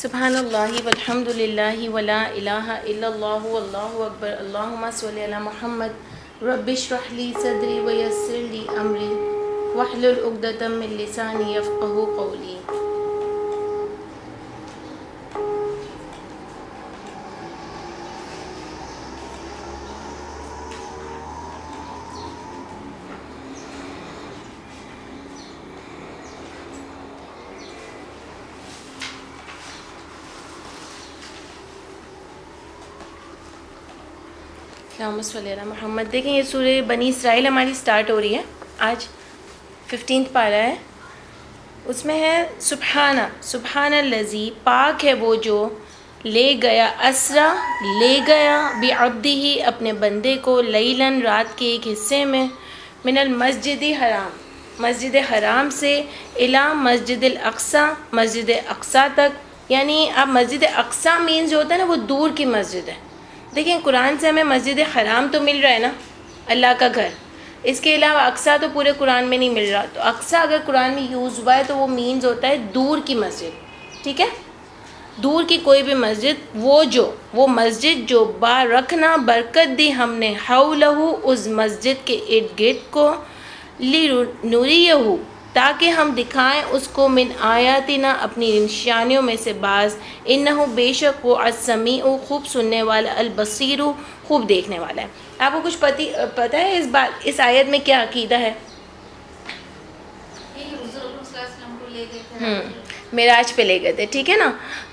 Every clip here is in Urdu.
سبحان اللہ والحمد للہ ولا الہ الا اللہ واللہ اکبر اللہم صلی علی محمد رب اشرح لی صدری ویسر لی امری واحلل عقدۃ من لسانی یفقہوا قولی. اللہم صلی علی محمد. دیکھیں یہ سورہ بنی اسرائیل ہماری سٹارٹ ہو رہی ہے. آج 15 پارہ ہے. اس میں ہے سبحان الذی، پاک ہے وہ جو لے گیا اسرا، لے گیا بعبدہ اپنے بندے کو، لیلاً رات کے ایک حصے میں، من المسجد حرام، مسجد حرام سے، الی مسجد الاقصی، مسجد اقصی تک. یعنی اب مسجد اقصی مینز جو ہوتا ہے نا وہ دور کی مسجد ہے. دیکھیں قرآن سے ہمیں مسجد حرام تو مل رہا ہے نا، اللہ کا گھر. اس کے علاوہ اقصیٰ تو پورے قرآن میں نہیں مل رہا. تو اقصیٰ اگر قرآن میں یوز ہوا ہے تو وہ مینز ہوتا ہے دور کی مسجد. ٹھیک ہے، دور کی کوئی بھی مسجد. وہ مسجد جو بارکنا برکت دی ہم نے، حولہ اس مسجد کے ارد گرد کو، لنریہ تاکہ ہم دکھائیں اس کو، من آیاتنا اپنی نشانیوں میں سے بعض، انہ بے شک وہ السمیع خوب سننے والا، البصیر خوب دیکھنے والا ہے. آپ کو کچھ پتہ ہے اس آیت میں کیا عقیدہ ہے؟ معراج پہ لے گئے تھے، ٹھیک ہے نا.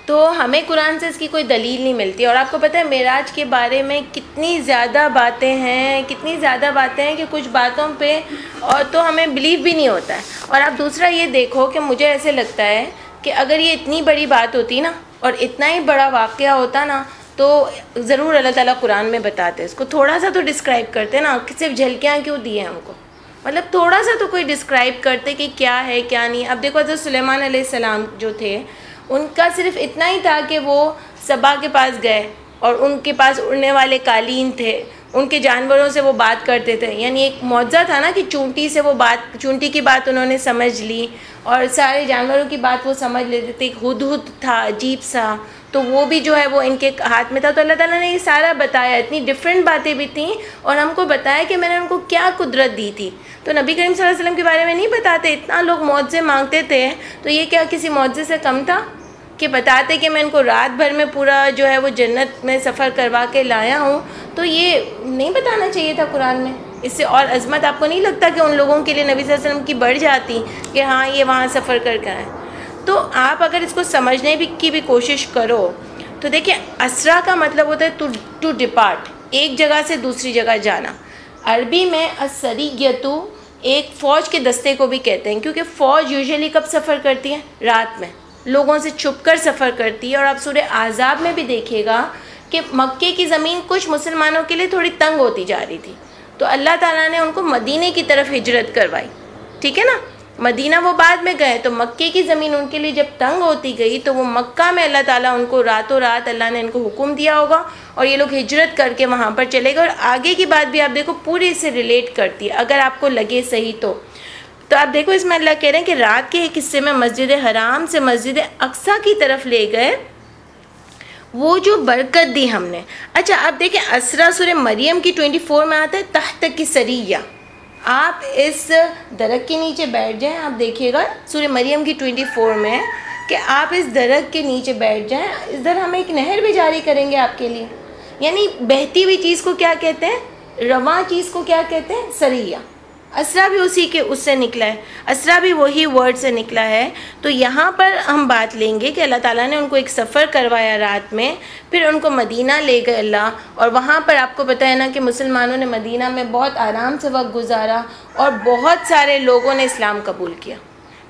تو ہمیں قرآن سے اس کی کوئی دلیل نہیں ملتی. اور آپ کو پتہ ہے معراج کے بارے میں کتنی زیادہ باتیں ہیں کہ کچھ باتوں پہ اور تو ہمیں بلیو بھی نہیں ہوتا ہے. اور آپ دوسرا یہ دیکھو کہ مجھے ایسے لگتا ہے کہ اگر یہ اتنی بڑی بات ہوتی نا اور اتنا ہی بڑا واقعہ ہوتا نا تو ضرور اللہ تعالیٰ قرآن میں بتاتے. اس کو تھوڑا سا تو ڈسکرائب کرتے نا، صرف جھلکیاں کیوں دی ہیں ہم کو، مطلب تھوڑا سا تو کوئی ڈسکرائب کرتے کہ کیا ہے کیا نہیں. اب دیکھو حضرت سلیمان علیہ السلام جو تھے ان کا صرف اتنا ہی تھا کہ وہ سبا کے پاس گئے اور ان کے پاس اڑنے والے قالین تھے، ان کے جانوروں سے وہ بات کرتے تھے. یعنی ایک معجزہ تھا نا کہ چونٹی کی بات انہوں نے سمجھ لی اور سارے جانوروں کی بات وہ سمجھ لیتے تھے. ہدہد تھا عجیب سا، تو وہ بھی جو ہے وہ ان کے ہاتھ میں تھا. تو اللہ تعالیٰ نے یہ سارا بتایا، اتنی ڈفرینٹ باتیں بھی تھیں اور ہم کو بتایا کہ میں نے ان کو کیا قدرت دی تھی. تو نبی کریم صلی اللہ علیہ وسلم کے بارے میں نہیں بتاتے. اتنا لوگ معجزے مانگتے تھے تو یہ کیا کسی معجزے سے کم تھا کہ بتاتے کہ میں ان کو رات بھر میں پورا جو ہے وہ جنت میں سفر کروا کے لایا ہوں. تو یہ نہیں بتانا چاہیے تھا قرآن میں. اس سے اور عظمت آپ کو نہیں لگتا کہ ان لوگوں کے لیے نبی صلی اللہ علیہ وسلم کی بڑھ جاتی کہ ہاں یہ وہاں سفر کر کے آئیں. تو آپ اگر اس کو سمجھنے کی بھی کوشش کرو تو دیکھیں اسرا کا مطلب ہوتا ہے ٹو ڈپارٹ، ایک جگہ سے دوسری جگہ جانا. عربی میں السریۃ ایک فوج کے دستے کو بھی کہتے ہیں، کیونکہ فوج یوزیلی کب سفر کرتی ہے؟ رات میں، لوگوں سے چھپ کر سفر کرتی ہے. اور آپ سورہ احزاب میں بھی دیکھیے گا کہ مکے کی زمین کچھ مسلمانوں کے لیے تھوڑی تنگ ہوتی جا رہی تھی تو اللہ تعالیٰ نے ان کو مدینے کی طرف ہجرت کروائی. ٹھیک ہے نا، مدینہ وہ بعد میں گئے تو مکے کی زمین ان کے لیے جب تنگ ہوتی گئی تو وہ مکہ میں اللہ تعالیٰ ان کو راتوں رات اللہ نے ان کو حکم دیا ہوگا اور یہ لوگ ہجرت کر کے وہاں پر چلے گئے. اور آگے کی بات بھی آپ دیکھو پوری اس سے ریلیٹ کرتی ہے اگر آپ کو لگے صحیح تو آپ دیکھو اس میں اللہ کہہ رہے ہیں کہ رات کے ایک حصے میں مسجد حرام سے مسجد اقصی کی طرف لے گئے، وہ جو برکت دی ہم نے. اچھا اب دیکھیں اسرا سورہ مریم کی 24 میں آتا ہے تحت کی سریہ. آپ اس درخت کے نیچے بیٹھ جائیں، آپ دیکھیے گا سورہ مریم کی 24 میں کہ آپ اس درخت کے نیچے بیٹھ جائیں، ادھر ہم ایک نہر بھی جاری کریں گے آپ کے لیے. یعنی بہتی ہوئی چیز کو کیا کہتے ہیں؟ رواں چیز کو کیا کہتے ہیں؟ سریہ. اسرا بھی اسی کے اس سے نکلا ہے، اسرا بھی وہی ورڈ سے نکلا ہے. تو یہاں پر ہم بات لیں گے کہ اللہ تعالیٰ نے ان کو ایک سفر کروایا رات میں، پھر ان کو مدینہ لے گئے اللہ. اور وہاں پر آپ کو پتہ ہے نا کہ مسلمانوں نے مدینہ میں بہت آرام سے وقت گزارا اور بہت سارے لوگوں نے اسلام قبول کیا.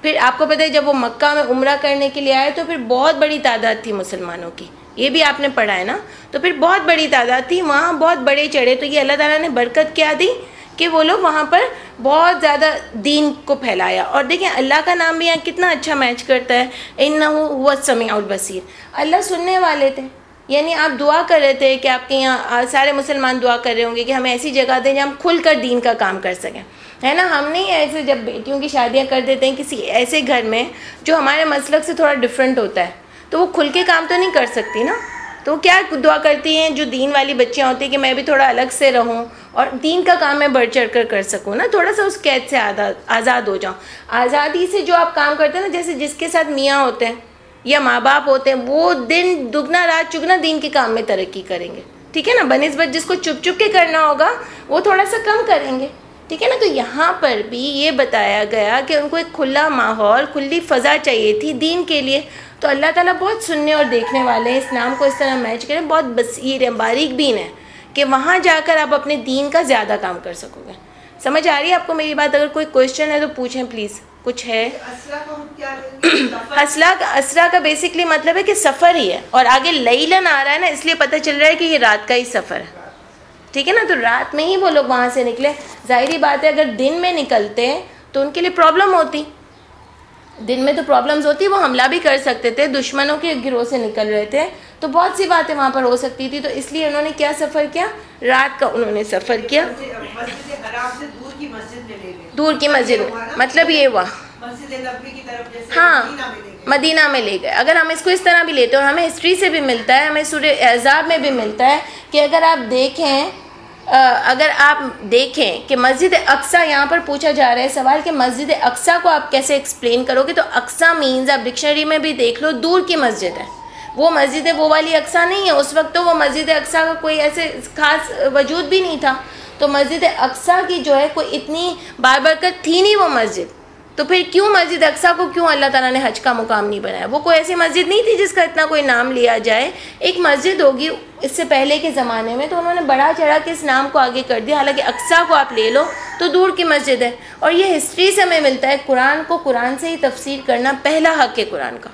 پھر آپ کو پتہ ہے جب وہ مکہ میں عمرہ کرنے کے لیے آئے تو پھر بہت بڑی تعداد تھی مسلمانوں کی، یہ بھی آپ نے پڑھا ہے نا. تو پھر بہت بڑی تعداد تھی، وہاں بہت بڑے چڑھے. تو یہ اللہ تعالیٰ نے برکت کیا دی کہ وہ لوگ وہاں پر بہت زیادہ دین کو پھیلایا. اور دیکھیں اللہ کا نام بھی یہاں کتنا اچھا میچ کرتا ہے، انہ هو السمیع البصیر. اللہ سننے والے تھے. یعنی آپ دعا کر رہے تھے کہ آپ کے یہاں سارے مسلمان دعا کر رہے ہوں گے کہ ہمیں ایسی جگہ دیں جہاں ہم کھل کر دین کا کام کر سکیں، ہے نا. ہم نہیں ایسے جب بیٹیوں کی شادیاں کر دیتے ہیں کسی ایسے گھر میں جو ہمارے مسلک سے تھوڑا ڈفرینٹ ہوتا ہے تو وہ کھل کے کام تو نہیں کر سکتی نا. تو کیا دعا کرتی ہیں جو دین والی بچیاں ہوتی ہیں کہ میں بھی تھوڑا الگ سے رہوں اور دین کا کام میں بڑھ چڑھ کر سکوں نا, تھوڑا سا اس قید سے آزاد ہو جاؤں. آزادی سے جو آپ کام کرتے ہیں نا, جیسے جس کے ساتھ میاں ہوتے ہیں یا ماں باپ ہوتے ہیں, وہ دن دگنا رات چگنا دین کے کام میں ترقی کریں گے, ٹھیک ہے نا, بنسبت جس کو چپ چپ کے کرنا ہوگا وہ تھوڑا سا کم کریں گے, ٹھیک ہے نا. تو یہاں پر بھی یہ بتایا گیا کہ ان کو ایک کھلا ماحول, کھلی فضا چاہیے تھی دین کے لیے. تو اللہ تعالیٰ بہت سننے اور دیکھنے والے ہیں, اسلام کو اس طرح میچ کریں, بہت بصیر ہیں, باریک بین ہیں کہ وہاں جا کر آپ اپنے دین کا زیادہ کام کر سکو گے. سمجھ آ رہی ہے آپ کو میری بات؟ اگر کوئی کویشچن ہے تو پوچھیں پلیز. کچھ ہے؟ اسرا کا بیسکلی مطلب ہے کہ سفر ہی ہے, اور آگے لیلن آ رہا ہے نا, اس لیے پتہ چل رہا ہے کہ یہ رات کا ہی سفر ہے, ٹھیک ہے نا. تو رات میں ہی وہ لوگ وہاں سے نکلے. ظاہری بات ہے اگر دن میں نکلتے تو ان کے لیے پرابلم ہوتی, دن میں تو پرابلمز ہوتی, وہ حملہ بھی کر سکتے تھے, دشمنوں کے گروہ سے نکل رہے تھے, تو بہت سی باتیں وہاں پر ہو سکتی تھی. تو اس لیے انہوں نے کیا سفر کیا؟ رات کا انہوں نے سفر کیا. دور کی مسجد, مطلب یہ ہوا ہاں مدینہ میں لے گئے. اگر ہم اس کو اس طرح بھی لیتے ہیں, اور ہمیں ہسٹری سے بھی ملتا ہے, ہمیں سورہ احزاب میں بھی ملتا ہے کہ اگر آپ دیکھیں کہ مسجد اقصیٰ, یہاں پر پوچھا جا رہا ہے سوال کہ مسجد اقصیٰ کو آپ کیسے ایکسپلین کرو گے, تو اقصیٰ مینز آپ ڈکشنری میں بھی دیکھ لو دور کی مسجد ہے. وہ مسجد ہے وہ والی اقصیٰ نہیں ہے. اس وقت تو وہ مسجد اقصیٰ کا کوئی ایسے خاص وجود بھی نہیں تھا. تو مسجد اقصیٰ کی جو ہے کوئی اتنی بابرکت تھی نہیں وہ مسجد. تو پھر کیوں مسجد اقصیٰ کو کیوں اللہ تعالیٰ نے حج کا مقام نہیں بنایا؟ وہ کوئی ایسی مسجد نہیں تھی جس کا اتنا کوئی نام لیا جائے. ایک مسجد ہوگی اس سے پہلے کے زمانے میں, تو انہوں نے بڑا چڑھا کے اس نام کو آگے کر دیا. حالانکہ اقصیٰ کو آپ لے لو تو دور کی مسجد ہے. اور یہ ہسٹری سے ہمیں ملتا ہے, قرآن کو قرآن سے ہی تفسیر کرنا پہلا حق ہے قرآن کا.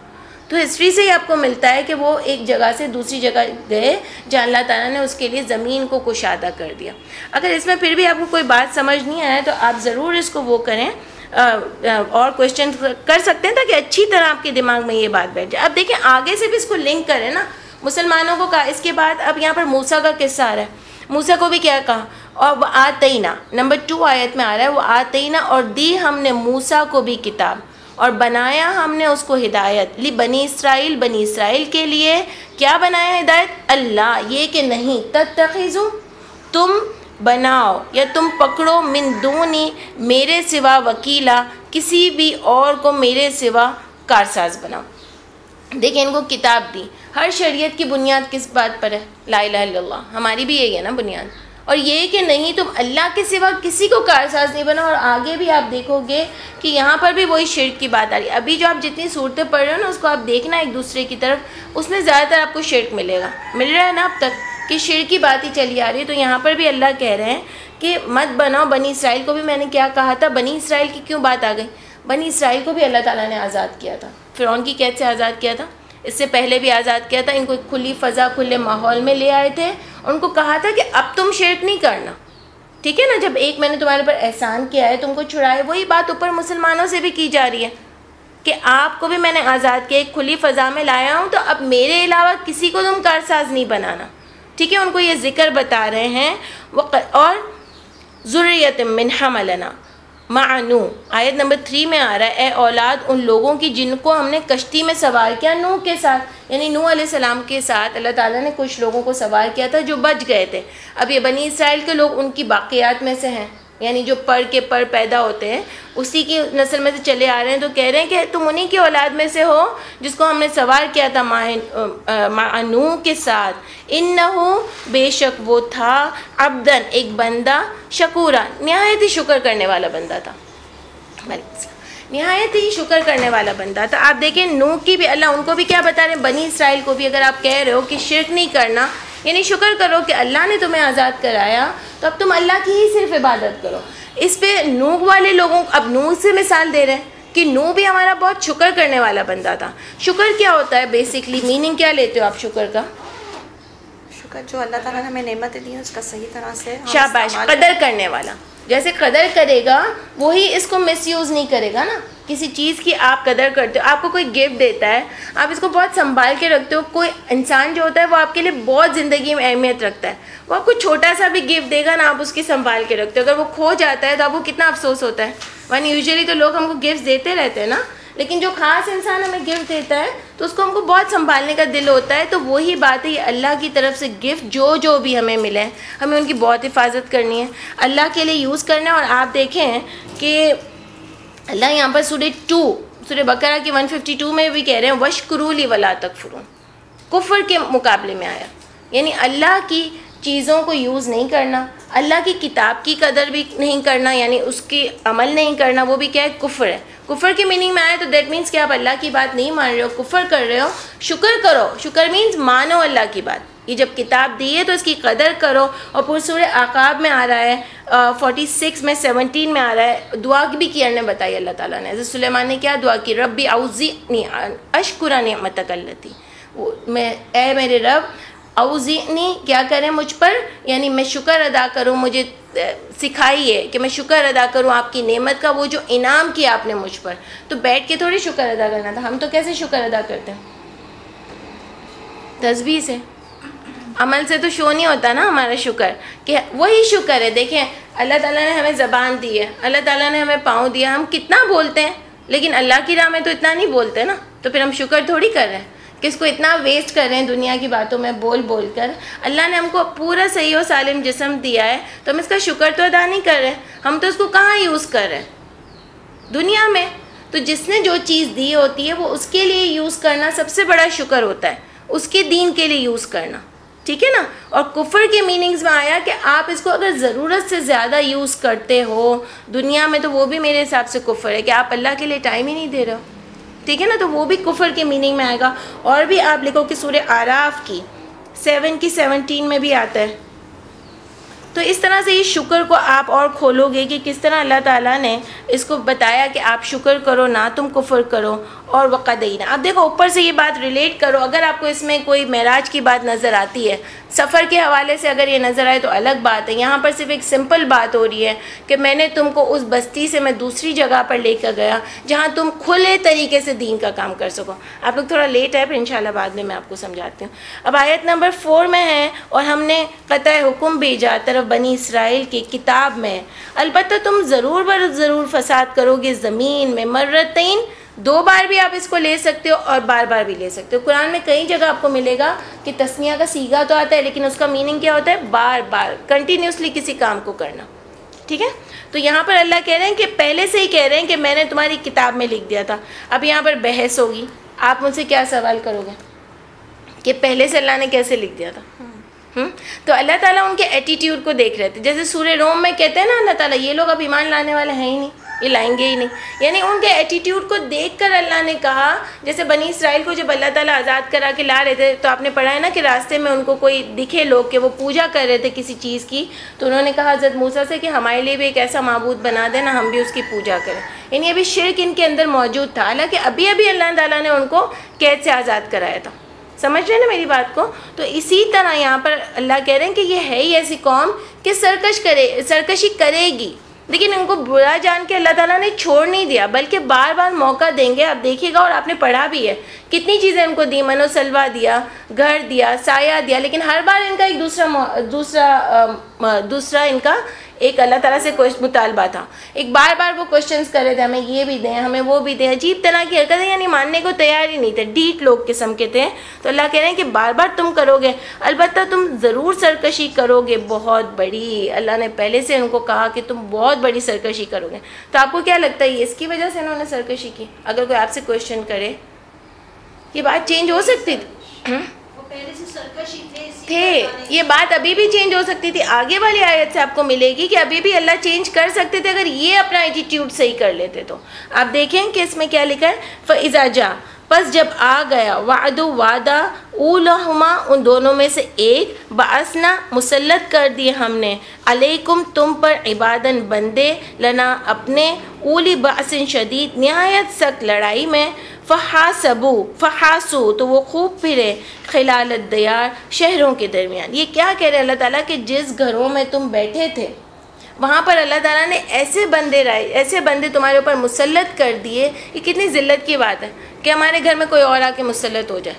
تو ہسٹری سے ہی آپ کو ملتا ہے کہ وہ ایک جگہ سے دوسری جگہ گئے جہاں اللہ تعالیٰ نے اس کے لیے زمین کو کشادہ کر دیا. اگر اس میں پھر بھی آپ کو کوئی بات سمجھ نہیں آیا تو آپ ضرور اس کو وہ کریں, اور کویشچن کر سکتے ہیں تاکہ اچھی طرح آپ کے دماغ میں یہ بات بیٹھ جائے. اب دیکھیں آگے سے بھی اس کو لنک کریں نا, مسلمانوں کو کہا, اس کے بعد اب یہاں پر موسیٰ کا قصہ آ رہا ہے. موسیٰ کو بھی کیا کہا؟ اور وہ آتینا, نمبر 2 آیت میں آ رہا ہے, وہ آتینا اور دی ہم نے موسیٰ کو بھی کتاب, اور بنایا ہم نے اس کو ہدایت, لی بنی اسرائیل, بنی اسرائیل کے لیے. کیا بنایا ہدایت؟ اللہ, یہ کہ نہیں تتخذو, تم بناؤ یا تم پکڑو, من دونی, میرے سوا, وکیلا, کسی بھی اور کو میرے سوا کارساز بناؤ. دیکھیں ان کو کتاب دی. ہر شریعت کی بنیاد کس بات پر ہے؟ لا الہ الا اللہ. ہماری بھی یہی ہے نا بنیاد. اور یہ کہ نہیں تم اللہ کے سوا کسی کو کارساز نہیں بنا. اور آگے بھی آپ دیکھو گے کہ یہاں پر بھی وہی شرک کی بات آ رہی ہے. ابھی جو آپ جتنی صورتیں پڑھ رہے ہو نا, اس کو آپ دیکھنا ایک دوسرے کی طرف, اس میں زیادہ تر آپ کو شرک ملے گا. مل رہا ہے نا اب تک کہ شرک کی بات ہی چلی آ رہی ہے. تو یہاں پر بھی اللہ کہہ رہے ہیں کہ مت بناؤ. بنی اسرائیل کو بھی میں نے کیا کہا تھا, بنی اسرائیل کی کیوں بات آ گئی؟ بنی اسرائیل کو بھی اللہ تعالیٰ نے آزاد کیا تھا. فرعون کی قید سے آزاد کیا تھا, اس سے پہلے بھی آزاد کیا تھا. ان کو کھلی فضا, کھلے ماحول میں لے آئے تھے. ان کو کہا تھا کہ اب تم شرک نہیں کرنا, ٹھیک ہے نا. جب ایک میں نے تمہارے پر احسان کیا ہے, تم کو چھڑائے, وہی بات اوپر مسلمانوں سے بھی کی جا رہی ہے کہ آپ کو بھی میں نے آزاد کیا, ایک کھلی فضا میں لایا ہوں, تو اب میرے علاوہ کسی کو تم کارساز نہیں بنانا, ٹھیک ہے. ان کو یہ ذکر بتا رہے ہیں. اور ذریۃ من حملنا مع نوح, آیت نمبر 3 میں آ رہا ہے, اے اولاد ان لوگوں کی جن کو ہم نے کشتی میں سوار کیا نوح کے ساتھ. یعنی نوح علیہ السلام کے ساتھ اللہ تعالیٰ نے کچھ لوگوں کو سوار کیا تھا جو بچ گئے تھے. اب یہ بنی اسرائیل کے لوگ ان کی باقیات میں سے ہیں, یعنی جو پر پیدا ہوتے ہیں اسی کی نسل میں سے چلے آ رہے ہیں. تو کہہ رہے ہیں کہ تم انہی کی اولاد میں سے ہو جس کو ہم نے سوار کیا تھا مع نوح کے ساتھ. انہو, بے شک وہ تھا, عبدن, ایک بندہ, شکورا, نہایت ہی شکر کرنے والا بندہ تھا. نہایت ہی شکر کرنے والا بندہ تھا. آپ دیکھیں نوح کی بھی اللہ ان کو بھی کیا بتا رہے ہیں, بنی اسرائیل کو بھی. اگر آپ کہہ رہے ہو کہ شرک نہیں کرنا, یعنی شکر کرو کہ اللہ نے تمہیں آزاد کرایا, تو اب تم اللہ کی ہی صرف عبادت کرو. اس پہ نوح والے لوگوں, اب نوح سے مثال دے رہے ہیں کہ نوح بھی ہمارا بہت شکر کرنے والا بندہ تھا. شکر کیا ہوتا ہے بیسکلی, میننگ کیا لیتے ہو آپ شکر کا؟ شکر جو اللہ تعالیٰ نے ہمیں نعمتیں دی ہیں اس کا صحیح طرح سے شاباش, قدر کرنے والا. جیسے قدر کرے گا وہی اس کو مس یوز نہیں کرے گا نا. کسی چیز کی آپ قدر کرتے ہو, آپ کو کوئی گفٹ دیتا ہے, آپ اس کو بہت سنبھال کے رکھتے ہو. کوئی انسان جو ہوتا ہے وہ آپ کے لیے بہت زندگی میں اہمیت رکھتا ہے, وہ آپ کو چھوٹا سا بھی گفٹ دے گا نا, آپ اس کی سنبھال کے رکھتے ہو. اگر وہ کھو جاتا ہے تو آپ کو کتنا افسوس ہوتا ہے. ون یوزلی تو لوگ ہم کو گفٹ دیتے رہتے ہیں نا, لیکن جو خاص انسان ہمیں گفٹ دیتا ہے تو اس کو ہم کو بہت سنبھالنے کا دل ہوتا ہے. تو وہی بات ہے یہ اللہ کی طرف سے گفٹ جو بھی ہمیں ملے ہیں ہمیں ان کی بہت حفاظت کرنی ہے, اللہ کے لیے یوز کرنا ہے. اور آپ دیکھیں کہ اللہ یہاں پر سورہ بقرہ کی 152 میں بھی کہہ رہے ہیں وَاشْكُرُوا لِي وَلَا تَكْفُرُونَ. کفر کے مقابلے میں آیا, یعنی اللہ کی چیزوں کو یوز نہیں کرنا, اللہ کی کتاب کی قدر بھی نہیں کرنا, یعنی اس کی عمل نہیں کرنا, وہ بھی کیا ہے, کفر ہے. کفر کی میننگ میں آئے تو دیٹ مینس کہ آپ اللہ کی بات نہیں مان رہے ہو, کفر کر رہے ہو. شکر کرو, شکر مینس مانو اللہ کی بات. یہ جب کتاب دی ہے تو اس کی قدر کرو. اور پورے سورہ اعقاب میں آ رہا ہے 46 میں 17 میں آ رہا ہے, دعا بھی کی نے بتائی اللہ تعالیٰ نے. حضرت سلیمان نے کیا دعا کی, ربی اوزعنی اشکر نعمتک اللتی, اے میرے رب اوزعنی کیا کریں مجھ پر, یعنی میں شکر ادا کروں, مجھے سکھائیے کہ میں شکر ادا کروں آپ کی نعمت کا, وہ جو انعام کیا آپ نے مجھ پر. تو بیٹھ کے تھوڑی شکر ادا کرنا تھا, ہم تو کیسے شکر ادا کرتے ہیں, تسبیح سے, عمل سے تو شو نہیں ہوتا نا ہمارا شکر. کہ وہی شکر ہے. دیکھیں اللہ تعالیٰ نے ہمیں زبان دی ہے, اللہ تعالیٰ نے ہمیں پاؤں دیا, ہم کتنا بولتے ہیں, لیکن اللہ کی راہ میں تو اتنا نہیں بولتے نا. تو پھر ہم شکر تھوڑی کر رہے ہیں کہ اس کو اتنا ویسٹ کر رہے ہیں دنیا کی باتوں میں بول کر. اللہ نے ہم کو پورا صحیح و سالم جسم دیا ہے تو ہم اس کا شکر تو ادا نہیں کر رہے, ہم تو اس کو کہاں یوز کر رہے ہیں, دنیا میں. تو جس نے جو چیز دی ہوتی ہے وہ اس کے لیے یوز کرنا سب سے بڑا شکر ہوتا ہے, اس کے دین کے لیے یوز کرنا, ٹھیک ہے نا. اور کفر کے میننگز میں آیا کہ آپ اس کو اگر ضرورت سے زیادہ یوز کرتے ہو دنیا میں تو وہ بھی میرے حساب سے کفر ہے, کہ آپ اللہ کے لیے ٹائم ہی نہیں دے رہے ہو, ٹھیک ہے نا. تو وہ بھی کفر کے میننگ میں آئے گا. اور بھی آپ لکھو کہ سورہ اعراف کی 7 کی 17 میں بھی آتا ہے. تو اس طرح سے یہ شکر کو آپ اور کھولو گے کہ کس طرح اللہ تعالیٰ نے اس کو بتایا کہ آپ شکر کرو نہ تم کفر کرو. اور وقدینا, اب دیکھو اوپر سے یہ بات ریلیٹ کرو. اگر آپ کو اس میں کوئی معراج کی بات نظر آتی ہے, سفر کے حوالے سے اگر یہ نظر آئے تو الگ بات ہے. یہاں پر صرف ایک سمپل بات ہو رہی ہے کہ میں نے تم کو اس بستی سے میں دوسری جگہ پر لے کر گیا جہاں تم کھلے طریقے سے دین کا کام کر سکو. آپ لوگ تھوڑا لیٹ ہے, پھر انشاءاللہ بعد میں آپ کو سمجھاتی ہوں. اب آیت نمبر 4 میں ہے, اور ہم نے قطع حکم بھیجا طرف بنی اسرائیل کی کتاب میں, البتہ تم ضرور فساد کرو گے زمین میں, مرتین, 2 بار بھی آپ اس کو لے سکتے ہو اور بار بار بھی لے سکتے ہو. قرآن میں کئی جگہ آپ کو ملے گا کہ تسنیہ کا صیغہ تو آتا ہے لیکن اس کا میننگ کیا ہوتا ہے, بار بار کنٹینیوسلی کسی کام کو کرنا, ٹھیک ہے. تو یہاں پر اللہ کہہ رہے ہیں کہ پہلے سے ہی کہہ رہے ہیں کہ میں نے تمہاری کتاب میں لکھ دیا تھا. اب یہاں پر بحث ہوگی, آپ مجھ سے کیا سوال کرو گے کہ پہلے سے اللہ نے کیسے لکھ دیا تھا. تو اللہ تعالیٰ ان کے ایٹیٹیوڈ کو دیکھ رہے تھے. جیسے سورہ روم میں کہتے ہیں نا اللہ تعالیٰ یہ لوگ اب ایمان لانے والے ہیں ہی نہیں, یہ لائیں گے ہی نہیں, یعنی ان کے ایٹیٹیوڈ کو دیکھ کر اللہ نے کہا. جیسے بنی اسرائیل کو جب اللہ تعالیٰ آزاد کرا کے لا رہے تھے تو آپ نے پڑھا ہے نا کہ راستے میں ان کو کوئی دکھے لوگ کہ وہ پوجا کر رہے تھے کسی چیز کی, تو انہوں نے کہا حضرت موسیٰ سے کہ ہمارے لیے بھی ایک ایسا معبود بنا دینا, ہم بھی اس کی پوجا کریں. یعنی ابھی شرک ان کے اندر موجود تھا, حالانکہ ابھی اللہ تعالیٰ نے ان کو قید سے آزاد کرایا تھا. سمجھ رہے ہیں نا میری بات کو. تو اسی طرح یہاں پر اللہ کہہ رہے ہیں کہ یہ ہے ہی ایسی قوم کہ سرکشی کرے گی, لیکن ان کو برا جان کے اللہ تعالیٰ نے چھوڑ نہیں دیا بلکہ بار بار موقع دیں گے. آپ دیکھیے گا, اور آپ نے پڑھا بھی ہے کتنی چیزیں ان کو دی, من و سلوا دیا, گھر دیا, سایہ دیا, لیکن ہر بار ان کا ایک دوسرا ان کا ایک اللہ تعالیٰ سے مطالبہ تھا. ایک بار بار وہ کوشچنس کر رہے تھے, ہمیں یہ بھی دیں, ہمیں وہ بھی دیں, عجیب طرح کی حرکتیں, یعنی ماننے کو تیار ہی نہیں تھے, ڈھیٹ لوگ قسم کے تھے. تو اللہ کہہ رہے ہیں کہ بار بار تم کرو گے, البتہ تم ضرور سرکشی کرو گے بہت بڑی. اللہ نے پہلے سے ان کو کہا کہ تم بہت بڑی سرکشی کرو گے. تو آپ کو کیا لگتا ہے اس کی وجہ سے انہوں نے سرکشی کی؟ اگر کوئی آپ سے کوشچن کرے, یہ بات چینج ہو سکتی تھی, یہ بات ابھی بھی چینج ہو سکتی تھی. آگے والی آیت سے آپ کو ملے گی کہ ابھی بھی اللہ چینج کر سکتے تھے اگر یہ اپنا ایٹیٹیوڈ صحیح کر لیتے. تو آپ دیکھیں کہ اس میں کیا لکھا ہے, فَإِذَا جَاءَ, پس جب آ گیا, وعد وعدہ, اولہما, ان دونوں میں سے ایک, بعثنا, مسلط کر دیے ہم نے, علیکم, تم پر, عبادن, بندے, لنا, اپنے, اولی بعث شدید, نہایت سخت لڑائی میں, فحاسو, تو وہ خوب پھرے, خلال الدیار, شہروں کے درمیان. یہ کیا کہہ رہے اللہ تعالیٰ کہ جس گھروں میں تم بیٹھے تھے وہاں پر اللہ تعالیٰ نے ایسے بندے تمہارے اوپر مسلط کر دیے. یہ کتنی ذلت کی بات ہے کہ ہمارے گھر میں کوئی اور آ کے مسلط ہو جائے,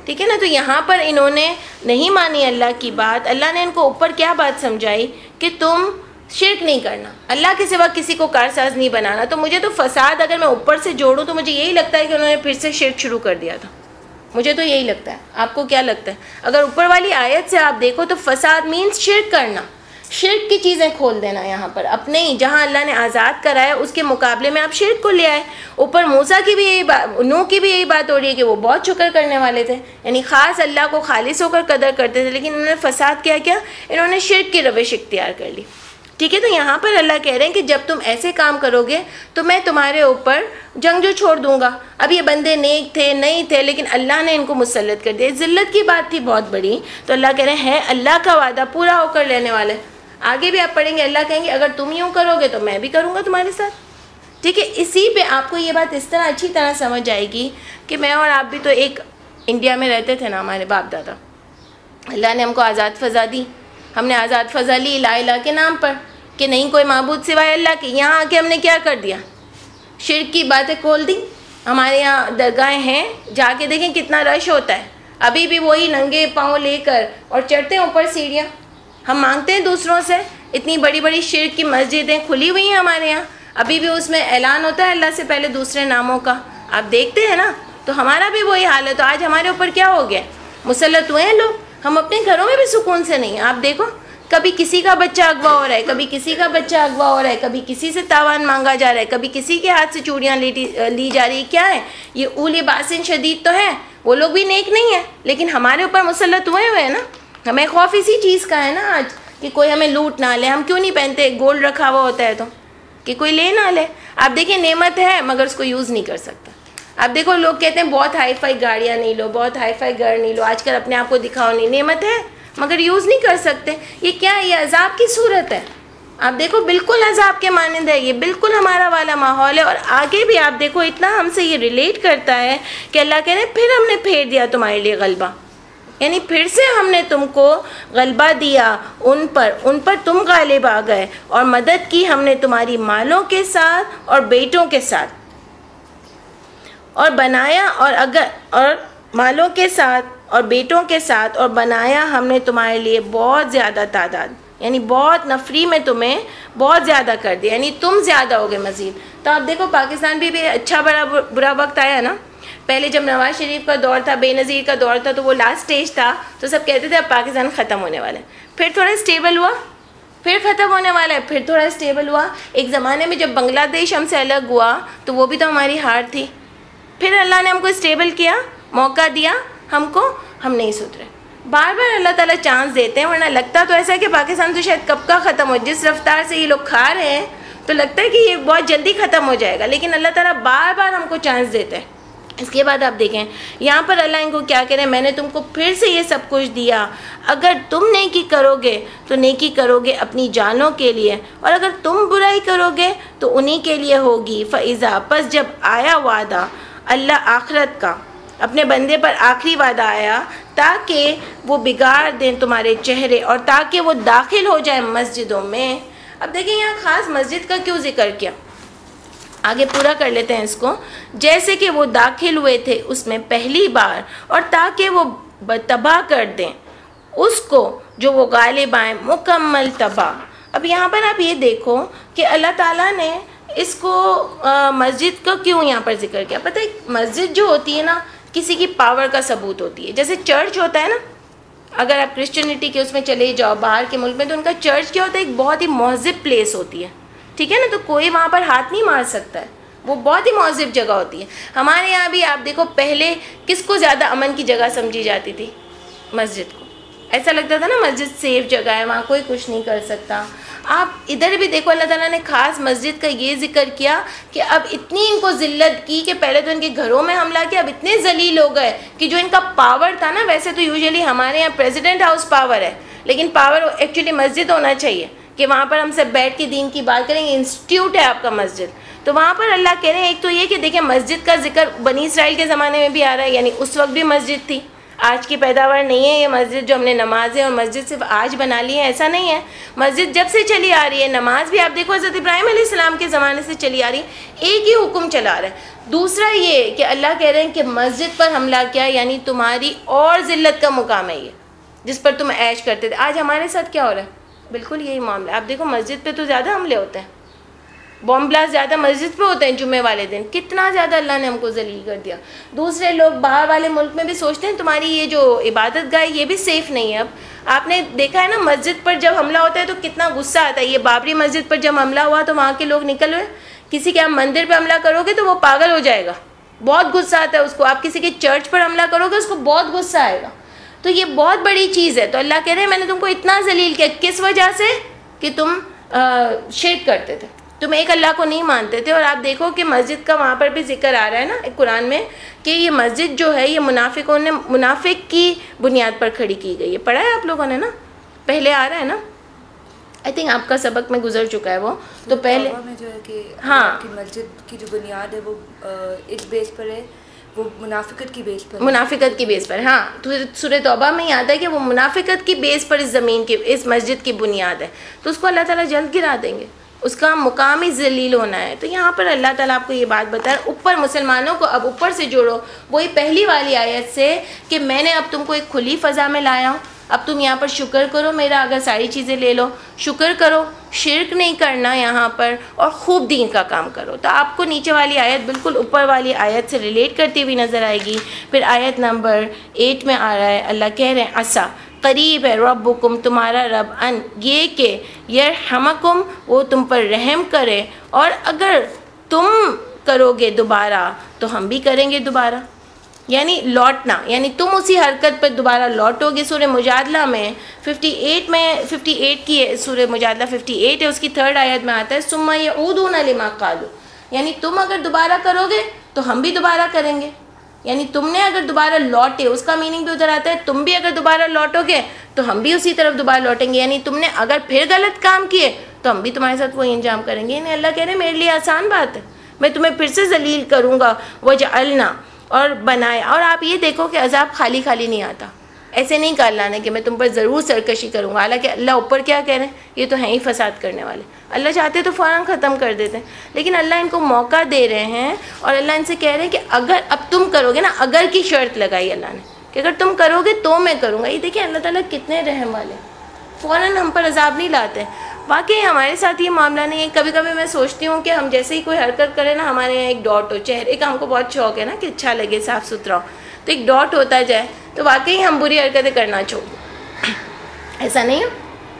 ٹھیک ہے نا. تو یہاں پر انہوں نے نہیں مانی اللہ کی بات. اللہ نے ان کو اوپر کیا بات سمجھائی کہ تم شرک نہیں کرنا، اللہ کے سوا کسی کو کارساز نہیں بنانا. تو مجھے تو فساد اگر میں اوپر سے جوڑوں تو مجھے یہی لگتا ہے کہ انہوں نے پھر سے شرک شروع کر دیا تھا. مجھے تو یہی لگتا ہے. آپ کو کیا لگتا ہے؟ اگر اوپر والی آیت سے آپ دیکھو تو فساد مینس شرک کرنا، شرک کی چیزیں کھول دینا. یہاں پر اپنے ہی جہاں اللہ نے آزاد کرایا اس کے مقابلے میں آپ شرک کو لے آئے. اوپر موسیٰ کی بھی یہی بات، نوح کی بھی یہی بات ہو رہی ہے کہ وہ بہت شکر کرنے والے تھے، یعنی خاص اللہ کو خالص ہو کر قدر کرتے تھے، لیکن انہوں نے فساد کیا، انہوں نے شرک کی روش اختیار کر لی. ٹھیک ہے، تو یہاں پر اللہ کہہ رہے ہیں کہ جب تم ایسے کام کرو گے تو میں تمہارے اوپر جنگ جو چھوڑ دوں گا. اب یہ بندے نیک تھے نہیں تھے، لیکن اللہ نے ان کو مسلط کر دیا. ذلت کی بات تھی بہت بڑی. تو اللہ کہہ رہے ہیں اللہ کا وعدہ پورا ہو کر لینے والا ہے. آگے بھی آپ پڑھیں گے اللہ کہیں گے اگر تم یوں کرو گے تو میں بھی کروں گا تمہارے ساتھ. ٹھیک ہے، اسی پہ آپ کو یہ بات اس طرح اچھی طرح سمجھ آئے گی کہ میں اور آپ بھی تو ایک انڈیا میں رہتے تھے نا، ہمارے باپ دادا. اللہ نے ہم کو آزاد فضا دی، ہم نے آزاد فضا لی لا الہ کے نام پر کہ نہیں کوئی معبود سوائے اللہ کے. یہاں آ کے ہم نے کیا کر دیا؟ شرک کی باتیں کھول دی. ہمارے یہاں درگاہیں ہیں، جا کے دیکھیں کتنا رش ہوتا ہے. ابھی بھی وہی ننگے پاؤں لے کر اور چڑھتے ہیں اوپر سیڑھیاں. ہم مانگتے ہیں دوسروں سے. اتنی بڑی بڑی شرک کی مسجدیں کھلی ہوئی ہیں ہمارے یہاں، ابھی بھی اس میں اعلان ہوتا ہے اللہ سے پہلے دوسرے ناموں کا. آپ دیکھتے ہیں نا، تو ہمارا بھی وہی حال ہے. تو آج ہمارے اوپر کیا ہو گیا؟ مسلط ہوئے ہیں لوگ. ہم اپنے گھروں میں بھی سکون سے نہیں ہیں. آپ دیکھو کبھی کسی کا بچہ اغوا ہو رہا ہے، کبھی کسی کا بچہ اغوا ہو رہا ہے، کبھی کسی سے تاوان مانگا جا رہا ہے، کبھی کسی کے ہاتھ سے چوڑیاں لی جا رہی ہے. کیا ہے یہ؟ اولی باسن شدید تو ہے، وہ لوگ بھی نیک نہیں ہیں، لیکن ہمارے اوپر مسلط ہوئے ہیں نا. ہمیں خوف اسی چیز کا ہے نا آج کہ کوئی ہمیں لوٹ نہ لے. ہم کیوں نہیں پہنتے گولڈ رکھا ہوا ہوتا ہے تو کہ کوئی لے نہ لے. آپ دیکھیں نعمت ہے مگر اس کو یوز نہیں کر سکتا. آپ دیکھو لوگ کہتے ہیں بہت ہائی فائی گاڑیاں نہیں لو، بہت ہائی فائی گھر نہیں لو، آج کل اپنے آپ کو دکھاؤ نہیں. نعمت ہے مگر یوز نہیں کر سکتے. یہ کیا ہے؟ یہ عذاب کی صورت ہے. آپ دیکھو بالکل عذاب کے مانند ہے. یہ بالکل ہمارا والا ماحول ہے. اور آگے بھی آپ دیکھو اتنا ہم سے یہ ریلیٹ کرتا ہے کہ اللہ کہہ رہے ہیں پھر ہم نے پھیر دیا تمہارے لیے غلبہ، یعنی پھر سے ہم نے تم کو غلبہ دیا ان پر تم غالب آ گئے، اور مدد کی ہم نے تمہاری مالوں کے ساتھ اور بیٹوں کے ساتھ، اور بنایا اور مالوں کے ساتھ اور بیٹوں کے ساتھ، اور بنایا ہم نے تمہارے لیے بہت زیادہ تعداد، یعنی بہت نفری میں تمہیں بہت زیادہ کر دیا، یعنی تم زیادہ ہوگے مزید. تو آپ دیکھو پاکستان بھی اچھا بڑا برا وقت آیا نا. پہلے جب نواز شریف کا دور تھا، بے نظیر کا دور تھا، تو وہ لاسٹ سٹیج تھا، تو سب کہتے تھے اب پاکستان ختم ہونے والا ہے. پھر تھوڑا اسٹیبل ہوا، پھر ختم ہونے والا ہے، پھر تھوڑا اسٹیبل ہوا. ایک زمانے میں جب بنگلہ دیش ہم سے الگ ہوا تو وہ بھی تو ہماری ہار تھی. پھر اللہ نے ہم کو اسٹیبل کیا، موقع دیا ہم کو، ہم نہیں سدھرے. بار بار اللہ تعالیٰ چانس دیتے ہیں، ورنہ لگتا تو ایسا ہے کہ پاکستان تو شاید کب کا ختم ہو. جس رفتار سے یہ لوگ کھا رہے ہیں تو لگتا ہے کہ یہ بہت جلدی ختم ہو جائے گا، لیکن اللہ تعالیٰ بار بار ہم کو چانس دیتے ہیں. اس کے بعد آپ دیکھیں یہاں پر اللہ ان کو کیا کہہ رہے ہیں، میں نے تم کو پھر سے یہ سب کچھ دیا. اگر تم نیکی کرو گے تو نیکی کرو گے اپنی جانوں کے لیے، اور اگر تم برائی کرو گے تو انہی کے لیے ہوگی. فَإِذَا پس جب آیا وعدہ اللہ آخرت کا، اپنے بندے پر آخری وعدہ آیا تاکہ وہ بگاڑ دیں تمہارے چہرے اور تاکہ وہ داخل ہو جائے مسجدوں میں. اب دیکھیں یہاں خاص مسجد کا کیوں ذکر کیا، آگے پورا کر لیتے ہیں اس کو. جیسے کہ وہ داخل ہوئے تھے اس میں پہلی بار، اور تاکہ وہ تباہ کر دیں اس کو جو وہ غالب آئیں، مکمل تباہ. اب یہاں پر آپ یہ دیکھو کہ اللہ تعالیٰ نے اس کو مسجد کا کیوں یہاں پر ذکر کیا. پتہ ہے مسجد جو ہوتی ہے نا کسی کی پاور کا ثبوت ہوتی ہے. جیسے چرچ ہوتا ہے نا، اگر آپ کرسچینٹی کے اس میں چلے جاؤ باہر کے ملک میں، تو ان کا چرچ کیا ہوتا ہے، ایک بہت ہی مہذب پلیس ہوتی ہے. ٹھیک ہے نا، تو کوئی وہاں پر ہاتھ نہیں مار سکتا ہے، وہ بہت ہی مہذب جگہ ہوتی ہے. ہمارے یہاں بھی آپ دیکھو پہلے کس کو زیادہ امن کی جگہ سمجھی جاتی تھی؟ مسجد کو. ایسا لگتا تھا نا مسجد سیف جگہ ہے، وہاں کوئی کچھ نہیں کر سکتا. آپ ادھر بھی دیکھو اللہ تعالیٰ نے خاص مسجد کا یہ ذکر کیا کہ اب اتنی ان کو ذلت کی کہ پہلے تو ان کے گھروں میں حملہ کیا، اب اتنے ذلیل ہو گئے کہ جو ان کا پاور تھا نا، ویسے تو یوزلی ہمارے یہاں پریزیڈنٹ ہاؤس پاور ہے، لیکن پاور ایکچولی مسجد ہونا چاہیے کہ وہاں پر ہم سب بیٹھ کے دین کی بات کریں گے. انسٹیٹیوٹ ہے آپ کا مسجد. تو وہاں پر اللہ کہہ رہے ہیں ایک تو یہ کہ دیکھیں مسجد کا ذکر بنی اسرائیل کے زمانے میں بھی آ رہا ہے، یعنی اس وقت بھی مسجد تھی. آج کی پیداوار نہیں ہے یہ مسجد جو ہم نے نمازیں اور مسجد صرف آج بنا لی ہے، ایسا نہیں ہے. مسجد جب سے چلی آ رہی ہے، نماز بھی آپ دیکھو حضرت ابراہیم علیہ السلام کے زمانے سے چلی آ رہی ہے، ایک ہی حکم چلا رہا ہے. دوسرا یہ کہ اللہ کہہ رہے ہیں کہ مسجد پر حملہ کیا، یعنی تمہاری اور ذلت کا مقام ہے یہ جس پر تم عیش کرتے تھے. آج ہمارے ساتھ کیا ہو رہا ہے؟ بالکل یہی معاملہ. آپ دیکھو مسجد پہ تو زیادہ حملے ہوتے ہیں, بم بلاسٹ زیادہ مسجد پہ ہوتے ہیں جمعے والے دن. کتنا زیادہ اللہ نے ہم کو ذلیل کر دیا. دوسرے لوگ باہر والے ملک میں بھی سوچتے ہیں تمہاری یہ جو عبادت گاہ یہ بھی سیف نہیں ہے. اب آپ نے دیکھا ہے نا مسجد پر جب حملہ ہوتا ہے تو کتنا غصہ آتا ہے. یہ بابری مسجد پر جب حملہ ہوا تو وہاں کے لوگ نکل ہوئے. کسی کے آپ مندر پہ حملہ کرو گے تو وہ پاگل ہو جائے گا, بہت غصہ آتا ہے اس کو. آپ کسی کے چرچ پر حملہ کرو گے اس کو بہت غصہ آئے گا. تو یہ بہت بڑی چیز ہے. تو اللہ کہہ رہے ہیں میں نے تم کو اتنا ذلیل کیا, کس وجہ سے کہ تم شرک کرتے تھے, تم ایک اللہ کو نہیں مانتے تھے. اور آپ دیکھو کہ مسجد کا وہاں پر بھی ذکر آ رہا ہے نا قرآن میں کہ یہ مسجد جو ہے یہ منافق کی بنیاد پر کھڑی کی گئی ہے. پڑھا ہے آپ لوگوں نے نا, پہلے آ رہا ہے نا, آئی تھنک آپ کا سبق میں گزر چکا ہے وہ. تو پہلے میں جو ہے کہ ہاں کی مسجد کی جو بنیاد ہے وہ اس بیس پر ہے, وہ منافقت کی بیس پر, منافقت کی بیس پر. ہاں تو سورہ توبہ میں یاد ہے کہ وہ منافقت کی بیس پر اس زمین کی اس مسجد کی بنیاد ہے. تو اس کو اللہ تعالیٰ جلد گرا دیں گے, اس کا مقام ہی ذلیل ہونا ہے. تو یہاں پر اللہ تعالیٰ آپ کو یہ بات بتائے. اوپر مسلمانوں کو اب اوپر سے جوڑو وہی پہلی والی آیت سے کہ میں نے اب تم کو ایک کھلی فضا میں لایا ہوں, اب تم یہاں پر شکر کرو میرا. اگر ساری چیزیں لے لو, شکر کرو, شرک نہیں کرنا یہاں پر, اور خوب دین کا کام کرو. تو آپ کو نیچے والی آیت بالکل اوپر والی آیت سے ریلیٹ کرتی ہوئی نظر آئے گی. پھر آیت نمبر 8 میں آ رہا ہے, اللہ کہہ رہے ہیں عسیٰ, قریب ہے, ربکم تمہارا رب, ان یہ کہ یرحمکم وہ تم پر رحم کرے, اور اگر تم کرو گے دوبارہ تو ہم بھی کریں گے دوبارہ. یعنی لوٹنا, یعنی تم اسی حرکت پر دوبارہ لوٹو گے. سورہ مجادلہ میں 58 کی سورہ مجادلہ 58 ہے, اس کی 3rd آیت میں آتا ہے ثم یعودون لما قالوا, یعنی تم اگر دوبارہ کرو گے تو ہم بھی دوبارہ کریں گے. یعنی تم نے اگر دوبارہ لوٹے, اس کا میننگ بھی ادھر آتا ہے تم بھی اگر دوبارہ لوٹو گے تو ہم بھی اسی طرف دوبارہ لوٹیں گے. یعنی تم نے اگر پھر غلط کام کیے تو ہم بھی تمہارے ساتھ وہی انجام کریں گے. یعنی اللہ کہہ رہے ہیں میرے لیے آسان بات ہے, میں تمہیں پھر سے ذلیل کروں گا. وجعلنا, اور بنایا. اور آپ یہ دیکھو کہ عذاب خالی خالی نہیں آتا. ایسے نہیں کہا اللہ نے کہ میں تم پر ضرور سرکشی کروں گا. حالانکہ اللہ اوپر کیا کہہ رہے ہیں, یہ تو ہیں ہی فساد کرنے والے. اللہ چاہتے تو فوراً ختم کر دیتے ہیں, لیکن اللہ ان کو موقع دے رہے ہیں, اور اللہ ان سے کہہ رہے ہیں کہ اگر اب تم کرو گے نا, اگر کی شرط لگائی اللہ نے کہ اگر تم کرو گے تو میں کروں گا. یہ دیکھیں اللہ تعالیٰ کتنے رحم والے, فوراً ہم پر عذاب نہیں لاتے. واقعی ہمارے ساتھ یہ معاملہ نہیں ہے. کبھی کبھی میں سوچتی ہوں کہ ہم جیسے ہی کوئی حرکت کرے نا, ہمارے یہاں ایک ڈاٹ ہو, چہرے کا ہم کو بہت شوق ہے نا کہ اچھا لگے, صاف ستھرا ہو, تو ایک ڈاٹ ہوتا جائے تو واقعی ہم بری حرکتیں کرنا چھوڑ دیں. ایسا نہیں ہے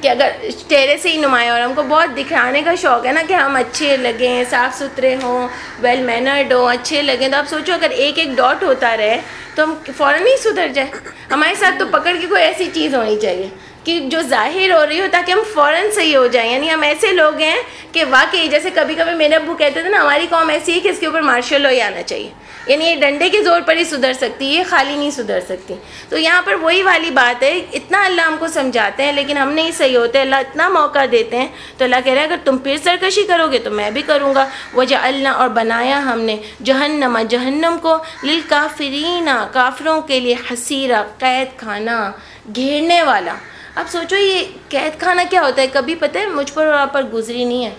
کہ اگر چہرے سے ہی نمایاں, اور ہم کو بہت دکھانے کا شوق ہے نا کہ ہم اچھے لگیں, صاف ستھرے ہوں, ویل مینرڈ ہوں, اچھے لگیں. تو آپ سوچو اگر ایک ڈاٹ ہوتا رہے تو ہم فوراً نہیں سدھر جائے. ہمارے ساتھ تو پکڑ کے کوئی ایسی چیز ہونی چاہیے کہ جو ظاہر ہو رہی ہو تاکہ ہم فوراً صحیح ہو جائیں. یعنی ہم ایسے لوگ ہیں کہ واقعی جیسے کبھی کبھی میرے ابو کہتے تھے نا, ہماری قوم ایسی ہے کہ اس کے اوپر مارشل لا ہی آنا چاہیے. یعنی یہ ڈنڈے کے زور پر ہی سدھر سکتی ہے, یہ خالی نہیں سدھر سکتی. تو یہاں پر وہی والی بات ہے, اتنا اللہ ہم کو سمجھاتے ہیں لیکن ہم نہیں صحیح ہوتے. اللہ اتنا موقع دیتے ہیں تو اللہ کہہ رہا ہے اگر تم پھر سرکشی کرو گے تو میں بھی کروں گا. وجعلنا, اور بنایا ہم نے, جہنم, جہنم کو, للکافرین, کافروں کے لیے, حسیرا, قید خانہ, گھیرنے والا. اب سوچو یہ قید خانہ کیا ہوتا ہے, کبھی پتہ ہے مجھ پر اور آپ پر گزری نہیں ہے.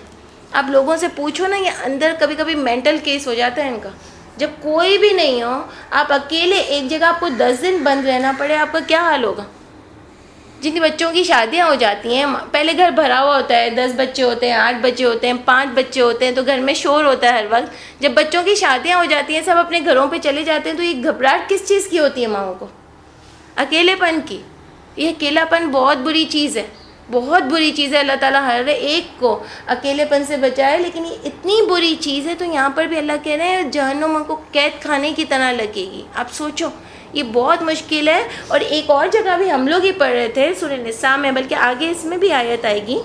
آپ لوگوں سے پوچھو نا, یہ اندر کبھی کبھی مینٹل کیس ہو جاتا ہے ان کا. جب کوئی بھی نہیں ہو, آپ اکیلے ایک جگہ آپ کو 10 دن بند رہنا پڑے, آپ کا کیا حال ہوگا. جن کے بچوں کی شادیاں ہو جاتی ہیں, پہلے گھر بھرا ہوا ہوتا ہے, 10 بچے ہوتے ہیں, 8 بچے ہوتے ہیں, 5 بچے ہوتے ہیں, تو گھر میں شور ہوتا ہے ہر وقت. جب بچوں کی شادیاں ہو جاتی ہیں, سب اپنے گھروں پہ چلے جاتے ہیں, تو یہ گھبراہٹ کس چیز کی ہوتی ہے ماؤں کو, اکیلے پن کی. یہ اکیلا پن بہت بری چیز ہے, بہت بری چیز ہے. اللہ تعالیٰ ہر ایک کو اکیلے پن سے بچائے, لیکن یہ اتنی بری چیز ہے. تو یہاں پر بھی اللہ کہہ رہے ہیں جہنم ان کو قید خانے کی طرح لگے گی. آپ سوچو یہ بہت مشکل ہے. اور ایک اور جگہ بھی ہم لوگ ہی پڑھ رہے تھے سورہ نساء میں, بلکہ آگے اس میں بھی آیت آئے گی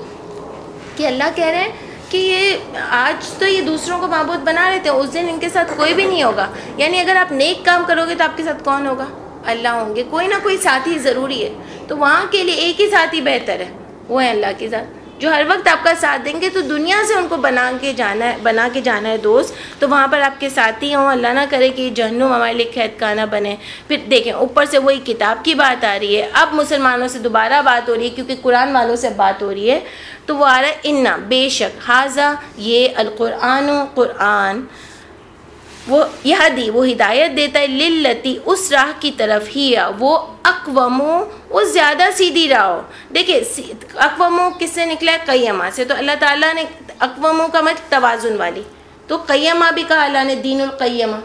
کہ اللہ کہہ رہے ہیں کہ یہ آج تو یہ دوسروں کو معبود بنا رہے تھے, اس دن ان کے ساتھ کوئی بھی نہیں ہوگا. یعنی اگر آپ نیک کام کرو گے تو آپ کے ساتھ کون ہوگا, اللہ ہوں گے. کوئی نہ کوئی ساتھی ضروری ہے. تو وہاں کے لیے ایک ہی ساتھی بہتر ہے, وہ ہے اللہ کے ساتھ, جو ہر وقت آپ کا ساتھ دیں گے. تو دنیا سے ان کو بنا کے جانا ہے دوست, تو وہاں پر آپ کے ساتھی ہوں. اللہ نہ کرے کہ جہنم ہمارے لیے قید خانہ بنے. پھر دیکھیں اوپر سے وہی کتاب کی بات آ رہی ہے, اب مسلمانوں سے دوبارہ بات ہو رہی ہے کیونکہ قرآن والوں سے بات ہو رہی ہے. تو وہ آ رہا ہے انا, بے شک, حاذا, یہ, القرآن, قرآن, وہ یہدی, وہ ہدایت دیتا ہے, للتی, اس راہ کی طرف, ہی, وہ اقومو وہ زیادہ سیدھی راہ ہو. دیکھیے اقومو کس سے نکلا ہے؟ قیمہ سے. تو اللہ تعالیٰ نے اقومو کا مطلب توازن والی. تو قیمہ بھی کہا اللہ نے، دین القیمہ.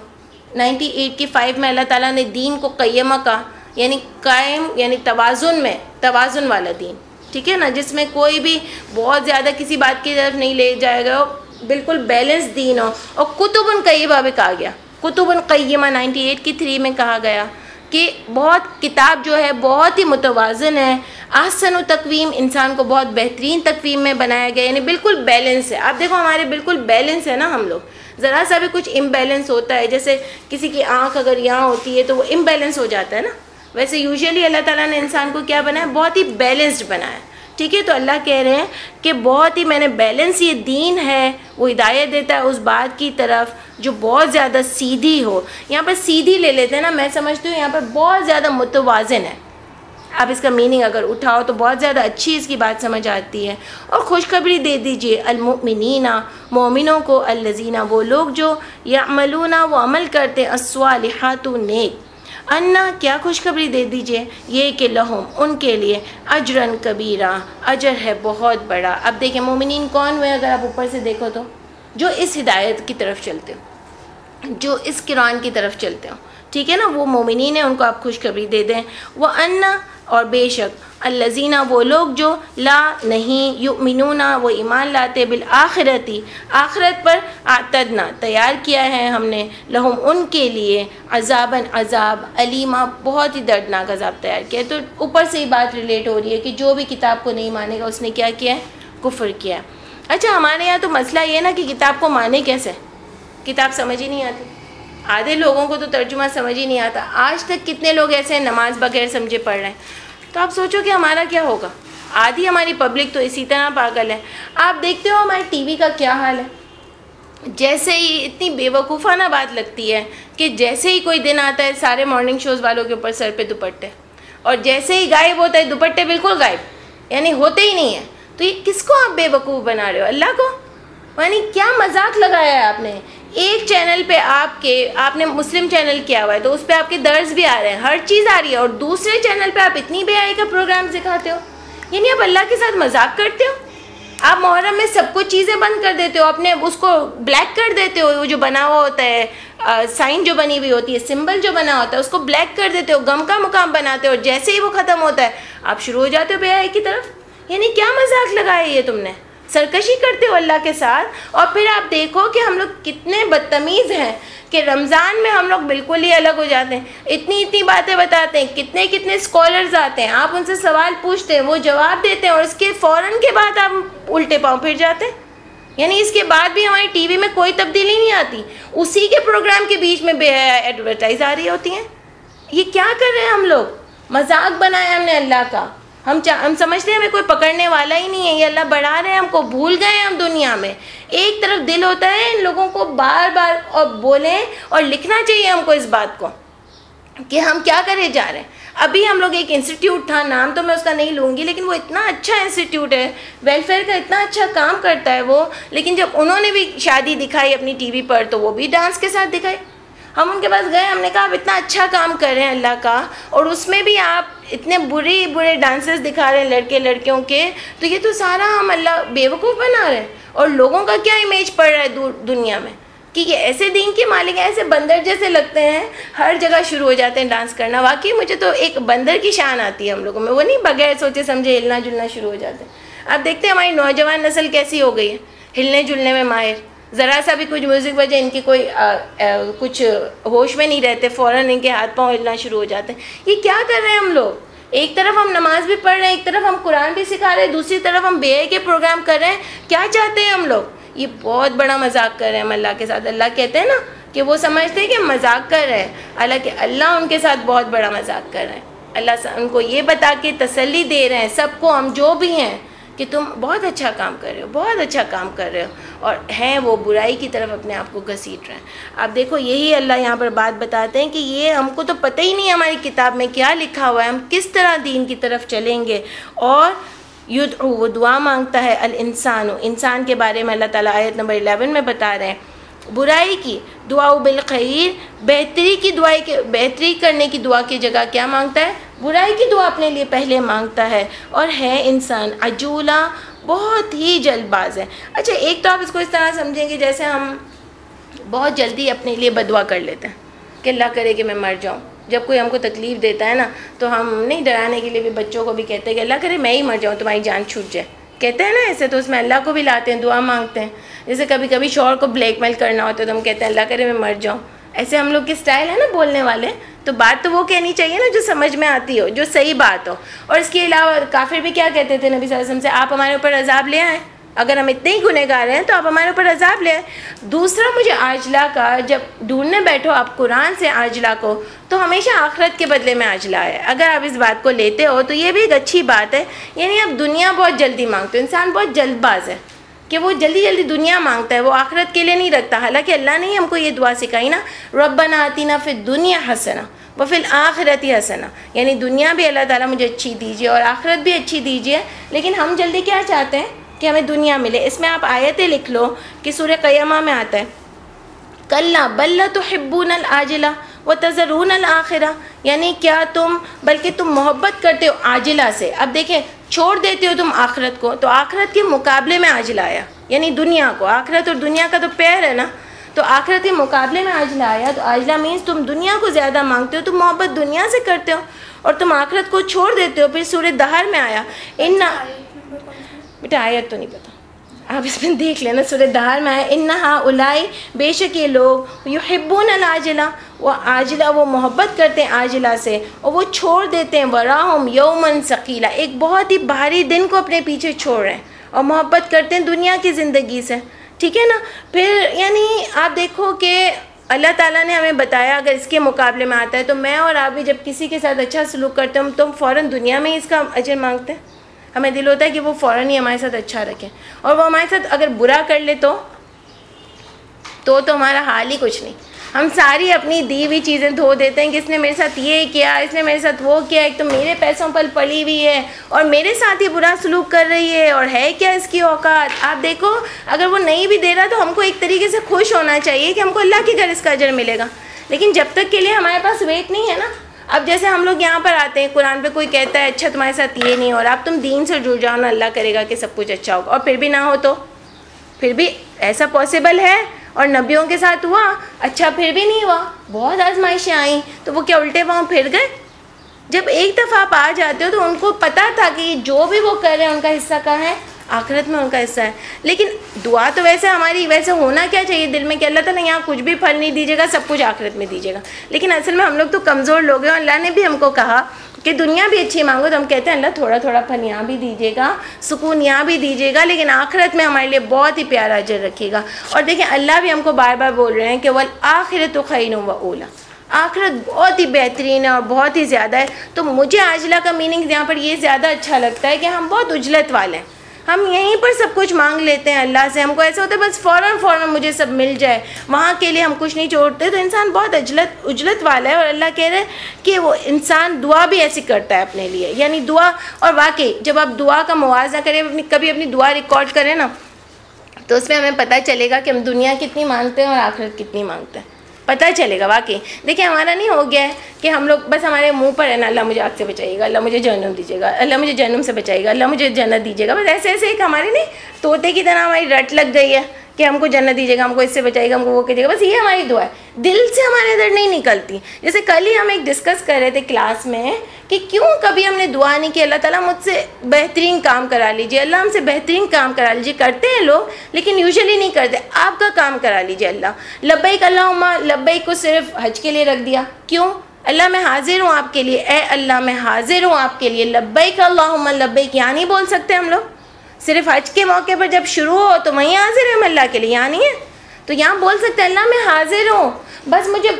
98 کی 5 میں اللہ تعالیٰ نے دین کو قیمہ کہا، یعنی قائم، یعنی توازن میں، توازن والا دین. ٹھیک ہے نا، جس میں کوئی بھی بہت زیادہ کسی بات کی طرف نہیں لے جائے گا، بالکل بیلنس دین ہو. اور کتب قیمہ بھی کہا گیا. کتب قیمہ 98 کی 3 میں کہا گیا کہ بہت کتاب جو ہے بہت ہی متوازن ہے. احسن و تقویم، انسان کو بہت بہترین تقویم میں بنایا گیا، یعنی بالکل بیلنس ہے. آپ دیکھو ہمارے بالکل بیلنس ہے نا ہم لوگ. ذرا سا بھی کچھ امبیلنس ہوتا ہے، جیسے کسی کی آنکھ اگر یہاں ہوتی ہے تو وہ امبیلنس ہو جاتا ہے نا، ویسے یوزلی اللہ تعالیٰ نے انسان کو کیا بنایا؟ بہت ہی بیلنسڈ بنایا. ٹھیک ہے، تو اللہ کہہ رہے ہیں کہ بہت ہی میں نے بیلنس، یہ دین ہے وہ ہدایت دیتا ہے اس بات کی طرف جو بہت زیادہ سیدھی ہو. یہاں پر سیدھی لے لیتے ہیں نا، میں سمجھتی ہوں یہاں پر بہت زیادہ متوازن ہے. آپ اس کا میننگ اگر اٹھاؤ تو بہت زیادہ اچھی اس کی بات سمجھ آتی ہے. اور خوشخبری دے دیجئے المؤمنین، مومنوں کو، الذین وہ لوگ جو یعملون وہ عمل کرتے ہیں، الصالحات نیک، انا کیا خوشخبری دے دیجئے یہ کہ لہم ان کے لیے اجرن کبیرہ، اجر ہے بہت بڑا. اب دیکھیں مومنین کون ہوئے؟ اگر آپ اوپر سے دیکھو تو جو اس ہدایت کی طرف چلتے ہو، جو اس قرآن کی طرف چلتے ہو. ٹھیک ہے نا، وہ مومنین ہیں، ان کو آپ خوشخبری دے دیں. وہ انا اور بے شک الذین وہ لوگ جو لا نہیں یؤمنون وہ ایمان لاتے بالآخرتی آخرت پر، اعتدنا تیار کیا ہے ہم نے لہم ان کے لیے عذاباً عذاب علیما بہت ہی دردناک عذاب تیار کیا ہے. تو اوپر سے ہی بات ریلیٹ ہو رہی ہے کہ جو بھی کتاب کو نہیں مانے گا اس نے کیا کیا ہے؟ کفر کیا ہے. اچھا ہمارے یہاں تو مسئلہ یہ نا کہ کتاب کو مانے کیسے؟ کتاب سمجھ ہی نہیں آتی. آدھے لوگوں کو تو ترجمہ سمجھ ہی نہیں آتا. آج تک کتنے لوگ ایسے ہیں نماز بغیر سمجھے پڑھ رہے ہیں. تو آپ سوچو کہ ہمارا کیا ہوگا. آدھی ہماری پبلک تو اسی طرح پاگل ہے. آپ دیکھتے ہو ہمارے ٹی وی کا کیا حال ہے. جیسے ہی اتنی بے وقوفانہ بات لگتی ہے کہ جیسے ہی کوئی دن آتا ہے سارے مارننگ شوز والوں کے اوپر سر پہ دوپٹے، اور جیسے ہی غائب ہوتا ہے دوپٹے بالکل غائب، یعنی ہوتے ہی نہیں ہیں. تو یہ کس کو آپ بے وقوف بنا رہے ہو؟ اللہ کو. یعنی کیا مذاق لگایا ہے آپ نے. ایک چینل پہ آپ نے مسلم چینل کیا ہوا ہے تو اس پہ آپ کے درس بھی آ رہے ہیں، ہر چیز آ رہی ہے، اور دوسرے چینل پہ آپ اتنی بے حیائی کا پروگرام دکھاتے ہو. یعنی آپ اللہ کے ساتھ مذاق کرتے ہو. آپ محرم میں سب کچھ چیزیں بند کر دیتے ہو، اپنے اس کو بلیک کر دیتے ہو. وہ جو بنا ہوا ہوتا ہے سائن جو بنی ہوئی ہوتی ہے، سمبل جو بنا ہوتا ہے، اس کو بلیک کر دیتے ہو، غم کا مقام بناتے ہو، اور جیسے ہی وہ ختم ہوتا ہے آپ شروع ہو جاتے ہو بے حیائی کی طرف. یعنی کیا مذاق لگایا یہ تم نے؟ سرکشی کرتے ہو اللہ کے ساتھ. اور پھر آپ دیکھو کہ ہم لوگ کتنے بدتمیز ہیں کہ رمضان میں ہم لوگ بالکل ہی الگ ہو جاتے ہیں. اتنی باتیں بتاتے ہیں، کتنے اسکالرز آتے ہیں، آپ ان سے سوال پوچھتے ہیں، وہ جواب دیتے ہیں، اور اس کے فوراً کے بعد آپ الٹے پاؤں پھر جاتے ہیں. یعنی اس کے بعد بھی ہماری ٹی وی میں کوئی تبدیلی نہیں آتی. اسی کے پروگرام کے بیچ میں بے حیا ایڈورٹائز آ رہی ہوتی ہیں. یہ کیا کر رہے ہیں ہم لوگ؟ مذاق بنایا ہم نے اللہ کا. ہم سمجھتے ہیں ہمیں کوئی پکڑنے والا ہی نہیں ہے. یہ اللہ بڑھا رہے ہیں ہم کو، بھول گئے ہیں ہم دنیا میں. ایک طرف دل ہوتا ہے ان لوگوں کو بار بار اور بولیں، اور لکھنا چاہیے ہم کو اس بات کو کہ ہم کیا کرے جا رہے ہیں. ابھی ہم لوگ ایک انسٹیٹیوٹ تھا، نام تو میں اس کا نہیں لوں گی، لیکن وہ اتنا اچھا انسٹیٹیوٹ ہے، ویلفیئر کا اتنا اچھا کام کرتا ہے وہ. لیکن جب انہوں نے بھی شادی دکھائی اپنی ٹی وی پر تو وہ بھی ڈانس کے ساتھ دکھائی. ہم ان کے پاس گئے، ہم نے کہا آپ اتنا اچھا کام کر رہے ہیں اللہ کا، اور اس میں بھی آپ اتنے برے ڈانسز دکھا رہے ہیں لڑکے لڑکیوں کے. تو یہ تو سارا ہم اللہ بیوقوف بنا رہے ہیں. اور لوگوں کا کیا امیج پڑ رہا ہے دنیا میں کہ یہ ایسے دین کے مالک ہیں، ایسے بندر جیسے لگتے ہیں، ہر جگہ شروع ہو جاتے ہیں ڈانس کرنا. واقعی مجھے تو ایک بندر کی شان آتی ہے ہم لوگوں میں، وہ نہیں بغیر سوچے سمجھے ہلنا جلنا شروع ہو جاتے ہیں. اب دیکھتے ہیں ہماری نوجوان نسل کیسی ہو گئی ہے، ہلنے جلنے میں ماہر. ذرا سا بھی کچھ میوزک بجے ان کی کوئی کچھ ہوش میں نہیں رہتے، فوراً ان کے ہاتھ پاؤں ہلنا شروع ہو جاتے ہیں. یہ کیا کر رہے ہیں ہم لوگ؟ ایک طرف ہم نماز بھی پڑھ رہے ہیں، ایک طرف ہم قرآن بھی سکھا رہے ہیں، دوسری طرف ہم بے حیائی کے پروگرام کر رہے ہیں. کیا چاہتے ہیں ہم لوگ؟ یہ بہت بڑا مذاق کر رہے ہیں ہم اللہ کے ساتھ. اللہ کہتے ہیں نا کہ وہ سمجھتے ہیں کہ مذاق کر رہے ہیں، حالانکہ اللہ ان کے ساتھ بہت بڑا مذاق کر رہے ہیں. اللہ ان کو یہ بتا کے تسلی دے رہے ہیں سب کو، ہم جو بھی ہیں، کہ تم بہت اچھا کام کر رہے ہو، بہت اچھا کام کر رہے ہو، اور ہیں وہ برائی کی طرف اپنے آپ کو گھسیٹ رہے ہیں. اب دیکھو یہی اللہ یہاں پر بات بتاتے ہیں کہ یہ ہم کو تو پتہ ہی نہیں ہماری کتاب میں کیا لکھا ہوا ہے، ہم کس طرح دین کی طرف چلیں گے. اور یدعو وہ دعا مانگتا ہے الانسان، انسان کے بارے میں اللہ تعالیٰ آیت نمبر 11 میں بتا رہے ہیں برائی کی دعا بالخیر، بہتری کرنے کی دعا کی جگہ کیا مانگتا ہے؟ برائی کی دعا اپنے لیے پہلے مانگتا ہے، اور ہے انسان عجولا، بہت ہی جلد باز ہے۔ اچھا ایک تو آپ اس کو اس طرح سمجھیں گے جیسے ہم بہت جلدی اپنے لیے بددعا کر لیتے ہیں کہ اللہ کرے کہ میں مر جاؤں۔ جب کوئی ہم کو تکلیف دیتا ہے نا تو ہم نہیں ڈرانے کے لیے بھی بچوں کو بھی کہتے ہیں کہ اللہ کرے میں ہی مر جاؤں، تمہاری جان چھوٹ جائے، کہتے ہیں نا ایسے، تو اس میں اللہ کو بھی لاتے ہیں، دعا مانگتے ہیں۔ جیسے کبھی کبھی شوہر کو بلیک میل کرنا ہوتا ہے تو ہم کہتے ہیں اللہ کرے میں مر جاؤں، ایسے ہم لوگ کے اسٹائل ہے نا بولنے والے۔ تو بات تو وہ کہنی چاہیے نا جو سمجھ میں آتی ہو، جو صحیح بات ہو۔ اور اس کے علاوہ کافر بھی کیا کہتے تھے نبی صلی اللہ علیہ وسلم سے؟ آپ ہمارے اوپر عذاب لے آئیں، اگر ہم اتنے ہی گنہگار ہیں تو آپ ہمارے اوپر عذاب لے آئیں۔ دوسرا مجھے عاجلہ کا جب ڈھونڈنے بیٹھو آپ قرآن سے عاجلہ کو، تو ہمیشہ آخرت کے بدلے میں عاجلہ ہے۔ اگر آپ اس بات کو لیتے ہو تو یہ بھی ایک اچھی بات ہے، یعنی آپ دنیا بہت جلدی مانگتے ہو، انسان بہت جلد باز ہے کہ وہ جلدی جلدی دنیا مانگتا ہے، وہ آخرت کے لیے نہیں رکھتا۔ حالانکہ اللہ نے ہی ہم کو یہ دعا سکھائی نا، ربنا آتنا فی الدنیا حسنہ وفی الآخرۃ حسنہ، یعنی دنیا بھی اللہ تعالیٰ مجھے اچھی دیجیے اور آخرت بھی اچھی دیجیے۔ لیکن ہم جلدی کیا چاہتے ہیں کہ ہمیں دنیا ملے۔ اس میں آپ آیتیں لکھ لو کہ سورہ قیامہ میں آتا ہے کلا بل لا تحبون العاجلہ وتذرون الآخرہ، یعنی کیا بلکہ تم محبت کرتے ہو عاجلہ سے۔ اب دیکھیں چھوڑ دیتے ہو تم آخرت کو، تو آخرت کے مقابلے میں عاجلہ آیا، یعنی دنیا کو، آخرت اور دنیا کا تو پیر ہے نا، تو آخرت کے مقابلے میں عاجلہ آیا۔ تو عاجلہ مینس تم دنیا کو زیادہ مانگتے ہو، تم محبت دنیا سے کرتے ہو اور تم آخرت کو چھوڑ دیتے ہو۔ پھر سورہ دہر میں آیا بیٹا آیت تو نہیں پتہ، آپ اس میں دیکھ لینا، سورہ دہر میں آیا ان ہؤلاء، بے شک یہ لوگ، یحبون العاجلہ، وہ عاجلہ، وہ محبت کرتے ہیں عاجلہ سے، اور وہ چھوڑ دیتے ہیں وراہم یوما ثقیلا، ایک بہت ہی بھاری دن کو اپنے پیچھے چھوڑ رہے ہیں، اور محبت کرتے ہیں دنیا کی زندگی سے، ٹھیک ہے نا۔ پھر یعنی آپ دیکھو کہ اللہ تعالیٰ نے ہمیں بتایا اگر اس کے مقابلے میں آتا ہے تو میں اور آپ بھی جب کسی کے ساتھ اچھا سلوک کرتے ہیں تو ہم فوراً دنیا میں ہی اس کا اجر مانگتے ہیں، ہمیں دل ہوتا ہے کہ وہ فوراً ہی ہمارے ساتھ اچھا رکھیں، اور وہ ہمارے ساتھ اگر برا کر لے تو ہمارا حال ہی کچھ نہیں۔ ہم ساری اپنی دی ہوئی چیزیں دھو دیتے ہیں کہ اس نے میرے ساتھ یہ کیا، اس نے میرے ساتھ وہ کیا، ایک تو میرے پیسوں پر پلی ہوئی ہے اور میرے ساتھ ہی برا سلوک کر رہی ہے، اور ہے کیا اس کی اوقات۔ آپ دیکھو اگر وہ نہیں بھی دے رہا تو ہم کو ایک طریقے سے خوش ہونا چاہیے کہ ہم کو اللہ کے گھر اس کا اجر ملے گا، لیکن جب تک کے لیے ہمارے پاس ویٹ نہیں ہے نا۔ اب جیسے ہم لوگ یہاں پر آتے ہیں، قرآن پہ کوئی کہتا ہے اچھا تمہارے ساتھ یہ نہیں ہو رہا، اب تم دین سے جڑ جاؤ نا، اللہ کرے گا کہ سب کچھ اچھا ہوگا، اور پھر بھی نہ ہو تو پھر بھی ایسا پاسبل ہے، اور نبیوں کے ساتھ ہوا، اچھا پھر بھی نہیں ہوا، بہت آزمائشیں آئیں تو وہ کیا الٹے پاؤں پھر گئے؟ جب ایک دفعہ آپ آ جاتے ہو تو ان کو پتہ تھا کہ جو بھی وہ کر رہے ہیں ان کا حصہ کہاں ہے، آخرت میں ان کا حصہ ہے۔ لیکن دعا تو ویسے ہماری ویسے ہونا کیا چاہیے دل میں کہ اللہ تعالیٰ یہاں کچھ بھی پھل نہیں دیجیے گا، سب کچھ آخرت میں دیجیے گا، لیکن اصل میں ہم لوگ تو کمزور لوگ ہیں، اور اللہ نے بھی ہم کو کہا کہ دنیا بھی اچھی مانگو، تو ہم کہتے ہیں اللہ تھوڑا تھوڑا پھل یہاں بھی دیجیے گا، سکون یہاں بھی دیجیے گا، لیکن آخرت میں ہمارے لیے بہت ہی پیارا اجر رکھے گا۔ اور دیکھیں اللہ بھی ہم کو بار بار بول رہے ہیں کہ والآخرۃ خیر وأولیٰ، آخرت بہت ہی بہترین ہے اور بہت ہی زیادہ ہے۔ تو مجھے عاجلہ کا میننگ یہاں پر یہ زیادہ اچھا لگتا ہے کہ ہم بہت عجلت والے ہیں، ہم یہیں پر سب کچھ مانگ لیتے ہیں اللہ سے، ہم کو ایسا ہوتا ہے بس فوراً مجھے سب مل جائے، وہاں کے لیے ہم کچھ نہیں چھوڑتے، تو انسان بہت عجلت والا ہے۔ اور اللہ کہہ رہے ہیں کہ وہ انسان دعا بھی ایسی کرتا ہے اپنے لیے، یعنی دعا، اور واقعی جب آپ دعا کا موازنہ کریں، کبھی اپنی دعا ریکارڈ کریں نا، تو اس میں ہمیں پتہ چلے گا کہ ہم دنیا کتنی مانگتے ہیں اور آخرت کتنی مانگتے ہیں، پتہ چلے گا واقعی۔ دیکھیں ہمارا نہیں ہو گیا ہے کہ ہم لوگ بس ہمارے منہ پر ہے نا اللہ مجھے آگ سے بچائیے گا، اللہ مجھے جہنم دیجیے گا، اللہ مجھے جہنم سے بچائیے گا، اللہ مجھے جنت دیجیے گا، بس ایسے ایک ہماری نہیں طوطے کی طرح ہماری رٹ لگ گئی ہے کہ ہم کو جنت دیجیے گا، ہم کو اس سے بچائیے گا، ہم کو وہ کیجیے گا، بس یہ ہماری دعا ہے، دل سے ہمارے ادھر نہیں نکلتی۔ جیسے کل ہی ہم ایک ڈسکس کر رہے تھے کلاس میں کہ کیوں کبھی ہم نے دعا نہیں کی اللہ تعالیٰ مجھ سے بہترین کام کرا لیجیے، اللہ ہم سے بہترین کام کرا لیجیے۔ کرتے ہیں لوگ لیکن یوزلی نہیں کرتے، آپ کا کام کرا لیجیے اللہ۔ لبیک اللہم لبیک کو صرف حج کے لیے رکھ دیا، کیوں؟ اللہ میں حاضر ہوں آپ کے لیے، اے اللہ میں حاضر ہوں آپ کے لیے، لبیک اللہم لبیک یہاں نہیں بول سکتے ہم لوگ؟ صرف حج کے موقع پر جب شروع ہو تو وہیں حاضر ہیں اللہ کے لیے، یہاں نہیں ہے؟ تو یہاں بول سکتے ہیں اللہ میں حاضر ہوں، بس مجھے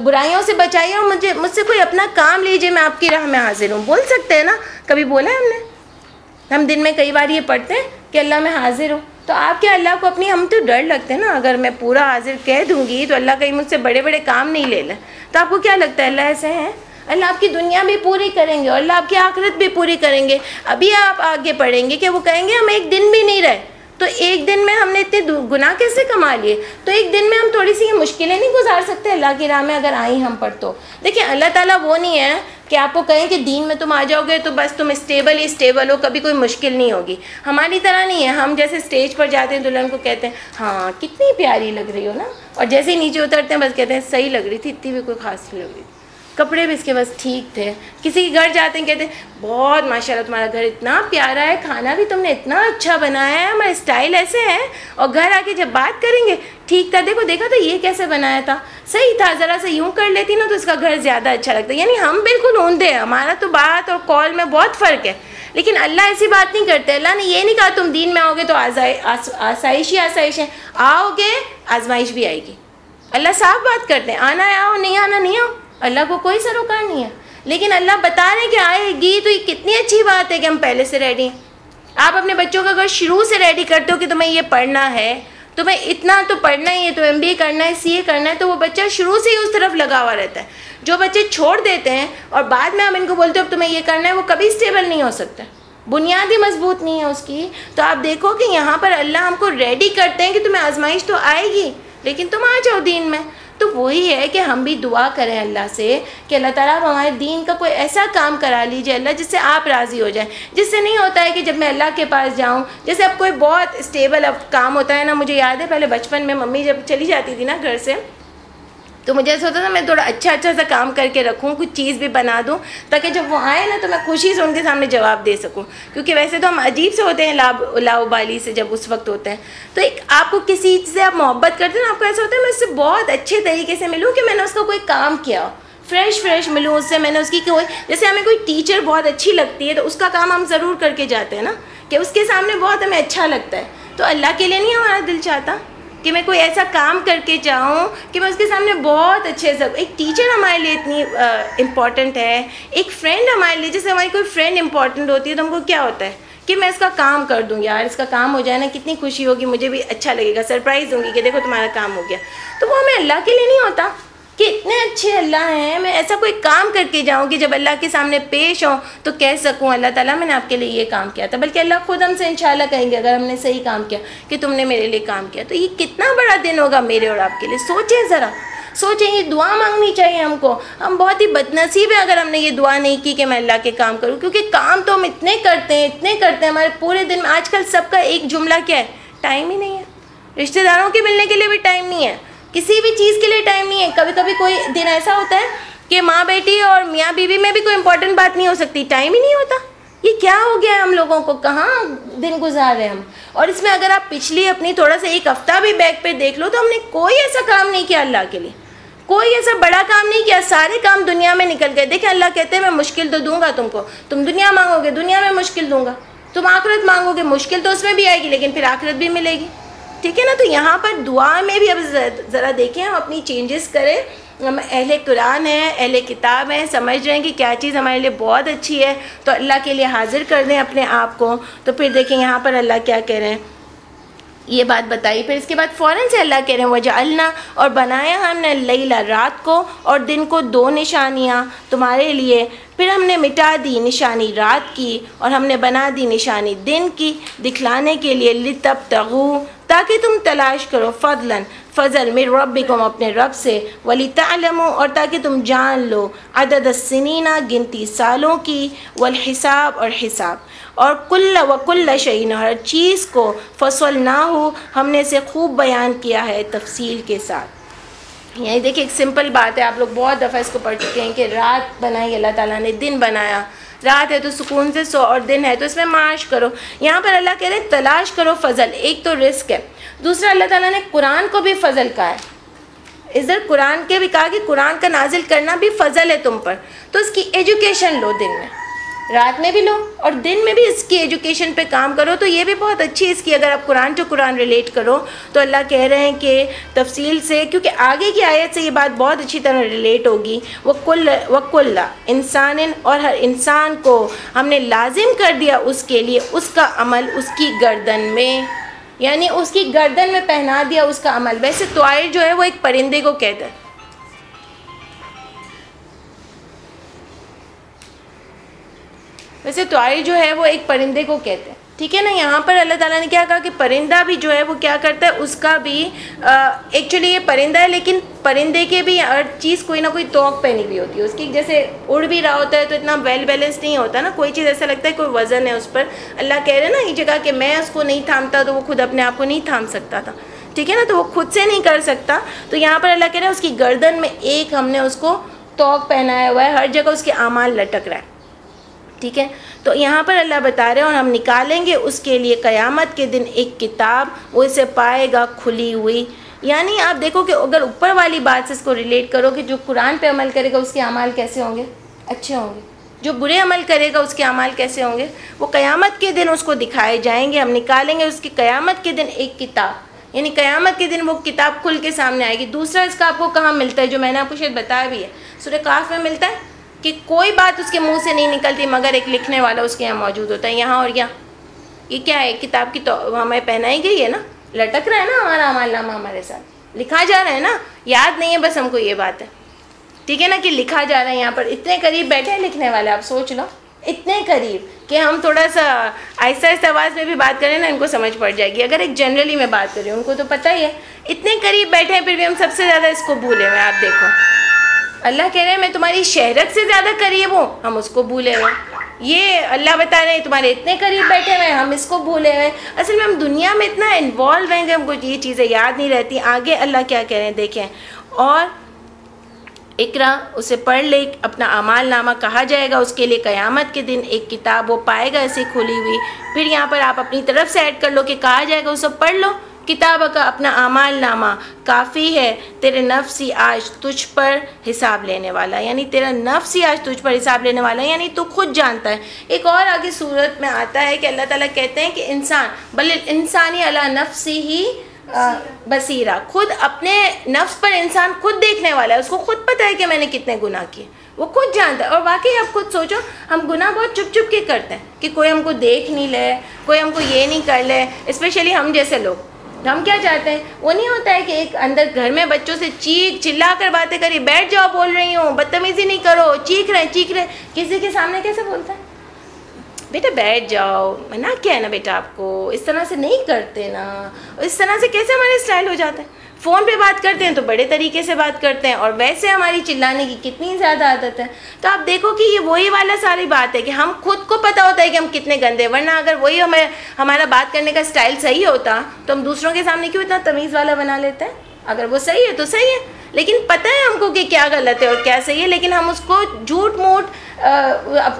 برائیوں سے بچائیے اور مجھ سے کوئی اپنا کام لیجیے، میں آپ کی راہ میں حاضر ہوں، بول سکتے ہیں نا؟ کبھی بولا ہے ہم نے؟ ہم دن میں کئی بار یہ پڑھتے ہیں کہ اللہ میں حاضر ہوں، تو آپ کیا اللہ کو اپنی، ہم تو ڈر لگتے ہیں نا اگر میں پورا حاضر کہہ دوں گی تو اللہ کہیں مجھ سے بڑے بڑے کام نہیں لے لیں، تو آپ کو کیا لگتا ہے اللہ ایسے ہیں؟ اللہ آپ کی دنیا بھی پوری کریں گے اور اللہ آپ کی آخرت بھی پوری کریں گے۔ ابھی آپ آگے پڑھیں گے کہ وہ کہیں گے ہم ایک دن بھی نہیں رہے، تو ایک دن میں ہم نے اتنے گناہ کیسے کما لیے؟ تو ایک دن میں ہم تھوڑی سی یہ مشکلیں نہیں گزار سکتے اللہ کی راہ میں اگر آئیں ہم پر؟ تو دیکھیں اللہ تعالیٰ وہ نہیں ہے کہ آپ کو کہیں کہ دین میں تم آ جاؤ گے تو بس تم اسٹیبل ہی اسٹیبل ہو، کبھی کوئی مشکل نہیں ہوگی. ہماری طرح نہیں ہے. ہم جیسے اسٹیج پر جاتے ہیں دلہن کو کہتے ہیں ہاں کتنی پیاری لگ رہی ہو نا، اور جیسے ہی نیچے اترتے ہیں بس کہتے ہیں صحیح لگ رہی تھی، اتنی بھی کوئی خاص نہیں لگ رہی تھی، کپڑے بھی اس کے بس ٹھیک تھے. کسی کے گھر جاتے ہیں کہتے ہیں بہت ماشاءاللہ تمہارا گھر اتنا پیارا ہے، کھانا بھی تم نے اتنا اچھا بنایا ہے، ہمارا اسٹائل ایسے ہے. اور گھر آ کے جب بات کریں گے ٹھیک تھا، دیکھا تو یہ کیسے بنایا تھا، صحیح تھا، ذرا سا یوں کر لیتی نا تو اس کا گھر زیادہ اچھا لگتا ہے. یعنی ہم بالکل اوندے ہیں، ہمارا تو بات اور کال میں بہت فرق ہے. لیکن اللہ ایسی بات نہیں کرتے. اللہ نے یہ نہیں کہا تم دین میں آؤ گے تو آسائش ہی آسائش ہے، آؤ گے آزمائش بھی آئے گی. اللہ صاف بات کرتے ہیں، آنا ہے آؤ، نہیں آنا نہیں آؤ، اللہ کو کوئی سروکار نہیں ہے. لیکن اللہ بتا رہے ہیں کہ آئے گی تو یہ کتنی اچھی بات ہے کہ ہم پہلے سے ریڈی ہیں. آپ اپنے بچوں کو اگر شروع سے ریڈی کرتے ہو کہ تمہیں یہ پڑھنا ہے، تمہیں اتنا تو پڑھنا ہی ہے، تو MBA کرنا ہے، CA کرنا ہے، تو وہ بچہ شروع سے ہی اس طرف لگا ہوا رہتا ہے. جو بچے چھوڑ دیتے ہیں اور بعد میں ہم ان کو بولتے ہو اب تمہیں یہ کرنا ہے، وہ کبھی اسٹیبل نہیں ہو سکتا، بنیاد ہی مضبوط نہیں ہے اس کی. تو آپ دیکھو کہ یہاں پر اللہ ہم کو ریڈی کرتے ہیں کہ تمہیں آزمائش تو آئے گی لیکن تم آ جاؤ دین میں. تو وہی ہے کہ ہم بھی دعا کریں اللہ سے کہ اللہ تعالیٰ آپ ہمارے دین کا کوئی ایسا کام کرا لیجیے اللہ جس سے آپ راضی ہو جائیں. جس سے نہیں ہوتا ہے کہ جب میں اللہ کے پاس جاؤں، جیسے اب کوئی بہت اسٹیبل اب کام ہوتا ہے نا. مجھے یاد ہے پہلے بچپن میں ممی جب چلی جاتی تھی نا گھر سے تو مجھے ایسا ہوتا تھا میں تھوڑا اچھا سا کام کر کے رکھوں، کچھ چیز بھی بنا دوں تاکہ جب وہ آئے نا تو میں خوشی سے ان کے سامنے جواب دے سکوں. کیونکہ ویسے تو ہم عجیب سے ہوتے ہیں لاؤبالی سے جب اس وقت ہوتے ہیں. تو ایک آپ کو کسی سے آپ محبت کرتے ہیں نا، آپ کو ایسا ہوتا ہے میں اس سے بہت اچھے طریقے سے ملوں کہ میں نے اس کا کوئی کام کیا ہو، فریش ملوں اس سے. میں نے اس کی کوئی، جیسے ہمیں کوئی ٹیچر بہت اچھی لگتی ہے تو اس کا کام ہم ضرور کر کے جاتے ہیں نا کہ اس کے سامنے بہت ہمیں اچھا لگتا ہے. تو اللہ کے لیے نہیں ہمارا دل چاہتا کہ میں کوئی ایسا کام کر کے جاؤں کہ میں اس کے سامنے بہت اچھے سے. ایک ٹیچر ہمارے لیے اتنی امپورٹنٹ ہے، ایک فرینڈ ہمارے لیے، جیسے ہماری کوئی فرینڈ امپورٹنٹ ہوتی ہے تو ہم کو کیا ہوتا ہے کہ میں اس کا کام کر دوں، یار اس کا کام ہو جائے نا کتنی خوشی ہوگی، مجھے بھی اچھا لگے گا، سرپرائز دوں گی کہ دیکھو تمہارا کام ہو گیا. تو وہ ہمیں اللہ کے لیے نہیں ہوتا کہ اتنے اچھے اللہ ہیں، میں ایسا کوئی کام کر کے جاؤں کہ جب اللہ کے سامنے پیش ہوں تو کہہ سکوں اللہ تعالیٰ میں نے آپ کے لیے یہ کام کیا تھا. بلکہ اللہ خود ہم سے انشاءاللہ کہیں گے اگر ہم نے صحیح کام کیا کہ تم نے میرے لیے کام کیا. تو یہ کتنا بڑا دن ہوگا میرے اور آپ کے لیے. سوچیں ذرا، سوچیں. یہ دعا مانگنی چاہیے ہم کو. ہم بہت ہی بد نصیب ہیں اگر ہم نے یہ دعا نہیں کی کہ میں اللہ کے کام کروں. کیونکہ کام تو ہم اتنے کرتے ہیں ہمارے پورے دن میں. آج کل سب کا ایک جملہ کیا ہے، ٹائم ہی نہیں ہے. رشتہ داروں کے ملنے کے لیے بھی ٹائم نہیں ہے، کسی بھی چیز کے لیے ٹائم نہیں ہے. کبھی کبھی کوئی دن ایسا ہوتا ہے کہ ماں بیٹی اور میاں بیوی میں بھی کوئی امپورٹنٹ بات نہیں ہو سکتی، ٹائم ہی نہیں ہوتا. یہ کیا ہو گیا ہے ہم لوگوں کو، کہاں دن گزار رہے ہیں ہم. اور اس میں اگر آپ پچھلی اپنی تھوڑا سا ایک ہفتہ بھی بیک پہ دیکھ لو تو ہم نے کوئی ایسا کام نہیں کیا اللہ کے لیے، کوئی ایسا بڑا کام نہیں کیا. سارے کام دنیا میں نکل گئے. دیکھیں اللہ کہتے ہیں میں مشکل تو دوں گا تم کو، تم دنیا مانگو گے دنیا میں مشکل دوں گا، تم آخرت مانگو گے مشکل تو اس میں بھی آئے گی لیکن پھر آخرت بھی ملے گی. ٹھیک ہے نا. تو یہاں پر دعا میں بھی اب ذرا دیکھیں ہم اپنی چینجز کریں. ہم اہل قرآن ہیں، اہل کتاب ہیں، سمجھ رہے ہیں کہ کیا چیز ہمارے لیے بہت اچھی ہے تو اللہ کے لیے حاضر کر دیں اپنے آپ کو. تو پھر دیکھیں یہاں پر اللہ کیا کہہ رہے ہیں، یہ بات بتائی. پھر اس کے بعد فوراً سے اللہ کہہ رہے ہیں وَجَعَلْنَا، اور بنایا ہم نے اللیل، رات کو اور دن کو 2 نشانیاں تمہارے لیے. پھر ہم نے مٹا دی نشانی رات کی اور ہم نے بنا دی نشانی دن کی دکھلانے کے لیے، لِتَبْتَغُوا، تاکہ تم تلاش کرو، فضلاً فضل، من ربکم، اپنے رب سے، وَلِتَعْلَمُوا، اور تاکہ تم جان لو، عدد السنین، گنتی سالوں کی، والحساب، اور حساب، اور وَكُلَّ شَيْءٍ، ہر چیز کو، فَصَلْنَاهُ، ہم نے اسے خوب بیان کیا ہے تفصیل کے ساتھ. یعنی دیکھیں ایک سمپل بات ہے، آپ لوگ بہت دفعہ اس کو پڑھ چکے ہیں کہ رات بنائی اللہ تعالیٰ نے، دن بنایا. رات ہے تو سکون سے سو اور دن ہے تو اس میں معاش کرو. یہاں پر اللہ کہہ رہے ہیں تلاش کرو فضل. ایک تو رزق ہے، دوسرا اللہ تعالیٰ نے قرآن کو بھی فضل کہا ہے. ادھر قرآن کے بھی کہا کہ قرآن کا نازل کرنا بھی فضل ہے تم پر. تو اس کی ایجوکیشن لو، دن میں رات میں بھی لو اور دن میں بھی اس کی ایجوکیشن پہ کام کرو. تو یہ بھی بہت اچھی اس کی اگر آپ قرآن ٹو قرآن ریلیٹ کرو تو اللہ کہہ رہے ہیں کہ تفصیل سے، کیونکہ آگے کی آیت سے یہ بات بہت اچھی طرح ریلیٹ ہوگی. وَكُلَّ انسان، اور ہر انسان کو ہم نے لازم کر دیا اس کے لیے اس کا عمل اس کی گردن میں، یعنی اس کی گردن میں پہنا دیا اس کا عمل. ویسے طائر جو ہے وہ ایک پرندے کو کہتا ہے. ویسے طائر جو ہے وہ ایک پرندے کو کہتے ہیں. ٹھیک ہے نا. یہاں پر اللہ تعالیٰ نے کیا کہا کہ پرندہ بھی جو ہے وہ کیا کرتا ہے, اس کا بھی ایکچولی یہ پرندہ ہے لیکن پرندے کے بھی ہر چیز کوئی نہ کوئی توق پہنی ہوئی ہوتی ہے اس کی. جیسے اڑ بھی رہا ہوتا ہے تو اتنا ویل بیلنس نہیں ہوتا نا, کوئی چیز ایسا لگتا ہے کوئی وزن ہے اس پر. اللہ کہہ رہے ہیں نا یہ جگہ کہ میں اس کو نہیں تھامتا تو وہ خود اپنے آپ کو نہیں تھام سکتا تھا, ٹھیک ہے نا, تو وہ خود سے نہیں کر سکتا. تو یہاں پر اللہ کہہ رہے ہیں اس کی گردن میں ایک ہم نے اس کو توق پہنایا ہوا ہے, ہر جگہ اس کے اعمال لٹک رہا ہے, ٹھیک ہے. تو یہاں پر اللہ بتا رہے ہیں اور ہم نکالیں گے اس کے لیے قیامت کے دن ایک کتاب, وہ اسے پائے گا کھلی ہوئی. یعنی آپ دیکھو کہ اگر اوپر والی بات سے اس کو ریلیٹ کرو کہ جو قرآن پہ عمل کرے گا اس کے اعمال کیسے ہوں گے, اچھے ہوں گے. جو برے عمل کرے گا اس کے اعمال کیسے ہوں گے, وہ قیامت کے دن اس کو دکھائے جائیں گے. ہم نکالیں گے اس کی قیامت کے دن ایک کتاب, یعنی قیامت کے دن وہ کتاب کھل کے سامنے آئے گی. دوسرا اس کا آپ کو کہاں ملتا ہے, جو میں نے آپ کو شاید بتایا بھی ہے, سورہ کہف میں ملتا ہے کہ کوئی بات اس کے منہ سے نہیں نکلتی مگر ایک لکھنے والا اس کے یہاں موجود ہوتا ہے, یہاں اور یہاں. یہ کیا ہے, کتاب کی تو ہمیں پہنائی گئی ہے نا, لٹک رہا ہے نا ہمارا اعمال نامہ, ہمارے ساتھ لکھا جا رہا ہے نا. یاد نہیں ہے بس ہم کو یہ بات ہے, ٹھیک ہے نا, کہ لکھا جا رہا ہے. یہاں پر اتنے قریب بیٹھے ہیں لکھنے والے, آپ سوچ لو اتنے قریب کہ ہم تھوڑا سا آہستہ آہستہ آواز میں بھی بات کریں نا ان کو سمجھ پڑ جائے گی. اگر ایک جنرلی میں بات کر رہی ہوں, ان کو تو پتہ ہی ہے, اتنے قریب بیٹھے ہیں پھر بھی ہم سب سے زیادہ اس کو بھولے ہوئے. آپ دیکھو اللہ کہہ رہے ہیں میں تمہاری شہرت سے زیادہ قریب ہوں, ہم اس کو بھولے ہوئے. یہ اللہ بتا رہے ہیں تمہارے اتنے قریب بیٹھے ہوئے, ہم اس کو بھولے ہوئے. اصل میں ہم دنیا میں اتنا انوالو ہیں کہ ہم کو یہ چیزیں یاد نہیں رہتی. آگے اللہ کیا کہہ رہے ہیں دیکھیں, اور اقرا اسے پڑھ لے, اپنا اعمال نامہ کہا جائے گا اس کے لیے قیامت کے دن ایک کتاب, وہ پائے گا ایسے کھلی ہوئی. پھر یہاں پر آپ اپنی طرف سے ایڈ کر لو کہ کہا جائے گا اسے پڑھ لو کتاب کا اپنا اعمال نامہ, کافی ہے تیرے نفس ہی آج تجھ پر حساب لینے والا. یعنی تیرا نفس ہی آج تجھ پر حساب لینے والا ہے, یعنی تو خود جانتا ہے. ایک اور آگے صورت میں آتا ہے کہ اللہ تعالیٰ کہتے ہیں کہ انسان بل انسانی علی نفسی ہی بصیرہ, خود اپنے نفس پر انسان خود دیکھنے والا ہے. اس کو خود پتہ ہے کہ میں نے کتنے گناہ کیے, وہ خود جانتا ہے. اور واقعی آپ خود سوچو, ہم گناہ بہت چپ چپ کے کرتے ہیں کہ کوئی ہم کو دیکھ نہیں لے, کوئی ہم کو یہ نہیں کر لے. اسپیشلی ہم جیسے لوگ, ہم کیا چاہتے ہیں, وہ نہیں ہوتا ہے کہ ایک اندر گھر میں بچوں سے چیخ چلا کر باتیں کری, بیٹھ جاؤ بول رہی ہوں, بدتمیزی نہیں کرو, چیخ رہے. کسی کے سامنے کیسے بولتا ہے, بیٹا بیٹھ جاؤ, منع کیا ہے نا بیٹا آپ کو, اس طرح سے نہیں کرتے نا. اس طرح سے کیسے ہمارے اسٹائل ہو جاتا ہے. فون پہ بات کرتے ہیں تو بڑے طریقے سے بات کرتے ہیں, اور ویسے ہماری چلانے کی کتنی زیادہ عادت ہے. تو آپ دیکھو کہ یہ وہی والا ساری بات ہے کہ ہم خود کو پتہ ہوتا ہے کہ ہم کتنے گندے, ورنہ اگر وہی ہمارا بات کرنے کا اسٹائل صحیح ہوتا تو ہم دوسروں کے سامنے کیوں اتنا تمیز والا بنا لیتے ہیں. اگر وہ صحیح ہے تو صحیح ہے, لیکن پتہ ہے ہم کو کہ کیا غلط ہے اور کیا صحیح ہے, لیکن ہم اس کو جھوٹ موٹ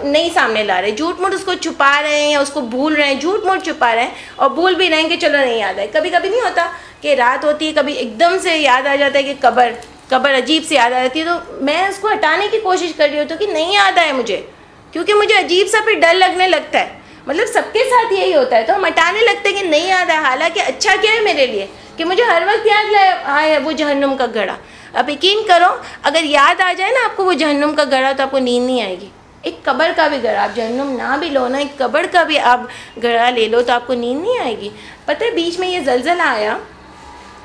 نہیں سامنے لا رہے, جھوٹ موٹ اس کو چھپا رہے ہیں یا اس کو بھول رہے ہیں, جھوٹ موٹ چھپا رہے ہیں اور بھول بھی رہے ہیں کہ چلو نہیں یاد ہے. کبھی کبھی نہیں ہوتا کہ رات ہوتی ہے, کبھی ایک دم سے یاد آ جاتا ہے کہ قبر عجیب سے یاد آ جاتی ہے, تو میں اس کو ہٹانے کی کوشش کر رہی ہوتی ہوں کہ نہیں یاد آئے مجھے, کیونکہ مجھے عجیب سا پھر ڈر لگنے لگتا ہے. مطلب سب کے ساتھ یہی ہوتا ہے, تو ہم ہٹانے لگتے ہیں کہ نہیں یاد ہے. حالانکہ اچھا کیا ہے میرے لیے کہ مجھے ہر وقت یاد آئے وہ جہنم کا گڑھا. اب یقین کرو اگر یاد آ جائے نا آپ کو وہ جہنم کا گڑھا, تو آپ کو نیند نہیں آئے گی. ایک قبر کا بھی گڑھا, آپ جہنم نہ بھی لو نا, ایک قبر کا بھی آپ گڑھا لے لو تو آپ کو نیند نہیں آئے گی. پتہ ہے بیچ میں یہ زلزلہ آیا,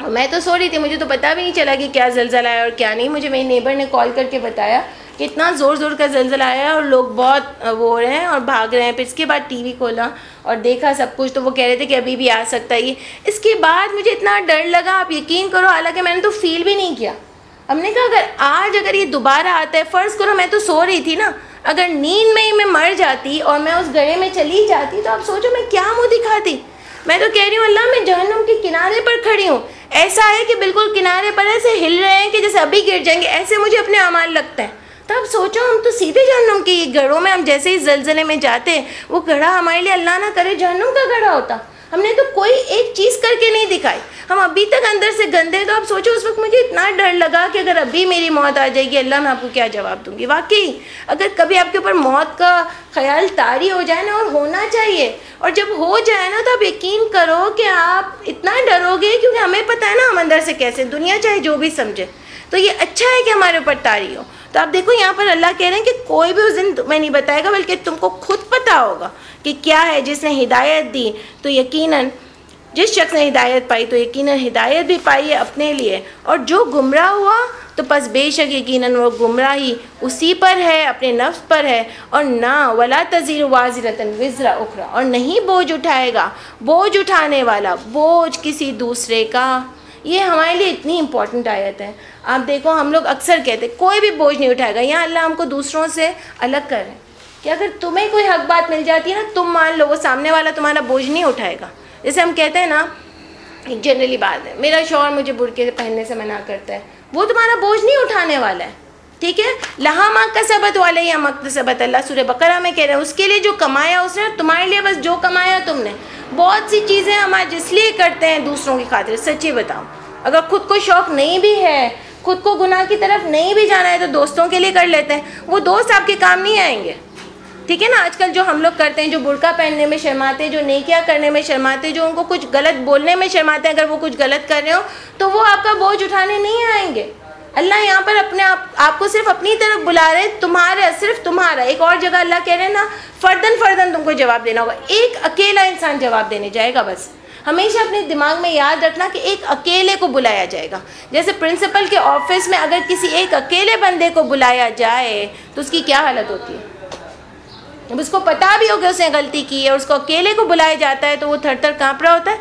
میں تو سو رہی تھی, مجھے تو پتہ بھی نہیں چلا کہ کیا زلزلہ آیا اور کیا نہیں. مجھے میری نیبر نے کال کر کے بتایا کہ اتنا زور کا زلزلہ آیا ہے اور لوگ بہت وہ ہو رہے ہیں اور بھاگ رہے ہیں. پھر اس کے بعد ٹی وی کھولا اور دیکھا سب کچھ, تو وہ کہہ رہے تھے کہ ابھی بھی آ سکتا ہے. اس کے بعد مجھے اتنا ڈر لگا, آپ یقین کرو, حالانکہ میں نے تو فیل بھی نہیں کیا. ہم نے کہا اگر یہ دوبارہ آتا ہے, فرض کرو میں تو سو رہی تھی نا, اگر نیند میں ہی میں مر جاتی اور میں اس گڑھے میں چلی جاتی تو آپ سوچو میں کیا منہ دکھاتی. میں تو کہہ رہی ہوں اللہ میں جہنم کے کنارے پر کھڑی ہوں, ایسا ہے کہ بالکل کنارے پر ایسے ہل رہے ہیں کہ جیسے ابھی گر جائیں گے, ایسے مجھے اپنے اعمال لگتا ہے. تو اب سوچو ہم تو سیدھے جہنم کے گڑھوں میں, ہم جیسے ہی زلزلے میں جاتے وہ گڑھا ہمارے لیے اللہ نہ کرے جہنم کا گڑھا ہوتا. ہم نے تو کوئی ایک چیز کر کے نہیں دکھائی, ہم ابھی تک اندر سے گندے. تو آپ سوچو اس وقت مجھے اتنا ڈر لگا کہ اگر ابھی میری موت آ جائے گی, اللہ میں آپ کو کیا جواب دوں گی. واقعی اگر کبھی آپ کے اوپر موت کا خیال طاری ہو جائے نا, اور ہونا چاہیے, اور جب ہو جائے نا تو آپ یقین کرو کہ آپ اتنا ڈرو گے, کیونکہ ہمیں پتہ ہے نا ہم اندر سے کیسے, دنیا چاہے جو بھی سمجھے, تو یہ اچھا ہے کہ ہمارے اوپر طاری ہو. تو آپ دیکھو یہاں پر اللہ کہہ رہے ہیں کہ کوئی بھی اس دن تمہیں نہیں بتائے گا, بلکہ تم کو خود پتہ ہوگا کہ کیا ہے. جس نے ہدایت دی تو یقیناً, جس شخص نے ہدایت پائی تو یقیناً ہدایت بھی پائی ہے اپنے لیے, اور جو گمراہ ہوا تو پس بے شک یقیناً وہ گمراہی اسی پر ہے، اپنے نفس پر ہے، اور نہ ولا تزیر وازرۃ وزر اخری، اور نہیں بوجھ اٹھائے گا بوجھ اٹھانے والا بوجھ کسی دوسرے کا۔ یہ ہمارے لیے اتنی امپورٹنٹ آیت ہے۔ آپ دیکھو ہم لوگ اکثر کہتے ہیں کوئی بھی بوجھ نہیں اٹھائے گا، یہاں اللہ ہم کو دوسروں سے الگ کر رہے ہیں کہ اگر تمہیں کوئی حق بات مل جاتی ہے نا، تم مان لو وہ سامنے والا تمہارا بوجھ نہیں اٹھائے گا۔ جیسے ہم کہتے ہیں نا، ایک جنرلی بات ہے، میرا شوہر مجھے برقعے پہننے سے منع کرتا ہے، وہ تمہارا بوجھ نہیں اٹھانے والا ہے، ٹھیک ہے؟ لہا ما کسبت وعلیہا ما اکتسبت، اللہ سورہ بقرہ میں کہہ رہے ہیں اس کے لیے جو کمایا اس نے، تمہارے لیے بس جو کمایا تم نے۔ بہت سی چیزیں ہم آج اس لیے کرتے ہیں دوسروں کی خاطر، سچی بتاؤں اگر خود کو شوق نہیں بھی ہے، خود کو گناہ کی طرف نہیں بھی جانا ہے، تو دوستوں کے لیے کر لیتے ہیں، وہ دوست آپ کے کام نہیں آئیں گے، ٹھیک ہے نا؟ آج کل جو ہم لوگ کرتے ہیں، جو برقع پہننے میں شرماتے، جو نیکیاں کرنے میں شرماتے، جو ان کو کچھ غلط بولنے میں شرماتے ہیں، اگر وہ کچھ غلط کر رہے ہو تو وہ آپ کا بوجھ اٹھانے نہیں آئیں گے۔ اللہ یہاں پر اپنے آپ کو صرف اپنی طرف بلا رہے، تمہارا صرف تمہارا۔ ایک اور جگہ اللہ کہہ رہے ہیں نا، فردن فردن تم کو جواب دینا ہوگا، ایک اکیلا انسان جواب دینے جائے گا بس۔ ہمیشہ اپنے دماغ میں یاد رکھنا کہ ایک اکیلے کو بلایا جائے گا۔ جیسے پرنسپل کے آفس میں اگر کسی ایک اکیلے بندے کو بلایا جائے تو اس کی کیا حالت ہوتی ہے؟ اب اس کو پتا بھی ہو کہ اس نے غلطی کی ہے، اور اس کو اکیلے کو بلایا جاتا ہے تو وہ تھر تھر کانپ رہا ہوتا ہے،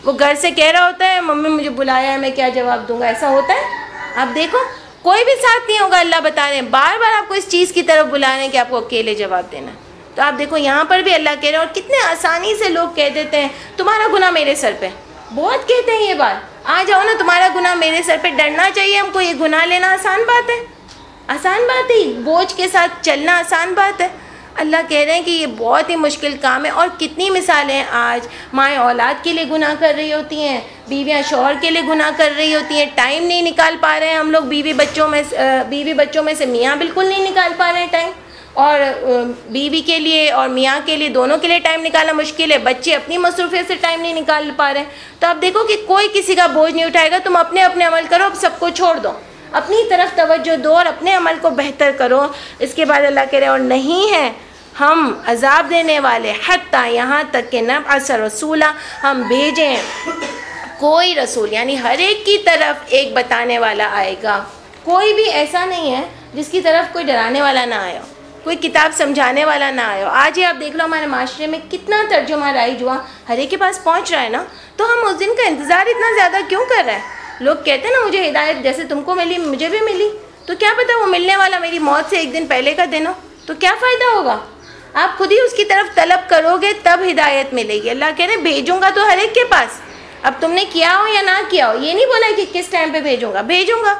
وہ گھر سے کہہ رہا ہوتا ہے ممی مجھے بلایا ہے میں کیا جواب دوں گا، ایسا ہوتا ہے؟ آپ دیکھو کوئی بھی ساتھ نہیں ہوگا، اللہ بتا رہے ہیں بار بار آپ کو اس چیز کی طرف بلا رہے ہیں کہ آپ کو اکیلے جواب دینا ہے۔ تو آپ دیکھو یہاں پر بھی اللہ کہہ رہے ہیں، اور کتنے آسانی سے لوگ کہہ دیتے ہیں تمہارا گناہ میرے سر پہ، بہت کہتے ہیں یہ بات، آ جاؤ نا تمہارا گناہ میرے سر پہ۔ ڈرنا چاہیے ہم کو، یہ گناہ لینا آسان بات ہے، آسان بات ہے، بوجھ کے ساتھ چلنا آسان بات ہے۔ اللہ کہہ رہے ہیں کہ یہ بہت ہی مشکل کام ہے، اور کتنی مثالیں آج مائیں اولاد کے لیے گناہ کر رہی ہوتی ہیں، بیویاں شوہر کے لیے گناہ کر رہی ہوتی ہیں، ٹائم نہیں نکال پا رہے ہیں ہم لوگ، بیوی بچوں میں سے میاں بالکل نہیں نکال پا رہے ہیں ٹائم، اور بیوی کے لیے اور میاں کے لیے دونوں کے لیے ٹائم نکالنا مشکل ہے، بچے اپنی مصروفیت سے ٹائم نہیں نکال پا رہے ہیں۔ تو آپ دیکھو کہ کوئی کسی کا بوجھ نہیں اٹھائے گا، تم اپنے اپنے عمل کرو، اب سب کو چھوڑ دو، اپنی طرف توجہ دو اور اپنے عمل کو بہتر کرو۔ اس کے بعد اللہ کہہ رہے ہیں اور نہیں ہے ہم عذاب دینے والے حتیٰ یہاں تک کہ نبعث رسولا، ہم بھیجیں کوئی رسول، یعنی ہر ایک کی طرف ایک بتانے والا آئے گا۔ کوئی بھی ایسا نہیں ہے جس کی طرف کوئی ڈرانے والا نہ آیا ہو، کوئی کتاب سمجھانے والا نہ آیا ہو۔ آج ہی آپ دیکھ لو ہمارے معاشرے میں کتنا ترجمہ رائج ہوا، ہر ایک کے پاس پہنچ رہا ہے نا، تو ہم اس دن کا انتظار اتنا زیادہ کیوں کر رہے ہیں؟ لوگ کہتے ہیں نا مجھے ہدایت جیسے تم کو ملی مجھے بھی ملی، تو کیا پتہ وہ ملنے والا میری موت سے ایک دن پہلے کا دن ہو، تو کیا فائدہ ہوگا؟ آپ خود ہی اس کی طرف طلب کرو گے تب ہدایت ملے گی۔ اللہ کہہ رہے ہیں بھیجوں گا تو ہر ایک کے پاس، اب تم نے کیا ہو یا نہ کیا ہو، یہ نہیں بولا کہ کس ٹائم پہ بھیجوں گا۔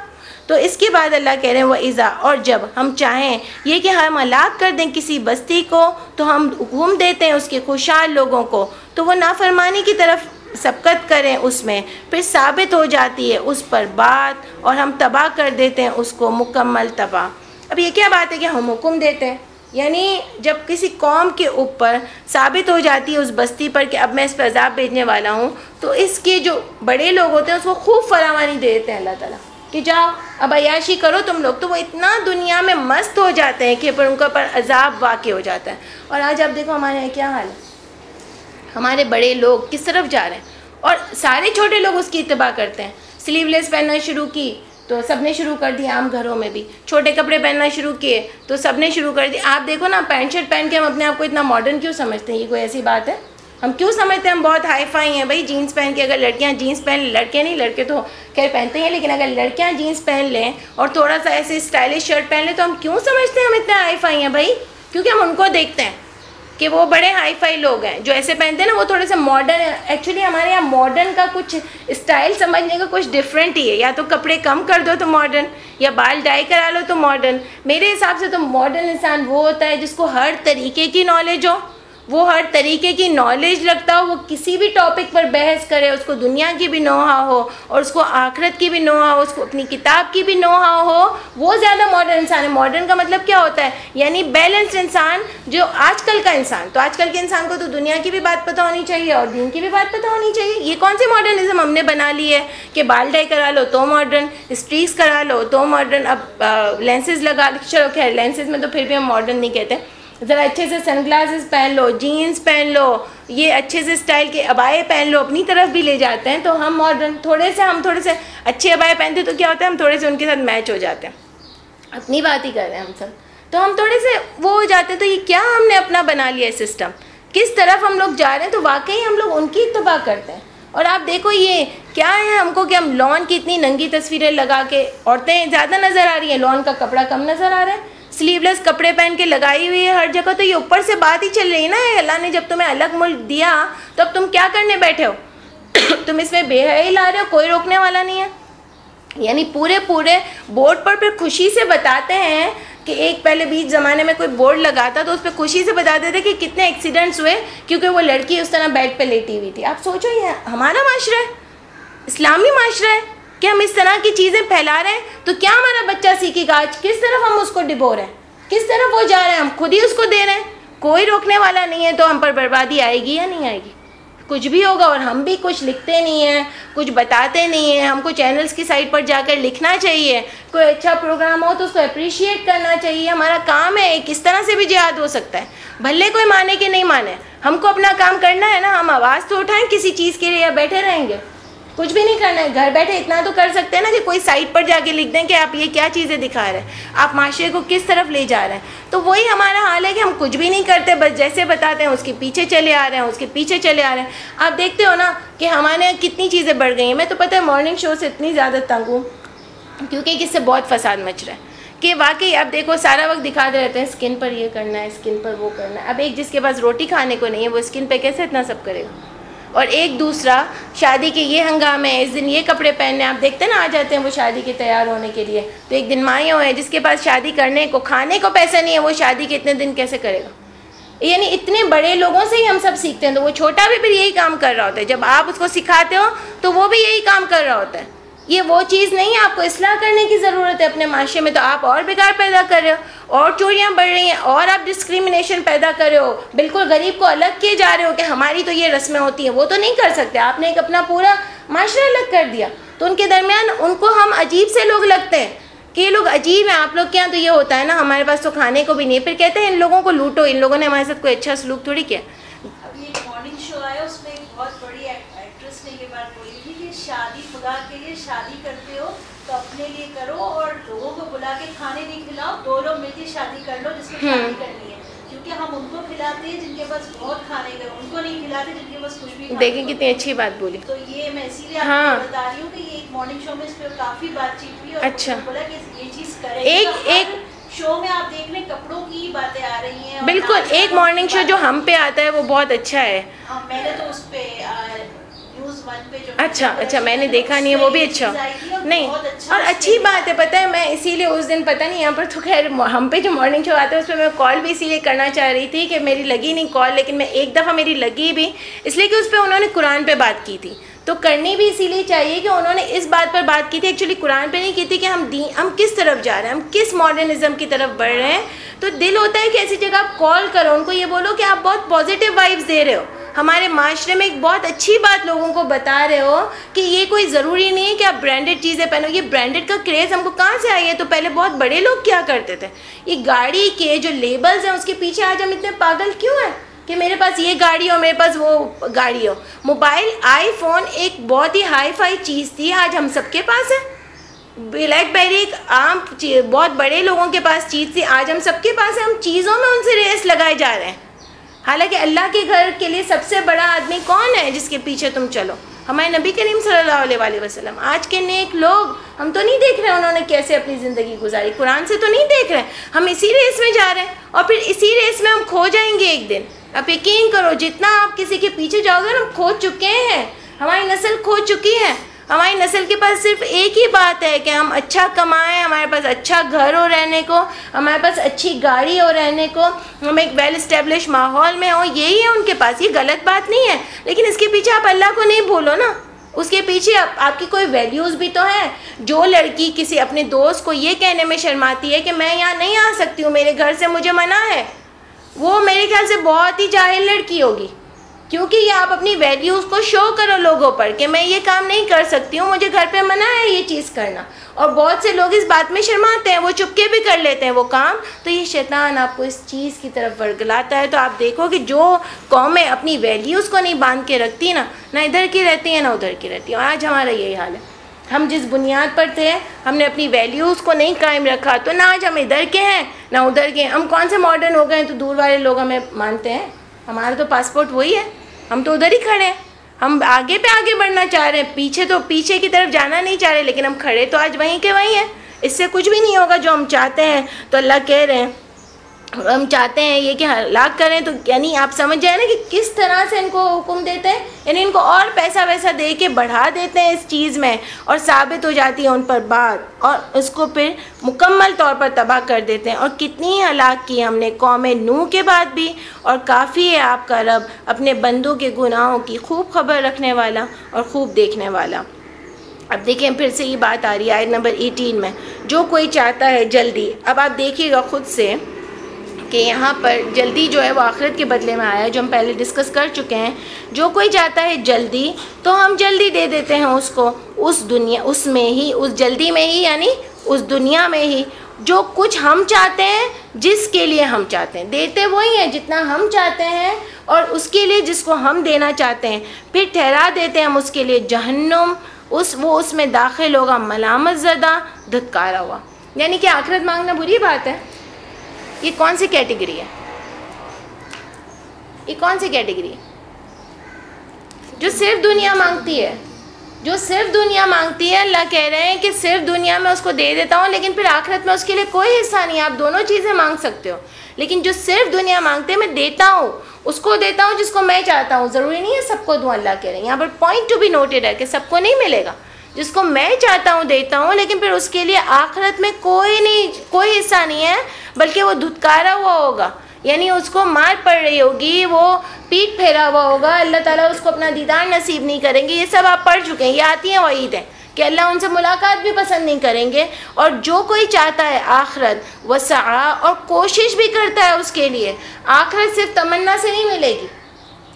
تو اس کے بعد اللہ کہہ رہے ہیں وَإِذَا، اور جب ہم چاہیں یہ کہ ہم ہلاک کر دیں کسی بستی کو تو ہم حکم دیتے ہیں اس کے خوشحال لوگوں کو تو وہ نافرمانی کی طرف سبقت کریں، اس میں پھر ثابت ہو جاتی ہے اس پر بات اور ہم تباہ کر دیتے ہیں اس کو مکمل تباہ۔ اب یہ کیا بات ہے کہ ہم حکم دیتے ہیں، یعنی جب کسی قوم کے اوپر ثابت ہو جاتی ہے اس بستی پر کہ اب میں اس پہ عذاب بھیجنے والا ہوں، تو اس کے جو بڑے لوگ ہوتے ہیں اس کو خوب فراوانی دے دیتے ہیں اللہ تعالیٰ کہ جاؤ اب عیاشی کرو تم لوگ، تو وہ اتنا دنیا میں مست ہو جاتے ہیں کہ پھر ان کے اوپر عذاب واقع ہو جاتا ہے۔ اور آج آپ دیکھو ہمارے یہاں کیا حال ہے، ہمارے بڑے لوگ کس طرف جا رہے ہیں، اور سارے چھوٹے لوگ اس کی اتباع کرتے ہیں۔ سلیو لیس پہننا شروع کی تو سب نے شروع کر دیا، عام گھروں میں بھی چھوٹے کپڑے پہننا شروع کیے تو سب نے شروع کر دیا۔ آپ دیکھو نا پینٹ شرٹ پہن کے ہم اپنے آپ کو اتنا ماڈرن کیوں سمجھتے ہیں؟ یہ کوئی ایسی بات ہے؟ ہم کیوں سمجھتے ہیں ہم بہت ہائی فائی ہیں؟ بھائی جینس پہن کے اگر لڑکیاں جینس پہن لیں، لڑکے نہیں، لڑکے تو خیر پہنتے ہیں، لیکن اگر لڑکیاں جینس پہن لیں اور تھوڑا سا ایسے اسٹائلش شرٹ پہن لیں تو ہم کیوں سمجھتے ہیں ہم اتنے ہائی فائی ہیں؟ بھائی کیونکہ ہم ان کو دیکھتے ہیں کہ وہ بڑے ہائی فائی لوگ ہیں جو ایسے پہنتے ہیں نا، وہ تھوڑے سے ماڈرن ہیں۔ ایکچولی ہمارے یہاں ماڈرن کا کچھ اسٹائل سمجھنے کا کچھ ڈفرینٹ ہی ہے، یا تو کپڑے کم کر دو تو ماڈرن، یا بال ڈائی کرا لو تو ماڈرن۔ میرے حساب سے تو ماڈرن انسان وہ ہوتا ہے جس کو ہر طریقے کی نالج ہو، وہ ہر طریقے کی نالج رکھتا ہو، وہ کسی بھی ٹاپک پر بحث کرے، اس کو دنیا کی بھی نوحہ ہو اور اس کو آخرت کی بھی نوحہ ہو، اس کو اپنی کتاب کی بھی نوحہ ہو، وہ زیادہ ماڈرن انسان ہے۔ ماڈرن کا مطلب کیا ہوتا ہے؟ یعنی بیلنسڈ انسان، جو آج کل کا انسان، تو آج کل کے انسان کو تو دنیا کی بھی بات پتہ ہونی چاہیے اور دین کی بھی بات پتہ ہونی چاہیے۔ یہ کون سی ماڈرنزم ہم نے بنا لی ہے کہ بال ڈائی کرا لو تو ماڈرن، اسٹریکس کرا لو تو ماڈرن، اب لینسز لگا، چلو خیر لینسز میں تو پھر بھی ہم ماڈرن نہیں کہتے، ذرا اچھے سے سن گلاسز پہن لو, جینس پہن لو, یہ اچھے سے اسٹائل کے ابائے پہن لو, اپنی طرف بھی لے جاتے ہیں. تو ہم ماڈرن تھوڑے سے اچھے ابائے پہنتے تو کیا ہوتا ہے, ہم تھوڑے سے ان کے ساتھ میچ ہو جاتے ہیں. اپنی بات ہی کر رہے ہیں ہم سب, تو ہم تھوڑے سے وہ ہو جاتے ہیں. تو یہ کیا ہم نے اپنا بنا لیا ہے سسٹم, کس طرف ہم لوگ جا رہے ہیں. تو واقعی ہم لوگ ان کی اتباع کرتے ہیں. اور آپ دیکھو یہ کیا ہے ہم کو کہ ہم لان کی اتنی ننگی تصویریں لگا کے, عورتیں زیادہ نظر آ رہی ہیں, لان کا کپڑا کم نظر آ رہا ہے, سلیو لیس کپڑے پہن کے لگائی ہوئی ہے ہر جگہ. تو یہ اوپر سے بات ہی چل رہی ہے نا, اللہ نے جب تمہیں الگ ملک دیا تو اب تم کیا کرنے بیٹھے ہو, تم اس میں بے حیائی لا رہے ہو, کوئی روکنے والا نہیں ہے. یعنی پورے بورڈ پر پھر خوشی سے بتاتے ہیں کہ ایک پہلے بیچ زمانے میں کوئی بورڈ لگا تھا تو اس پہ خوشی سے بتاتے تھے کہ کتنے ایکسیڈنٹس ہوئے کیونکہ وہ لڑکی اس طرح بیڈ پہ لیٹی ہوئی تھی. آپ سوچو یہ ہمارا معاشرہ ہے, اسلامی معاشرہ ہے کہ ہم اس طرح کی چیزیں پھیلا رہے ہیں. تو کیا ہمارا بچہ سیکھے گا آج, کس طرف ہم اس کو ڈبو رہے ہیں, کس طرف وہ جا رہے ہیں, ہم خود ہی اس کو دے رہے ہیں. کوئی روکنے والا نہیں ہے. تو ہم پر بربادی آئے گی یا نہیں آئے گی, کچھ بھی ہوگا. اور ہم بھی کچھ لکھتے نہیں ہیں, کچھ بتاتے نہیں ہیں. ہم کو چینلز کی سائٹ پر جا کر لکھنا چاہیے, کوئی اچھا پروگرام ہو تو اس کو اپریشیٹ کرنا چاہیے. ہمارا کام ہے, کس طرح سے بھی جہاد ہو سکتا ہے, بھلے کوئی مانے کہ نہیں مانے, ہم کو اپنا کام کرنا ہے نا. ہم آواز تو اٹھائیں کسی چیز کے لیے یا بیٹھے رہیں گے, کچھ بھی نہیں کرنا ہے. گھر بیٹھے اتنا تو کر سکتے ہیں نا کہ کوئی سائٹ پر جا کے لکھ دیں کہ آپ یہ کیا چیزیں دکھا رہے ہیں, آپ معاشرے کو کس طرف لے جا رہے ہیں. تو وہی ہمارا حال ہے کہ ہم کچھ بھی نہیں کرتے, بس جیسے بتاتے ہیں اس کے پیچھے چلے آ رہے ہیں, اس کے پیچھے چلے آ رہے ہیں. آپ دیکھتے ہو نا کہ ہمارے یہاں کتنی چیزیں بڑھ گئی ہیں. میں تو پتہ ہے مارننگ شو سے اتنی زیادہ تنگ ہوں کیونکہ اس سے بہت فساد مچ رہا ہے کہ واقعی اب دیکھو سارا وقت دکھاتے رہتے ہیں اسکن پر یہ کرنا ہے, اسکن پر وہ کرنا ہے. اب ایک جس کے پاس روٹی کھانے کو نہیں ہے وہ اسکن پہ کیسے اتنا سب کرے گا. اور ایک دوسرا شادی کے یہ ہنگامے ہیں, اس دن یہ کپڑے پہننے, آپ دیکھتے ہیں نا آ جاتے ہیں وہ شادی کے تیار ہونے کے لیے. تو ایک دن مائیں ہیں جس کے پاس شادی کرنے کو کھانے کو پیسے نہیں ہے, وہ شادی کے اتنے دن کیسے کرے گا. یعنی اتنے بڑے لوگوں سے ہی ہم سب سیکھتے ہیں. تو وہ چھوٹا بھی پھر یہی کام کر رہا ہوتا ہے, جب آپ اس کو سکھاتے ہو تو وہ بھی یہی کام کر رہا ہوتا ہے. یہ وہ چیز نہیں ہے, آپ کو اصلاح کرنے کی ضرورت ہے اپنے معاشرے میں. تو آپ اور بگاڑ پیدا کر رہے ہو, اور چوریاں بڑھ رہی ہیں, اور آپ ڈسکریمنیشن پیدا کر رہے ہو, بالکل غریب کو الگ کیے جا رہے ہو کہ ہماری تو یہ رسمیں ہوتی ہیں, وہ تو نہیں کر سکتے. آپ نے ایک اپنا پورا معاشرہ الگ کر دیا. تو ان کے درمیان ان کو ہم عجیب سے لوگ لگتے ہیں کہ یہ لوگ عجیب ہیں. آپ لوگ کے یہاں تو یہ ہوتا ہے نا, ہمارے پاس تو کھانے کو بھی نہیں. پھر کہتے ہیں ان لوگوں کو لوٹو, ان لوگوں نے ہمارے ساتھ کوئی اچھا سلوک تھوڑی کیا. ابھی ایک مارننگ شو آیا, اس میں ایک بہت بڑی ایکٹریس نے یہ بات بولی تھی کہ شادی خدا کے لیے شادی کرتے ہو تو اپنے لیے کرو, اور لوگوں کو بلا کے کھانے نہیں کھلاؤ, دو لوگ مل کے شادی کر لو جس کو شادی کرنی ہے. کیونکہ ہم ان کو کھلاتے ہیں جن کے پاس بہت کھانے کا, ان کو نہیں کھلاتے جن کے پاس کچھ بھی. دیکھیں کتنی اچھی بات بولی. تو یہ میں اسی لیے آپ کو بتا رہی ہوں کہ یہ ایک مارننگ شو میں اس پہ کافی بات چیت ہوئی, اور اچھا بولا کہ یہ چیز کرے. ایک شو میں آپ دیکھ لیں کپڑوں کی باتیں آ رہی ہیں. بالکل, ایک مارننگ شو جو ہم پہ آتا ہے وہ بہت اچھا ہے. میں نے تو اس پہ نیوز 1 پہ جو اچھا میں نے دیکھا نہیں ہے, وہ بھی اچھا نہیں. اور اچھی بات ہے, پتہ ہے میں اسی لیے اس دن پتہ نہیں یہاں پر تو خیر ہم پہ جو مارننگ شو آتا ہے اس پہ میں کال بھی اسی لیے کرنا چاہ رہی تھی کہ میری لگی نہیں کال, لیکن میں ایک دفعہ میری لگی بھی اس لیے کہ اس پہ انہوں نے قرآن پہ بات کی تھی. تو کرنی بھی اسی لیے چاہیے کہ انہوں نے اس بات پر بات کی تھی, ایکچولی قرآن پہ نہیں کی تھی کہ ہم کس طرف جا رہے ہیں, ہم کس ماڈرنزم کی طرف بڑھ رہے ہیں. تو دل ہوتا ہے کہ ایسی جگہ آپ کال کرو, ان کو یہ بولو کہ آپ بہت پازیٹیو وائبس دے رہے ہو, ہمارے معاشرے میں ایک بہت اچھی بات لوگوں کو بتا رہے ہو کہ یہ کوئی ضروری نہیں ہے کہ آپ برانڈیڈ چیزیں پہنو. یہ برانڈیڈ کا کریز ہم کو کہاں سے آئی ہے؟ تو پہلے بہت بڑے لوگ کیا کرتے تھے. یہ گاڑی کے جو لیبلز ہیں اس کے پیچھے آج ہم اتنے پاگل کیوں ہیں کہ میرے پاس یہ گاڑی ہو, میرے پاس وہ گاڑی ہو. موبائل آئی فون ایک بہت ہی ہائی فائی چیز تھی, آج ہم سب کے پاس ہے. بلیک بیری ایک عام بہت بڑے لوگوں کے پاس چیز تھی, آج ہم سب کے پاس ہے. ہم چیزوں میں ان سے ریس لگائے جا رہے ہیں, حالانکہ اللہ کے گھر کے لیے سب سے بڑا آدمی کون ہے جس کے پیچھے تم چلو؟ ہمارے نبی کریم صلی اللہ علیہ وآلہ وسلم. آج کے نیک لوگ ہم تو نہیں دیکھ رہے انہوں نے کیسے اپنی زندگی گزاری, قرآن سے تو نہیں دیکھ رہے. ہم اسی ریس میں جا رہے ہیں, اور پھر اسی ریس میں ہم کھو جائیں گے ایک دن. آپ یقین کرو, جتنا آپ کسی کے پیچھے جاؤ گے ہم کھو چکے ہیں, ہماری نسل کھو چکی ہے. ہماری نسل کے پاس صرف ایک ہی بات ہے کہ ہم اچھا کمائیں, ہمارے پاس اچھا گھر ہو رہنے کو, ہمارے پاس اچھی گاڑی ہو رہنے کو, ہم ایک ویل اسٹیبلش ماحول میں ہوں, یہی ہے ان کے پاس. یہ غلط بات نہیں ہے, لیکن اس کے پیچھے آپ اللہ کو نہیں بھولو نا. اس کے پیچھے آپ کی کوئی ویلیوز بھی تو ہیں. جو لڑکی کسی اپنے دوست کو یہ کہنے میں شرماتی ہے کہ میں یہاں نہیں آ سکتی ہوں, میرے گھر سے مجھے منع ہے, وہ میرے خیال سے بہت ہی جاہل لڑکی ہوگی. کیونکہ یہ آپ اپنی ویلیوز کو شو کرو لوگوں پر کہ میں یہ کام نہیں کر سکتی ہوں, مجھے گھر پہ منع ہے یہ چیز کرنا. اور بہت سے لوگ اس بات میں شرماتے ہیں, وہ چپکے بھی کر لیتے ہیں وہ کام. تو یہ شیطان آپ کو اس چیز کی طرف ورگلاتا ہے. تو آپ دیکھو کہ جو قومیں اپنی ویلیوز کو نہیں باندھ کے رکھتی نا, نہ ادھر کی رہتی ہیں نہ ادھر کی رہتی ہیں. اور آج ہمارا یہی حال ہے. ہم جس بنیاد پر تھے, ہم نے اپنی ویلیوز کو نہیں قائم رکھا, تو نہ آج ہم ادھر کے ہیں نہ ادھر کے ہیں. ہم کون سے ماڈرن ہو گئے ہیں تو دور والے لوگ ہمیں مانتے ہیں. ہمارا تو پاسپورٹ وہی ہے, ہم تو ادھر ہی کھڑے ہیں. ہم آگے پہ آگے بڑھنا چاہ رہے ہیں, پیچھے کی طرف جانا نہیں چاہ رہے, لیکن ہم کھڑے تو آج وہیں کے وہیں ہیں. اس سے کچھ بھی نہیں ہوگا جو ہم چاہتے ہیں. تو اللہ کہہ رہے ہیں ہم چاہتے ہیں یہ کہ ہلاک کریں. تو یعنی آپ سمجھ جائیں نا کہ کس طرح سے ان کو حکم دیتے ہیں, یعنی ان کو اور پیسہ ویسا دے کے بڑھا دیتے ہیں اس چیز میں, اور ثابت ہو جاتی ہے ان پر بات, اور اس کو پھر مکمل طور پر تباہ کر دیتے ہیں. اور کتنی ہلاک کی ہم نے قوم نوح کے بعد بھی. اور کافی ہے آپ کا رب اپنے بندوں کے گناہوں کی خوب خبر رکھنے والا اور خوب دیکھنے والا. اب دیکھیں پھر سے یہ بات آ رہی ہے آیت نمبر 18 میں, جو کوئی چاہتا ہے جلدی. اب آپ دیکھیے گا خود سے کہ یہاں پر جلدی جو ہے وہ آخرت کے بدلے میں آیا ہے, جو ہم پہلے ڈسکس کر چکے ہیں. جو کوئی چاہتا ہے جلدی تو ہم جلدی دے دیتے ہیں اس کو, اس میں ہی, اس جلدی میں ہی, یعنی اس دنیا میں ہی. جو کچھ ہم چاہتے ہیں, جس کے لیے ہم چاہتے ہیں, دیتے وہی ہیں جتنا ہم چاہتے ہیں, اور اس کے لیے جس کو ہم دینا چاہتے ہیں. پھر ٹھہرا دیتے ہیں ہم اس کے لیے جہنم, وہ اس میں داخل ہوگا ملامت زدہ, دھتکارا ہوا. یعنی کہ آخرت مانگنا بری بات ہے. یہ کون سی کیٹیگری ہے؟ یہ کون سی کیٹیگری ہے؟ جو صرف دنیا مانگتی ہے, جو صرف دنیا مانگتی ہے. اللہ کہہ رہے ہیں کہ صرف دنیا میں اس کو دے دیتا ہوں, لیکن پھر آخرت میں اس کے لیے کوئی حصہ نہیں. آپ دونوں چیزیں مانگ سکتے ہو, لیکن جو صرف دنیا مانگتے ہیں میں دیتا ہوں, اس کو دیتا ہوں جس کو میں چاہتا ہوں. ضروری نہیں ہے سب کو دوں. اللہ کہہ رہے ہیں یہاں پر پوائنٹ ٹو بی نوٹڈ ہے کہ سب کو نہیں ملے گا. جس کو میں چاہتا ہوں دیتا ہوں, لیکن پھر اس کے لیے آخرت میں کوئی حصہ نہیں ہے, بلکہ وہ دھتکارا ہوا ہوگا. یعنی اس کو مار پڑ رہی ہوگی, وہ پیٹ پھیرا ہوا ہوگا, اللہ تعالیٰ اس کو اپنا دیدار نصیب نہیں کریں گے. یہ سب آپ پڑھ چکے ہیں, یہ آتی ہیں وعید ہیں کہ اللہ ان سے ملاقات بھی پسند نہیں کریں گے. اور جو کوئی چاہتا ہے آخرت وسعا, اور کوشش بھی کرتا ہے اس کے لیے. آخرت صرف تمنا سے نہیں ملے گی,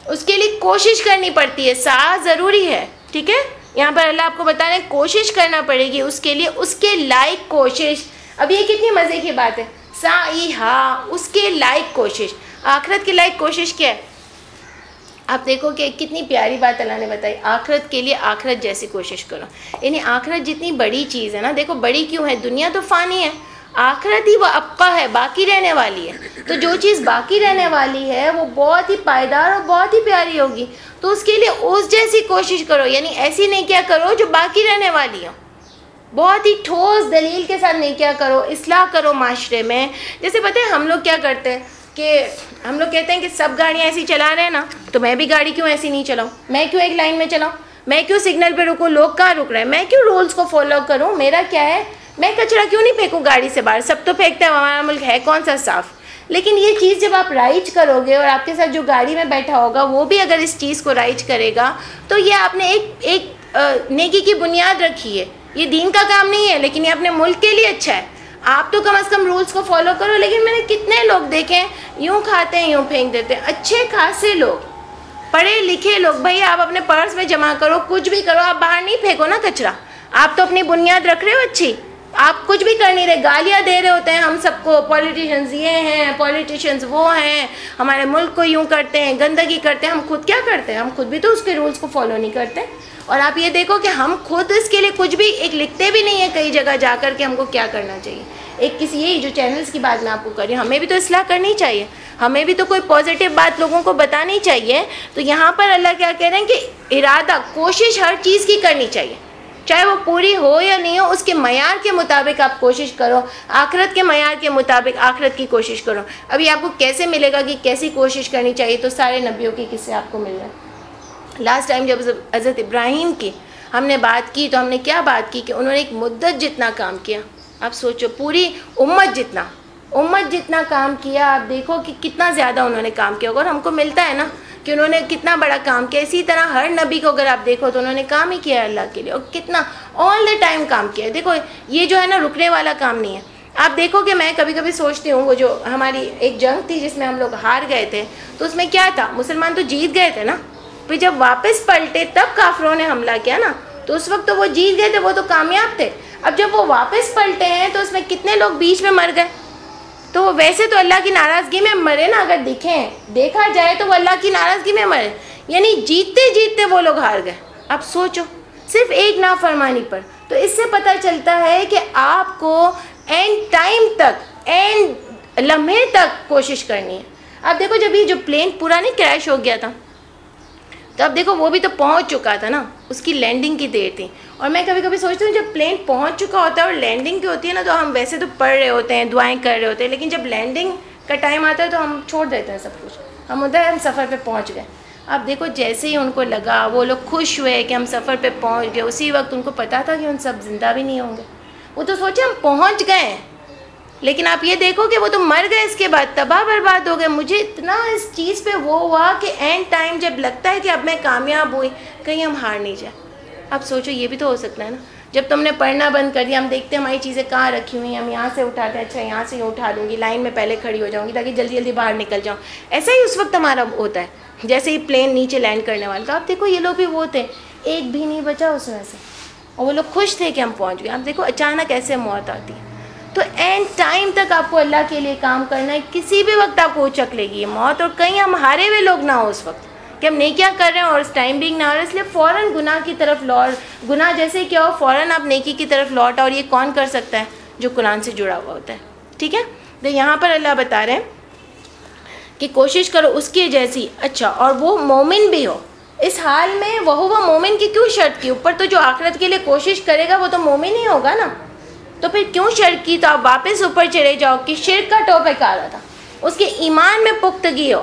اس کے لیے کوشش کرنی پڑتی ہے. سعا ضروری ہے, ٹھیک ہے. یہاں پر اللہ آپ کو بتا رہے ہیں کوشش کرنا پڑے گی اس کے لیے, اس کے لائق کوشش. اب یہ کتنی مزے کی بات ہے, سعیھا, اس کے لائق کوشش. آخرت کے لائق کوشش کیا ہے؟ آپ دیکھو کہ کتنی پیاری بات اللہ نے بتائی. آخرت کے لیے آخرت جیسی کوشش کرو. یعنی آخرت جتنی بڑی چیز ہے نا, دیکھو بڑی کیوں ہے, دنیا تو فانی ہے, آخرت ہی وہ ابقا ہے, باقی رہنے والی ہے. تو جو چیز باقی رہنے والی ہے وہ بہت ہی پائیدار اور بہت ہی پیاری ہوگی. تو اس کے لیے اس جیسی کوشش کرو, یعنی ایسی نہیں کیا کرو جو باقی رہنے والی ہو. بہت ہی ٹھوس دلیل کے ساتھ نہیں کیا کرو, اصلاح کرو معاشرے میں. جیسے پتہ ہے ہم لوگ کیا کرتے ہیں کہ ہم لوگ کہتے ہیں کہ سب گاڑیاں ایسی چلا رہے ہیں نا, تو میں بھی گاڑی کیوں ایسی نہیں چلاؤں, میں کیوں ایک لائن میں چلاؤں, میں کیوں سگنل پہ رکوں, لوگ کہاں رک رہے ہیں, میں کیوں رولز کو فالو کروں, میرا کیا ہے, میں کچرا کیوں نہیں پھینکوں گاڑی سے باہر, سب تو پھینکتے ہیں, ہمارا ملک ہے کون سا صاف. لیکن یہ چیز جب آپ رائج کرو گے, اور آپ کے ساتھ جو گاڑی میں بیٹھا ہوگا وہ بھی اگر اس چیز کو رائج کرے گا, تو یہ آپ نے ایک نیکی کی بنیاد رکھی ہے. یہ دین کا کام نہیں ہے, لیکن یہ اپنے ملک کے لیے اچھا ہے. آپ تو کم از کم رولز کو فالو کرو. لیکن میں نے کتنے لوگ دیکھے یوں کھاتے ہیں یوں پھینک دیتے ہیں, اچھے خاصے لوگ, پڑھے لکھے لوگ. بھائی آپ اپنے پرس میں جمع کرو, کچھ بھی کرو, آپ باہر نہیں پھینکو نا کچرا. آپ تو اپنی بنیاد رکھ رہے ہو اچھی, آپ کچھ بھی کر نہیں رہے, گالیاں دے رہے ہوتے ہیں ہم سب کو, پولیٹیشنز یہ ہیں, پولیٹیشنز وہ ہیں, ہمارے ملک کو یوں کرتے ہیں, گندگی کرتے ہیں. ہم خود کیا کرتے ہیں, ہم خود بھی تو اس کے رولز کو فالو نہیں کرتے. اور آپ یہ دیکھو کہ ہم خود اس کے لیے کچھ بھی ایک لکھتے بھی نہیں ہیں کئی جگہ جا کر کہ ہم کو کیا کرنا چاہیے. ایک کسی یہی جو چینلز کی بات میں آپ کو کر رہی ہوں, ہمیں بھی تو اصلاح کرنی چاہیے, ہمیں بھی تو کوئی پازیٹیو بات لوگوں کو بتانی چاہیے. تو یہاں پر اللہ کیا کہہ رہے ہیں کہ ارادہ, کوشش ہر چیز کی کرنی چاہیے, چاہے وہ پوری ہو یا نہیں ہو, اس کے معیار کے مطابق آپ کوشش کرو, آخرت کے معیار کے مطابق آخرت کی کوشش کرو. ابھی آپ کو کیسے ملے گا کہ کیسی کوشش کرنی چاہیے, تو سارے نبیوں کے قصے آپ کو مل رہے ہیں. لاسٹ ٹائم جب حضرت ابراہیم کی ہم نے بات کی, تو ہم نے کیا بات کی کہ انہوں نے ایک مدت جتنا کام کیا. آپ سوچو, پوری امت جتنا کام کیا. آپ دیکھو کہ کتنا زیادہ انہوں نے کام کیا, اور ہم کو ملتا ہے نا کہ انہوں نے کتنا بڑا کام کیا. اسی طرح ہر نبی کو اگر آپ دیکھو تو انہوں نے کام ہی کیا ہے اللہ کے لیے, اور کتنا آل دا ٹائم کام کیا ہے. دیکھو یہ جو ہے نا رکنے والا کام نہیں ہے. آپ دیکھو کہ میں کبھی کبھی سوچتی ہوں وہ جو ہماری ایک جنگ تھی جس میں ہم لوگ ہار گئے تھے، تو اس میں کیا تھا، مسلمان تو جیت گئے تھے نا، پھر جب واپس پلٹے تب کافروں نے حملہ کیا نا، تو اس وقت تو وہ جیت گئے تھے، وہ تو کامیاب تھے. اب جب وہ واپس پلٹے ہیں تو اس میں کتنے لوگ بیچ میں مر گئے. تو وہ ویسے تو اللہ کی ناراضگی میں مرے نا، اگر دیکھا جائے تو وہ اللہ کی ناراضگی میں مرے، یعنی جیتتے جیتتے وہ لوگ ہار گئے. اب سوچو صرف ایک نافرمانی پر. تو اس سے پتہ چلتا ہے کہ آپ کو اینڈ ٹائم تک، اینڈ لمحے تک کوشش کرنی ہے. اب دیکھو جب یہ جو پلین پورا نہیں کریش ہو گیا تھا، تو اب دیکھو وہ بھی تو پہنچ چکا تھا نا، اس کی لینڈنگ کی دیر تھی. اور میں کبھی کبھی سوچتی ہوں جب پلین پہنچ چکا ہوتا ہے اور لینڈنگ کی ہوتی ہے نا، تو ہم ویسے تو پڑھ رہے ہوتے ہیں، دعائیں کر رہے ہوتے ہیں، لیکن جب لینڈنگ کا ٹائم آتا ہے تو ہم چھوڑ دیتے ہیں سب کچھ، ہم ہوتا ہے ہم سفر پہ پہنچ گئے. اب دیکھو جیسے ہی ان کو لگا، وہ لوگ خوش ہوئے کہ ہم سفر پہ پہنچ گئے، اسی وقت ان کو پتہ تھا کہ ان سب زندہ بھی نہیں ہوں گے. وہ تو سوچے ہم پہنچ گئے ہیں، لیکن آپ یہ دیکھو کہ وہ تو مر گئے، اس کے بعد تباہ برباد ہو گئے. مجھے اتنا اس چیز پہ وہ ہوا کہ اینڈ ٹائم جب لگتا ہے کہ اب میں کامیاب ہوئی، کہیں ہم ہار نہیں جائیں. اب سوچو یہ بھی تو ہو سکتا ہے نا، جب تم نے پڑھنا بند کر دیا، ہم دیکھتے ہیں ہماری چیزیں کہاں رکھی ہوئی ہیں، ہم یہاں سے اٹھاتے ہیں، اچھا یہاں سے اٹھا لوں گی، لائن میں پہلے کھڑی ہو جاؤں گی تاکہ جلدی جلدی باہر نکل جاؤں. ایسا ہی اس وقت ہمارا ہوتا ہے جیسے ہی پلین نیچے لینڈ کرنے والا تھا. آپ دیکھو یہ لوگ بھی وہ تھے، ایک بھی نہیں بچا اس میں سے، اور وہ لوگ خوش تھے کہ ہم پہنچ گئے. آپ دیکھو اچانک ایسے موت آتی ہے. تو اینڈ ٹائم تک آپ کو اللہ کے لیے کام کرنا ہے. کسی بھی وقت آپ کو اچک لے گی یہ موت، اور کہیں ہم ہارے ہوئے لوگ نہ ہو اس وقت کہ ہم نیکیاں کر رہے ہیں اور اس ٹائم بینگ نہ ہو رہا، اس لیے فوراً گناہ کی طرف لوٹ، گناہ جیسے کیا ہو فوراً آپ نیکی کی طرف لوٹ. اور یہ کون کر سکتا ہے؟ جو قرآن سے جڑا ہوا ہوتا ہے. ٹھیک ہے، تو یہاں پر اللہ بتا رہے ہیں کہ کوشش کرو اس کی جیسی. اچھا، اور وہ مومن بھی ہو. اس حال میں وہ مومن کی کیوں شرط کی اوپر؟ تو جو آخرت کے لیے کوشش کرے گا وہ تو مومن ہی ہوگا نا، تو پھر کیوں شرک کی؟ تو آپ واپس اوپر چلے جاؤ کہ شرک کا ٹاپک آ رہا تھا، اس کے ایمان میں پختگی ہو.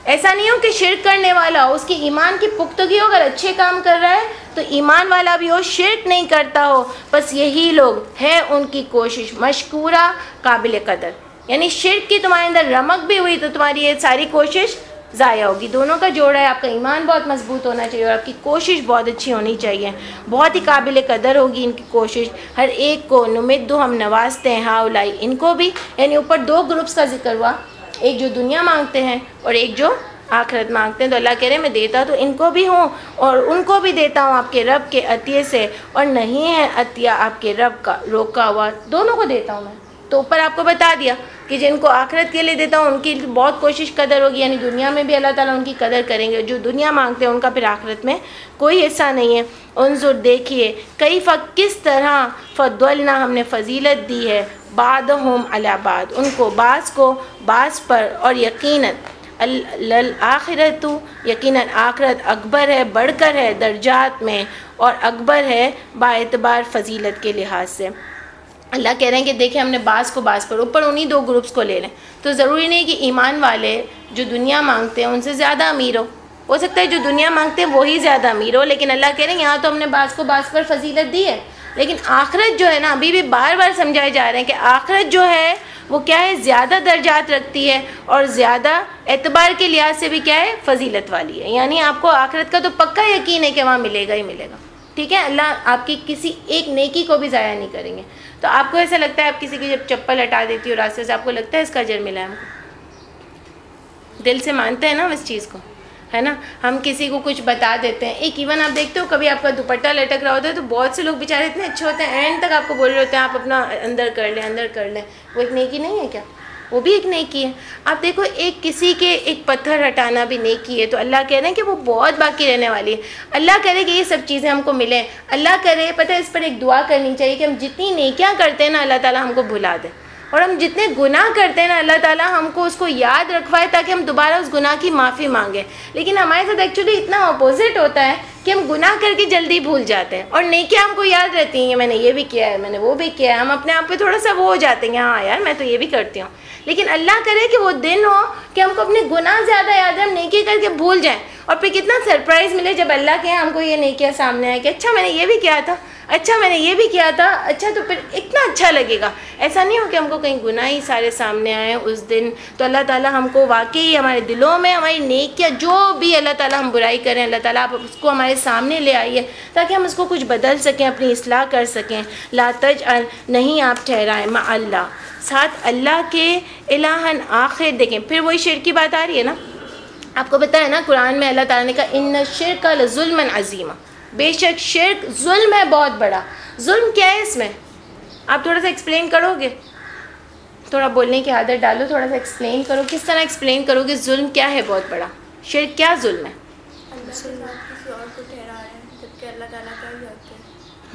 ایسا نہیں ہو کہ شرک کرنے والا ہو، اس کی ایمان کی پختگی ہو. اگر اچھے کام کر رہا ہے تو ایمان والا بھی ہو، شرک نہیں کرتا ہو. بس یہی لوگ ہے ان کی کوشش مشکورہ، قابل قدر. یعنی شرک کی تمہارے اندر رمق بھی ہوئی تو تمہاری یہ ساری کوشش ضائع ہوگی. دونوں کا جوڑا ہے. آپ کا ایمان بہت مضبوط ہونا چاہیے اور آپ کی کوشش بہت اچھی ہونی چاہیے. بہت ہی قابل قدر ہوگی ان کی کوشش. ہر ایک کو نمدو، ہم نوازتے ہیں، ہاؤلائی، ان کو بھی. یعنی اوپر دو گروپس کا ذکر ہوا، ایک جو دنیا مانگتے ہیں اور ایک جو آخرت مانگتے ہیں. تو اللہ کہہ رہے ہیں میں دیتا تو ان کو بھی ہوں اور ان کو بھی دیتا ہوں آپ کے رب کے عطیے سے، اور نہیں ہے عطیہ آپ کے رب کا روکا ہوا. دونوں کو دیتا ہوں میں. تو اوپر آپ کو بتا دیا کہ جن کو آخرت کے لیے دیتا ہوں ان کی بہت کوشش قدر ہوگی، یعنی دنیا میں بھی اللہ تعالیٰ ان کی قدر کریں گے. جو دنیا مانگتے ہیں ان کا پھر آخرت میں کوئی حصہ نہیں ہے. انظر، دیکھیے، کیف، کس طرح، فضلنا، ہم نے فضیلت دی ہے، بعضہم علی بعض، ان کو بعض کو بعض پر. اور یقیناً الآخرۃ، یقیناً آخرت اکبر ہے، بڑھ کر ہے درجات میں، اور اکبر ہے با اعتبار فضیلت کے لحاظ سے. اللہ کہہ رہے ہیں کہ دیکھیں ہم نے بعض کو بعض پر، اوپر انہی دو گروپس کو لے لیں. تو ضروری نہیں کہ ایمان والے جو دنیا مانگتے ہیں ان سے زیادہ امیر ہو سکتا ہے جو دنیا مانگتے ہیں وہی زیادہ امیر ہو. لیکن اللہ کہہ رہے ہیں یہاں تو ہم نے بعض کو بعض پر فضیلت دی ہے. لیکن آخرت جو ہے نا، ابھی بھی بار بار سمجھائے جا رہے ہیں کہ آخرت جو ہے وہ کیا ہے، زیادہ درجات رکھتی ہے اور زیادہ اعتبار کے لحاظ سے بھی کیا ہے، فضیلت والی ہے. یعنی آپ کو آخرت کا تو پکا یقین ہے کہ وہاں ملے گا ہی ملے گا. ٹھیک ہے، اللہ آپ کی کسی ایک نیکی کو بھی ضائع نہیں کریں گے. تو آپ کو ایسا لگتا ہے آپ کسی کی جب چپل ہٹا دیتی ہو راستے سے، آپ کو لگتا ہے اس کا اجر ملا ہے؟ ہم کو دل سے مانتے ہیں نا اس چیز کو، ہے نا. ہم کسی کو کچھ بتا دیتے ہیں. ایک ایون آپ دیکھتے ہو کبھی آپ کا دوپٹہ لٹک رہا ہوتا ہے تو بہت سے لوگ بیچارے اتنے اچھے ہوتے ہیں، اینڈ تک آپ کو بول رہے ہوتے ہیں آپ اپنا اندر کر لیں اندر کر لیں. وہ ایک نیکی نہیں ہے کیا؟ وہ بھی ایک نیکی ہے. آپ دیکھو ایک کسی کے ایک پتھر ہٹانا بھی نیکی ہے. تو اللہ کہہ رہے ہیں کہ وہ بہت باقی رہنے والی ہے. اللہ کرے کہ یہ سب چیزیں ہم کو ملیں. اللہ کرے، پتہ ہے اس پر ایک دعا کرنی چاہیے کہ ہم جتنی نیکیاں کرتے ہیں نا اللہ تعالیٰ ہم کو بھلا دے، اور ہم جتنے گناہ کرتے ہیں نا اللہ تعالیٰ ہم کو اس کو یاد رکھوائے تاکہ ہم دوبارہ اس گناہ کی معافی مانگیں. لیکن ہمارے ساتھ ایکچولی اتنا اپوزٹ ہوتا ہے کہ ہم گناہ کر کے جلدی بھول جاتے ہیں، اور نیکیاں ہم کو یاد رہتی ہیں، میں نے یہ بھی کیا ہے، میں نے وہ بھی کیا ہے. ہم اپنے آپ پہ تھوڑا سا وہ ہو جاتے ہیں، ہاں یار میں تو یہ بھی کرتی ہوں. لیکن اللہ کرے کہ وہ دن ہو کہ ہم کو اپنے گناہ زیادہ یاد ہے، ہم نیکی کر کے بھول جائیں، اور پھر کتنا سرپرائز ملے جب اللہ کے ہم کو یہ نیکیاں سامنے آئے کہ اچھا میں نے یہ بھی کیا تھا. اچھا میں نے یہ بھی کیا تھا، اچھا تو پھر اتنا اچھا لگے گا. ایسا نہیں ہو کہ ہم کو کہیں گناہ ہی سارے سامنے آئے اس دن. تو اللہ تعالیٰ ہم کو واقعی ہمارے دلوں میں ہماری نیکیاں جو بھی اللہ تعالیٰ ہم برائی کریں، اللہ تعالیٰ آپ اس کو ہمارے سامنے لے آئیے تاکہ ہم اس کو کچھ بدل سکیں، اپنی اصلاح کر سکیں. لا تجعل، نہیں آپ ٹھہرائیں، مع اللہ، ساتھ اللہ کے الہن آخر. دیکھیں پھر وہی شرک کی بات آ رہی ہے نا. آپ کو پتہ ہے نا قرآن میں اللہ تعالیٰ نے کہا ان الشرک لظلم عظیم، بے شک شرک ظلم ہے بہت بڑا. ظلم کیا ہے اس میں؟ آپ تھوڑا سا ایکسپلین کرو گے؟ تھوڑا بولنے کی عادت ڈالو، تھوڑا سا ایکسپلین کرو. کس طرح ایکسپلین کرو گے ظلم کیا ہے بہت بڑا؟ شرک کیا ظلم ہے؟ اللہ کے ساتھ کسی اور کو ٹھہرا رہے ہیں جبکہ اللہ تعالیٰ کا ہی حق ہے.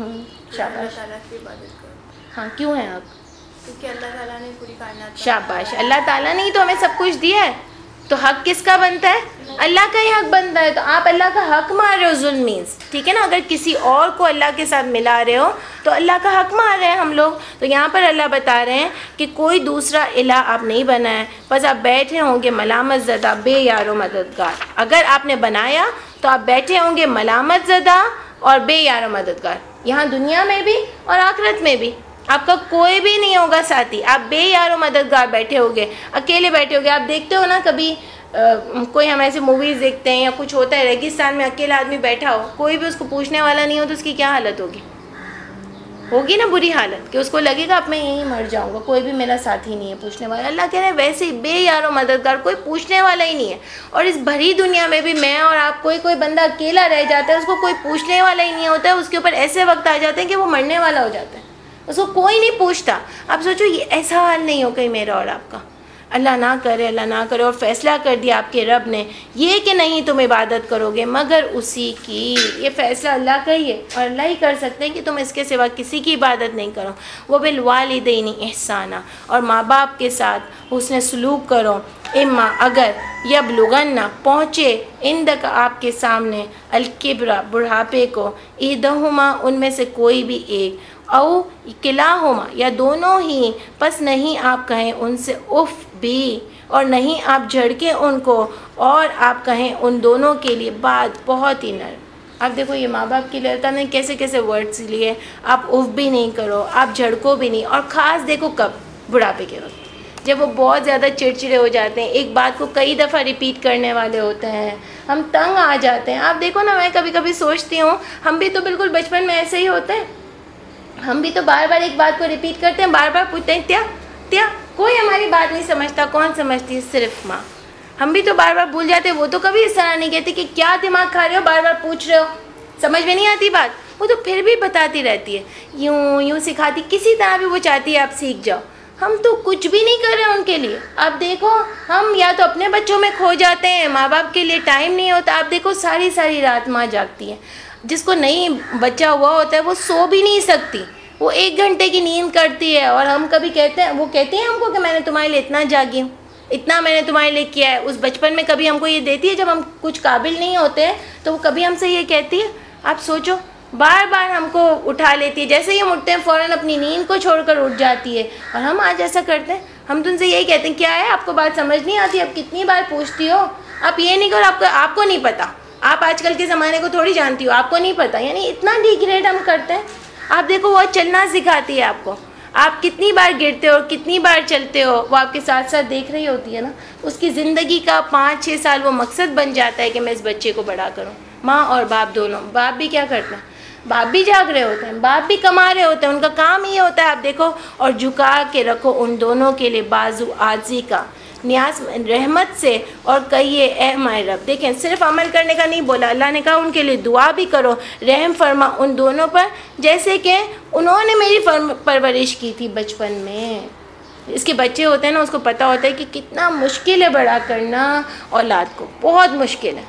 اللہ شاباش. تعالیٰ کی عبادت کرو. ہاں کیوں ہیں آپ؟ کیونکہ اللہ تعالیٰ نے پوری کائنات کا شاباش. اللہ تعالیٰ نے ہی تو ہمیں سب کچھ دیا ہے، تو حق کس کا بنتا ہے؟ اللہ کا ہی حق بنتا ہے. تو آپ اللہ کا حق مار رہے ہو، ظلم مینس، ٹھیک ہے نا. اگر کسی اور کو اللہ کے ساتھ ملا رہے ہو تو اللہ کا حق مار رہے ہیں ہم لوگ. تو یہاں پر اللہ بتا رہے ہیں کہ کوئی دوسرا الہ آپ نہیں بنائے، بس آپ بیٹھے ہوں گے ملامت زدہ، بے یار و مددگار. اگر آپ نے بنایا تو آپ بیٹھے ہوں گے ملامت زدہ اور بے یار و مددگار، یہاں دنیا میں بھی اور آخرت میں بھی. آپ کا کوئی بھی نہیں ہوگا ساتھی، آپ بے یار و مددگار بیٹھے ہوگے، اکیلے بیٹھے ہوگے. آپ دیکھتے ہو نا کبھی کوئی ہم ایسے موویز دیکھتے ہیں یا کچھ ہوتا ہے ریگستان میں اکیلا آدمی بیٹھا ہو، کوئی بھی اس کو پوچھنے والا نہیں ہو تو اس کی کیا حالت ہوگی؟ ہوگی نا بری حالت، کہ اس کو لگے گا اب میں یہیں مر جاؤں گا، کوئی بھی میرا ساتھی نہیں ہے پوچھنے والا. اللہ کہہ رہے ہیں ویسے ہی بے یار و مددگار، کوئی پوچھنے والا ہی نہیں ہے. اور اس بھری دنیا میں بھی میں اور آپ کوئی بندہ اکیلا رہ جاتا ہے، اس کو کوئی پوچھنے والا ہی نہیں ہوتا ہے. اس کے اوپر ایسے وقت آ جاتے ہیں کہ وہ مرنے والا ہو جاتا ہے، اس کو کوئی نہیں پوچھتا. آپ سوچو یہ ایسا حال نہیں ہو کہیں میرا اور آپ کا. اللہ نہ کرے، اللہ نہ کرے. اور فیصلہ کر دیا آپ کے رب نے یہ کہ نہیں تم عبادت کرو گے مگر اسی کی. یہ فیصلہ اللہ کا ہی ہے اور اللہ ہی کر سکتے ہیں کہ تم اس کے سوا کسی کی عبادت نہیں کرو. وبالوالدین احسانا، اور ماں باپ کے ساتھ حسن سلوک کرو. اما، اگر یبلغن پہنچے عندک آپ کے سامنے الکبر بڑھاپے کو، احدہما ان میں سے کوئی بھی ایک، او کلاہما یا دونوں ہی، پس نہیں آپ کہیں ان سے اف بھی، اور نہیں آپ جھڑکیں ان کو، اور آپ کہیں ان دونوں کے لیے بات بہت ہی نرم. آپ دیکھو یہ ماں باپ کی اللہ نے کیسے کیسے ورڈز لیے. آپ اف بھی نہیں کرو، آپ جھڑکو بھی نہیں. اور خاص دیکھو کب؟ بڑھاپے کے وقت، جب وہ بہت زیادہ چڑچڑے ہو جاتے ہیں، ایک بات کو کئی دفعہ ریپیٹ کرنے والے ہوتے ہیں، ہم تنگ آ جاتے ہیں. آپ دیکھو نا، میں کبھی کبھی سوچتی ہوں ہم بھی تو بالکل بچپن میں ایسے ہی ہوتے ہیں. ہم بھی تو بار بار ایک بات کو ریپیٹ کرتے ہیں، بار بار پوچھتے ہیں تیا تیا. کوئی ہماری بات نہیں سمجھتا. کون سمجھتی ہے؟ صرف ماں. ہم بھی تو بار بار بھول جاتے ہیں. وہ تو کبھی اس طرح نہیں کہتی کہ کیا دماغ کھا رہے ہو، بار بار پوچھ رہے ہو، سمجھ میں نہیں آتی بات. وہ تو پھر بھی بتاتی رہتی ہے، یوں سکھاتی، کسی طرح بھی وہ چاہتی ہے آپ سیکھ جاؤ. ہم تو کچھ بھی نہیں کر رہے ان کے لیے. آپ دیکھو ہم یا تو اپنے بچوں میں کھو جاتے ہیں، ماں باپ کے لیے ٹائم نہیں ہوتا. آپ دیکھو ساری رات ماں جاگتی ہے. جس کو نہیں بچہ ہوا ہوتا ہے وہ سو بھی نہیں سکتی، وہ 1 گھنٹے کی نیند کرتی ہے. اور ہم کبھی کہتے ہیں، وہ کہتے ہیں ہم کو کہ میں نے تمہارے لیے اتنا جاگی ہوں، اتنا میں نے تمہارے لیے کیا ہے. اس بچپن میں کبھی ہم کو یہ دیتی ہے جب ہم کچھ قابل نہیں ہوتے ہیں تو وہ کبھی ہم سے یہ کہتی ہے؟ آپ سوچو، بار بار ہم کو اٹھا لیتی ہے، جیسے ہی ہم اٹھتے ہیں فوراً اپنی نیند کو چھوڑ کر اٹھ جاتی ہے. اور ہم آج ایسا کرتے ہیں. ہم تم سے یہی کہتے ہیں کیا ہے آپ کو بات سمجھ نہیں آتی؟ آپ کتنی بار پوچھتی ہو؟ آپ یہ نہیں کرو، آپ کو نہیں پتہ. آپ آج کل کے زمانے کو تھوڑی جانتی ہو، آپ کو نہیں پتہ. یعنی اتنا ڈیگریڈ ہم کرتے ہیں. آپ دیکھو وہ چلنا سکھاتی ہے آپ کو. آپ کتنی بار گرتے ہو، کتنی بار چلتے ہو، وہ آپ کے ساتھ ساتھ دیکھ رہی ہوتی ہے نا. اس کی زندگی کا 5-6 سال وہ مقصد بن جاتا ہے کہ میں اس بچے کو بڑا کروں. ماں اور باپ دونوں. باپ بھی کیا کرتے ہیں؟ باپ بھی جاگ رہے ہوتے ہیں، باپ بھی کما رہے ہوتے ہیں. ان کا کام یہ ہوتا ہے آپ دیکھو. اور جھکا کے رکھو ان دونوں کے لیے بازو عاجزی کا، نیاز رحمت سے، اور کہیے اے ہمارے رب. دیکھیں صرف عمل کرنے کا نہیں بولا، اللہ نے کہا ان کے لیے دعا بھی کرو، رحم فرما ان دونوں پر جیسے کہ انہوں نے میری پرورش کی تھی بچپن میں. اس کے بچے ہوتے ہیں نا، اس کو پتہ ہوتا ہے کہ کتنا مشکل ہے بڑا کرنا اولاد کو. بہت مشکل ہے،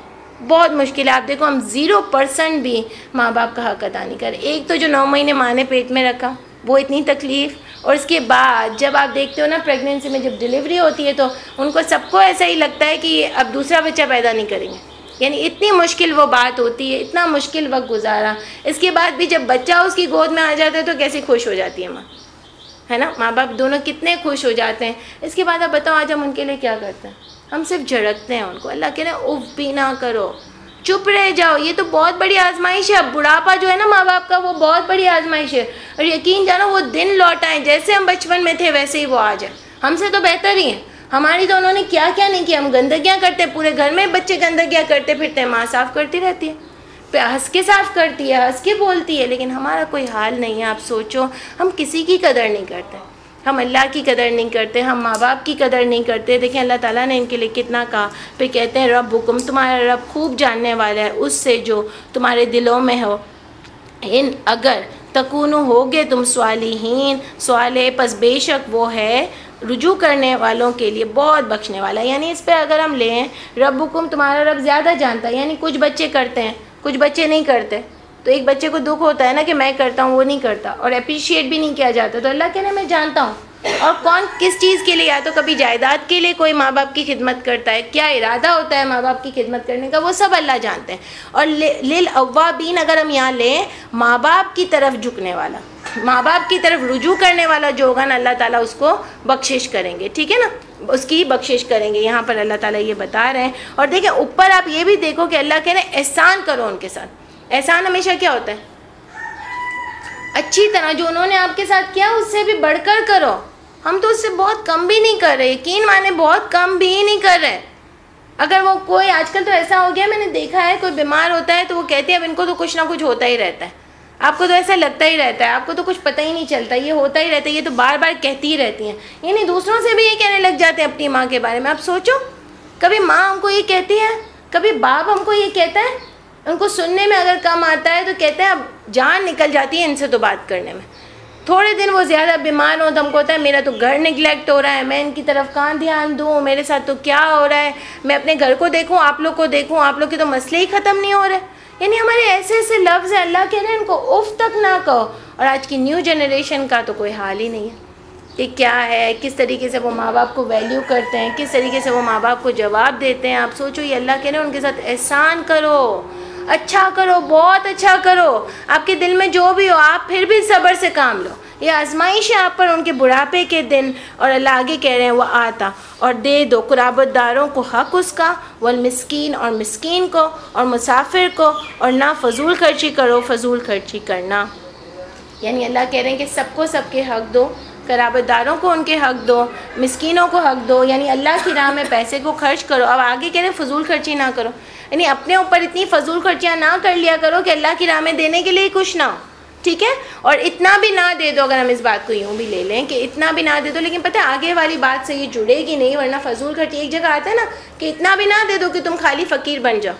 بہت مشکل ہے. آپ دیکھو ہم 0% بھی ماں باپ کا حق ادا نہیں کر رہے. ایک تو جو 9 مہینے ماں نے پیٹ میں رکھا، وہ اتنی تکلیف. اور اس کے بعد جب آپ دیکھتے ہو نا پریگنینسی میں جب ڈیلیوری ہوتی ہے تو ان کو سب کو ایسا ہی لگتا ہے کہ اب دوسرا بچہ پیدا نہیں کریں گے. یعنی اتنی مشکل وہ بات ہوتی ہے، اتنا مشکل وقت گزارا. اس کے بعد بھی جب بچہ اس کی گود میں آ جاتا ہے تو کیسے خوش ہو جاتی ہے ماں، ہے نا. ماں باپ دونوں کتنے خوش ہو جاتے ہیں. اس کے بعد آپ بتاؤ آج ہم ان کے لیے کیا کرتے ہیں؟ ہم صرف جھڑکتے ہیں ان کو. اللہ کہہ رہے ہیں اف بھی نہ کرو، چپ رہ جاؤ. یہ تو بہت بڑی آزمائش ہے. اب بڑھاپا جو ہے نا ماں باپ کا, وہ بہت بڑی آزمائش ہے. اور یقین جانو وہ دن لوٹ آئیں, جیسے ہم بچپن میں تھے ویسے ہی وہ آ جائیں. ہم سے تو بہتر ہی ہیں. ہماری تو انہوں نے کیا کیا نہیں کیا. ہم گندگیاں کرتے, پورے گھر میں بچے گندگیاں کرتے پھرتے ہیں, ماں صاف کرتی رہتی ہے, ہنس کے صاف کرتی ہے, ہنس کے بولتی ہے, لیکن ہمارا کوئی حال نہیں ہے. آپ سوچو, ہم کسی کی قدر نہیں کرتے, ہم اللہ کی قدر نہیں کرتے, ہم ماں باپ کی قدر نہیں کرتے. دیکھیں اللہ تعالیٰ نے ان کے لیے کتنا کہا. پھر کہتے ہیں رب حکم, تمہارا رب خوب جاننے والا ہے اس سے جو تمہارے دلوں میں ہو. ان اگر تکونو ہوگے تم صالحین, صالح پس بے شک وہ ہے رجوع کرنے والوں کے لیے بہت بخشنے والا. یعنی اس پہ اگر ہم لیں رب حکم, تمہارا رب زیادہ جانتا ہے. یعنی کچھ بچے کرتے ہیں, کچھ بچے نہیں کرتے. تو ایک بچے کو دکھ ہوتا ہے نا کہ میں کرتا ہوں, وہ نہیں کرتا, اور اپریشیٹ بھی نہیں کیا جاتا. تو اللہ کہنا میں جانتا ہوں. اور کون کس چیز کے لیے, یا تو کبھی جائیداد کے لیے کوئی ماں باپ کی خدمت کرتا ہے, کیا ارادہ ہوتا ہے ماں باپ کی خدمت کرنے کا, وہ سب اللہ جانتے ہیں. اور للاوابین اگر ہم یہاں لیں, ماں باپ کی طرف جھکنے والا, ماں باپ کی طرف رجوع کرنے والا جو ہوگا نا, اللہ تعالیٰ اس کو بخشش کریں گے. ٹھیک ہے نا, اس کی بخشش کریں گے. یہاں پر اللہ تعالیٰ یہ بتا رہے ہیں. اور دیکھیں اوپر آپ یہ بھی دیکھو کہ اللہ کہہ رہے ہیں احسان کرو ان کے ساتھ. احسان ہمیشہ کیا ہوتا ہے؟ اچھی طرح جو انہوں نے آپ کے ساتھ کیا اس سے بھی بڑھ کر کرو. ہم تو اس سے بہت کم بھی نہیں کر رہے, یقین مانے بہت کم بھی نہیں کر رہے. اگر وہ کوئی, آج کل تو ایسا ہو گیا, میں نے دیکھا ہے کوئی بیمار ہوتا ہے تو وہ کہتے ہیں اب ان کو تو کچھ نہ کچھ ہوتا ہی رہتا ہے. آپ کو تو ایسا لگتا ہی رہتا ہے, آپ کو تو کچھ پتہ ہی نہیں چلتا, یہ ہوتا ہی رہتا ہے, یہ تو بار بار کہتی ہی رہتی ہیں. یعنی دوسروں سے بھی یہ کہنے لگ جاتے ہیں اپنی ماں کے بارے میں. آپ سوچو, کبھی ماں ہم کو یہ کہتی ہے, کبھی باپ ہم کو یہ کہتا ہے. ان کو سننے میں اگر کم آتا ہے تو کہتے ہیں اب جان نکل جاتی ہے ان سے تو بات کرنے میں. تھوڑے دن وہ زیادہ بیمار ہوں تو ہم کو ہوتا ہے میرا تو گھر نگلیکٹ ہو رہا ہے, میں ان کی طرف کہاں دھیان دوں, میرے ساتھ تو کیا ہو رہا ہے, میں اپنے گھر کو دیکھوں, آپ لوگ کو دیکھوں, آپ لوگ کے تو مسئلے ہی ختم نہیں ہو رہے. یعنی ہمارے ایسے ایسے لفظ ہیں, اللہ کہہ رہے ہیں ان کو اف تک نہ کہو. اور آج کی نیو جنریشن کا تو کوئی حال ہی نہیں ہے کہ کیا ہے, کس طریقے سے وہ ماں باپ کو ویلیو کرتے ہیں, کس طریقے سے وہ ماں باپ کو جواب دیتے ہیں. آپ سوچو, یہ اللہ کہہ رہے ہیں ان کے ساتھ احسان کرو, اچھا کرو, بہت اچھا کرو. آپ کے دل میں جو بھی ہو آپ پھر بھی صبر سے کام لو. یہ آزمائش ہے آپ پر ان کے بڑھاپے کے دن. اور اللہ آگے کہہ رہے ہیں وہ آتا, اور دے دو قرابت داروں کو حق اس کا, والمسکین اور مسکین کو, اور مسافر کو, اور نہ فضول خرچی کرو. فضول خرچی کرنا یعنی اللہ کہہ رہے ہیں کہ سب کو سب کے حق دو, قرابت داروں کو ان کے حق دو, مسکینوں کو حق دو. یعنی اللہ کی راہ میں پیسے کو خرچ کرو. اب آگے کہہ رہے ہیں فضول خرچی نہ کرو. یعنی اپنے اوپر اتنی فضول خرچیاں نہ کر لیا کرو کہ اللہ کی راہ میں دینے کے لیے کچھ نہ ہو. ٹھیک ہے, اور اتنا بھی نہ دے دو. اگر ہم اس بات کو یوں بھی لے لیں کہ اتنا بھی نہ دے دو, لیکن پتہ ہے آگے والی بات سے یہ جڑے گی نہیں, ورنہ فضول خرچی ایک جگہ آتا ہے نا کہ اتنا بھی نہ دے دو کہ تم خالی فقیر بن جاؤ.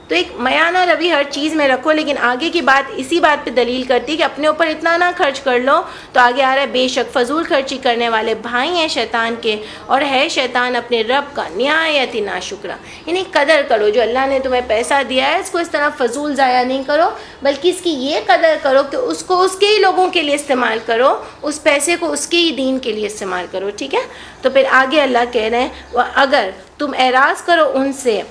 تو ایک میانہ روی ہر چیز میں رکھو. لیکن آگے کی بات اسی بات پہ دلیل کرتی ہے کہ اپنے اوپر اتنا نہ خرچ کر لو. تو آگے آ رہا ہے بے شک فضول خرچی کرنے والے بھائی ہیں شیطان کے, اور ہے شیطان اپنے رب کا نہایت ہی ناشکرا. یعنی قدر کرو, جو اللہ نے تمہیں پیسہ دیا ہے اس کو اس طرح فضول ضائع نہیں کرو, بلکہ اس کی یہ قدر کرو کہ اس کو اس کے ہی لوگوں کے لیے استعمال کرو, اس پیسے کو اس کے ہی دین کے لیے استعمال کرو. ٹھیک ہے, تو پھر آگے اللہ کہہ رہے ہیں اگر تم اعراض کرو ان سے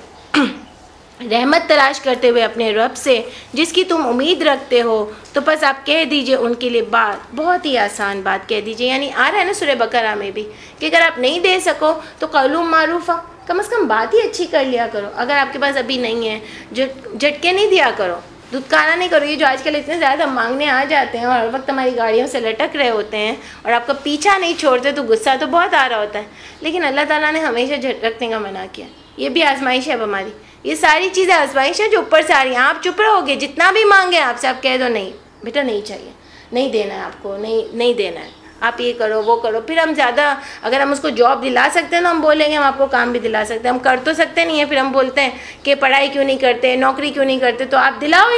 رحمت تلاش کرتے ہوئے اپنے رب سے جس کی تم امید رکھتے ہو, تو بس آپ کہہ دیجئے ان کے لیے بات, بہت ہی آسان بات کہہ دیجئے. یعنی آ رہا ہے نا سورہ بقرہ میں بھی کہ اگر آپ نہیں دے سکو تو قول معروفہ, کم از کم بات ہی اچھی کر لیا کرو. اگر آپ کے پاس ابھی نہیں ہے, جھٹکے نہیں دیا کرو, دھتکارا نہیں کرو. یہ جو آج کل اتنے زیادہ مانگنے آ جاتے ہیں اور ہر وقت ہماری گاڑیوں سے لٹک رہے ہوتے ہیں اور آپ کا پیچھا نہیں چھوڑتے, تو غصہ تو بہت آ رہا ہوتا ہے. لیکن اللہ تعالیٰ نے ہمیشہ جھٹکنے کا منع کیا. یہ بھی آزمائش ہے اب ہماری. یہ ساری چیزیں آزمائش ہیں جو اوپر سے آ رہی ہیں. آپ چپ رہو گے, جتنا بھی مانگیں آپ سے آپ کہہ دو نہیں بیٹا نہیں چاہیے, نہیں دینا ہے آپ کو, نہیں دینا ہے, آپ یہ کرو وہ کرو. پھر ہم زیادہ اگر ہم اس کو جاب دلا سکتے ہیں تو ہم بولیں گے ہم آپ کو کام بھی دلا سکتے ہیں. ہم کر تو سکتے نہیں ہیں, پھر ہم بولتے ہیں کہ پڑھائی کیوں نہیں کرتے, نوکری کیوں نہیں کرتے. تو آپ دلاؤ,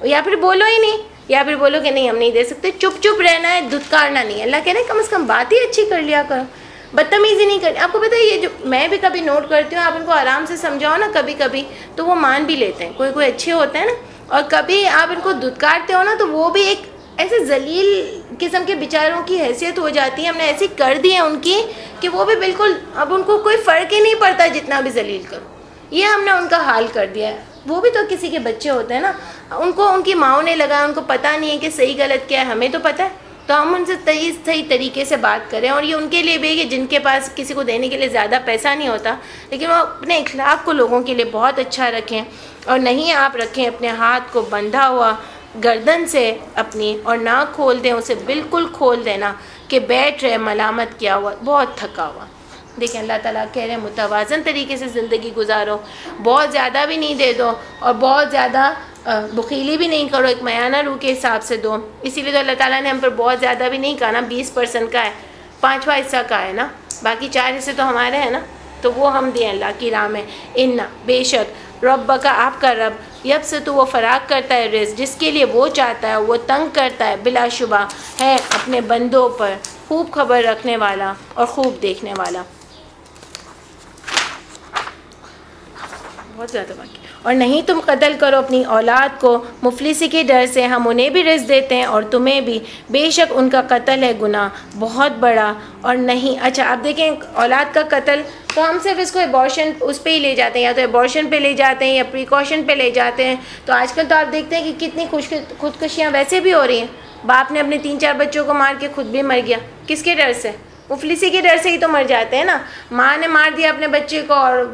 یا پھر بولو ہی نہیں, یا پھر بولو کہ نہیں ہم نہیں دے سکتے. چپ رہنا ہے, دھتکارنا نہیں. اللہ کہہ رہے ہیں کم از کم بات ہی اچھی کر لیا کرو, بدتمیزی نہیں کرنی. آپ کو پتہ ہے یہ جو میں بھی کبھی نوٹ کرتی ہوں, آپ ان کو آرام سے سمجھاؤ نا کبھی کبھی تو وہ مان بھی لیتے ہیں. کوئی اچھے ہوتے ہیں نا, اور کبھی آپ ان کو دھتکارتے ہو نا تو وہ بھی ایک ایسے ذلیل قسم کے بیچاروں کی حیثیت ہو جاتی ہے. ہم نے ایسی کر دی ہے ان کی کہ وہ بھی بالکل اب ان کو کوئی فرق ہی نہیں پڑتا جتنا بھی ذلیل کرو. یہ ہم نے ان کا حال کر دیا ہے. وہ بھی تو کسی کے بچے ہوتے ہیں نا, ان کو ان کی ماؤں نے لگا, ان کو پتہ نہیں ہے کہ صحیح غلط کیا ہے. ہمیں تو پتہ ہے, تو ہم ان سے صحیح طریقے سے بات کریں. اور یہ ان کے لیے بھی ہے کہ جن کے پاس کسی کو دینے کے لیے زیادہ پیسہ نہیں ہوتا, لیکن وہ اپنے اخلاق کو لوگوں کے لیے بہت اچھا رکھیں, اور نہیں آپ رکھیں اپنے ہاتھ کو بندھا ہوا گردن سے اپنی, اور نہ کھول دیں اسے, بالکل کھول دینا کہ بیٹھ رہے ملامت کیا ہوا, بہت تھکا ہوا. دیکھیں اللہ تعالیٰ کہہ رہے ہیں متوازن طریقے سے زندگی گزارو, بہت زیادہ بھی نہیں دے دو اور بہت زیادہ بخیلی بھی نہیں کرو, ایک میانہ روح کے حساب سے دو. اسی لیے تو اللہ تعالیٰ نے ہم پر بہت زیادہ بھی نہیں کہا نا, 20% کا ہے, 5واں حصہ کا ہے نا, باقی 4 حصے تو ہمارے ہیں نا, تو وہ ہم دیں اللہ کی راہ میں. ان بے شک رب کا آپ کا رب یب سے تو وہ فراغ کرتا ہے رزق جس کے لیے وہ چاہتا ہے, وہ تنگ کرتا ہے, بلا شبہ ہے اپنے بندوں پر خوب خبر رکھنے والا اور خوب دیکھنے والا. بہت زیادہ باقی. اور نہیں تم قتل کرو اپنی اولاد کو مفلسی کے ڈر سے, ہم انہیں بھی رزق دیتے ہیں اور تمہیں بھی, بے شک ان کا قتل ہے گناہ بہت بڑا. اور نہیں, اچھا آپ دیکھیں اولاد کا قتل تو ہم صرف اس کو ایبورشن اس پہ ہی لے جاتے ہیں, یا تو ایبورشن پہ لے جاتے ہیں یا پریکاشن پہ لے جاتے ہیں. تو آج کل تو آپ دیکھتے ہیں کہ کتنی خودکشیاں ویسے بھی ہو رہی ہیں. باپ نے اپنے 3-4 بچوں کو مار کے خود بھی مر گیا, کس کے ڈر سے؟ مفلسی کے ڈر سے ہی تو مر جاتے ہیں نا. ماں نے مار دیا اپنے بچے کو اور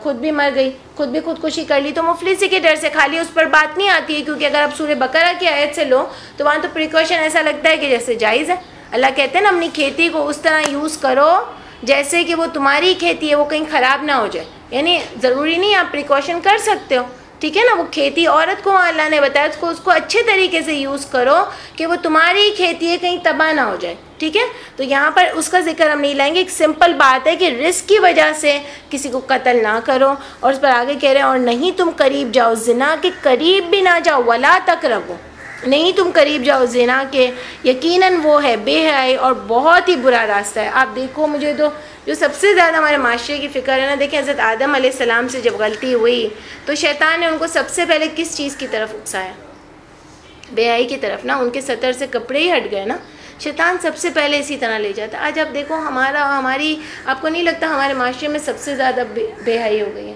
خود بھی مر گئی, خود بھی خودکشی کر لی, تو مفلسی کے ڈر سے. خالی اس پر بات نہیں آتی ہے, کیونکہ اگر آپ سورہ بقرہ کی آیت سے لو تو وہاں تو پریکاشن ایسا لگتا ہے کہ جیسے جائز ہے. اللہ کہتے ہیں نا اپنی کھیتی کو اس طرح یوز کرو جیسے کہ وہ تمہاری کھیتی ہے, وہ کہیں خراب نہ ہو جائے. یعنی ضروری نہیں آپ پریکاشن کر سکتے ہو, ٹھیک ہے نا. وہ کھیتی عورت کو اللہ نے بتایا اس کو اچھے طریقے سے یوز کرو کہ وہ تمہاری کھیتی ہے, کہیں تباہ نہ ہو جائے, ٹھیک ہے. تو یہاں پر اس کا ذکر ہم نہیں لائیں گے, ایک سمپل بات ہے کہ رزق کی وجہ سے کسی کو قتل نہ کرو. اور اس پر آگے کہہ رہے ہیں اور نہیں تم قریب جاؤ زنا کے, قریب بھی نہ جاؤ, ولا تقربو, نہیں تم قریب جاؤ زنا کے, یقیناً وہ ہے بے حیائی اور بہت ہی برا راستہ ہے. آپ دیکھو مجھے تو جو سب سے زیادہ ہمارے معاشرے کی فکر ہے نا, دیکھیں حضرت آدم علیہ السلام سے جب غلطی ہوئی تو شیطان نے ان کو سب سے پہلے کس چیز کی طرف اکسایا؟ بے حیائی کی طرف نا. ان کے سطر سے کپڑے ہی ہٹ گئے نا, شیطان سب سے پہلے اسی طرح لے جاتا. آج آپ دیکھو ہماری آپ کو نہیں لگتا ہمارے معاشرے میں سب سے زیادہ بے حیائی ہو گئی ہے؟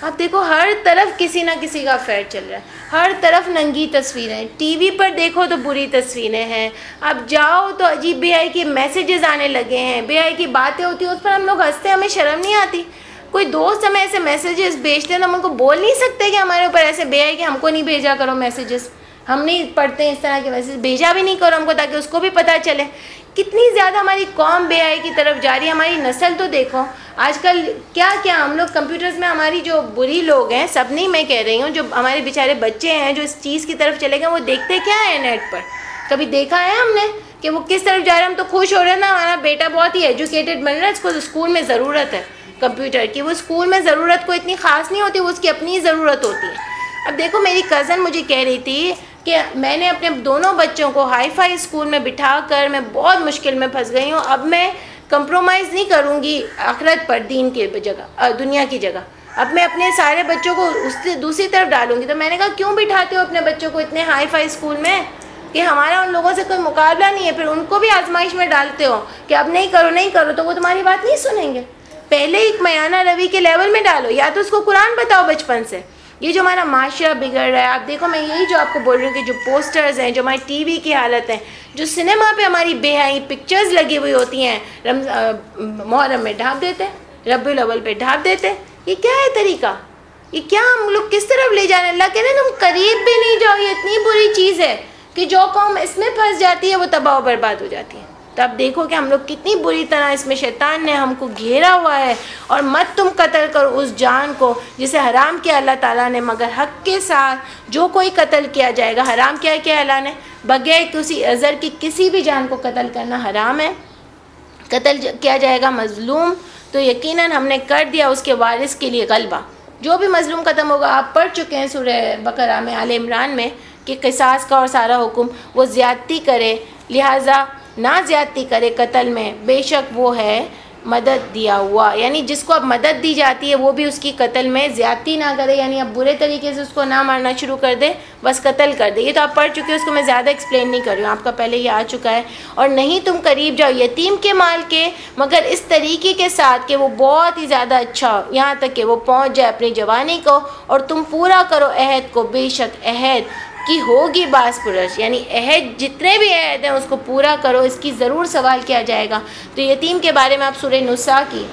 آپ دیکھو ہر طرف کسی نہ کسی کا افیئر چل رہا ہے, ہر طرف ننگی تصویریں, ٹی وی پر دیکھو تو بری تصویریں ہیں, اب جاؤ تو عجیب بے حیائی کے میسیجز آنے لگے ہیں, بے حیائی کی باتیں ہوتی ہیں, اس پر ہم لوگ ہنستے ہیں, ہمیں شرم نہیں آتی. کوئی دوست ہمیں ایسے میسیجز بھیجتے ہیں تو ہم ان کو بول نہیں سکتے کہ ہمارے اوپر ایسے بے حیائی کہ ہم کو نہیں بھیجا کرو میسیجز, ہم نہیں پڑھتے ہیں اس طرح کے میسیج, بھیجا بھی نہیں کرو ہم کو تاکہ اس کو بھی پتہ چلے. کتنی زیادہ ہماری قوم بے حیائی کی طرف جا رہی ہے. ہماری نسل تو دیکھو آج کل کیا ہم لوگ کمپیوٹرز میں, ہماری جو بری لوگ ہیں, سب نہیں میں کہہ رہی ہوں, جو ہمارے بیچارے بچے ہیں جو اس چیز کی طرف چلے گئے, وہ دیکھتے کیا ہے نیٹ پر؟ کبھی دیکھا ہے ہم نے کہ وہ کس طرف جا رہے ہیں؟ ہم تو خوش ہو رہے ہیں نا, ہمارا بیٹا بہت ہی ایجوکیٹڈ بن رہا ہے, اس کو اسکول میں ضرورت ہے کمپیوٹر کی. وہ اسکول میں ضرورت کو اتنی خاص نہیں ہوتی, وہ اس کی اپنی ضرورت ہوتی ہے. اب دیکھو میری کزن مجھے کہہ رہی تھی کہ میں نے اپنے دونوں بچوں کو ہائی فائی اسکول میں بٹھا کر میں بہت مشکل میں پھنس گئی ہوں, اب میں کمپرومائز نہیں کروں گی آخرت پر دین کی جگہ, دنیا کی جگہ. اب میں اپنے سارے بچوں کو اس سے دوسری طرف ڈالوں گی. تو میں نے کہا کیوں بٹھاتے ہو اپنے بچوں کو اتنے ہائی فائی اسکول میں کہ ہمارا ان لوگوں سے کوئی مقابلہ نہیں ہے, پھر ان کو بھی آزمائش میں ڈالتے ہو کہ اب نہیں کرو تو وہ تمہاری بات نہیں سنیں گے. پہلے ایک میانہ روی کے لیول میں ڈالو, یا تو اس کو قرآن بتاؤ بچپن سے. یہ جو ہمارا معاشرہ بگڑ رہا ہے, آپ دیکھو میں یہی جو آپ کو بول رہی ہوں کہ جو پوسٹرز ہیں, جو ہماری ٹی وی کی حالت ہے, جو سنیما پہ ہماری بے حیائی پکچرز لگی ہوئی ہوتی ہیں, محرم میں ڈھانپ دیتے, ربیع الاول پہ ڈھانپ دیتے. یہ کیا ہے طریقہ؟ یہ کیا ہم لوگ کس طرف لے جانے؟ اللہ کہہ رہے ہیں تم قریب بھی نہیں جاؤ, یہ اتنی بری چیز ہے کہ جو قوم اس میں پھنس جاتی ہے وہ تباہ و برباد ہو جاتی ہے. تو اب دیکھو کہ ہم لوگ کتنی بری طرح اس میں شیطان نے ہم کو گھیرا ہوا ہے. اور مت تم قتل کرو اس جان کو جسے حرام کیا اللہ تعالیٰ نے, مگر حق کے ساتھ. جو کوئی قتل کیا جائے گا, حرام کیا اللہ نے, بغیر کسی عذر کی کسی بھی جان کو قتل کرنا حرام ہے. قتل کیا جائے گا مظلوم تو یقیناً ہم نے کر دیا اس کے وارث کے لیے غلبہ. جو بھی مظلوم ختم ہوگا, آپ پڑھ چکے ہیں سورہ بقرہ میں, آل عمران میں, کہ قصاص کا اور سارا حکم, وہ زیادتی کرے لہٰذا نہ زیادتی کرے قتل میں, بے شک وہ ہے مدد دیا ہوا. یعنی جس کو اب مدد دی جاتی ہے وہ بھی اس کی قتل میں زیادتی نہ کرے, یعنی اب برے طریقے سے اس کو نہ مارنا شروع کر دے, بس قتل کر دے. یہ تو آپ پڑھ چکے, اس کو میں زیادہ ایکسپلین نہیں کر رہی ہوں, آپ کا پہلے یہ آ چکا ہے. اور نہیں تم قریب جاؤ یتیم کے مال کے, مگر اس طریقے کے ساتھ کہ وہ بہت ہی زیادہ اچھا ہو, یہاں تک کہ وہ پہنچ جائے اپنی جوانی کو, اور تم پورا کرو عہد کو, بے شک عہد کی ہوگی باس پرس، یعنی عہد جتنے بھی عہد ہیں اس کو پورا کرو، اس کی ضرور سوال کیا جائے گا. تو یتیم کے بارے میں آپ سورہ نساء کی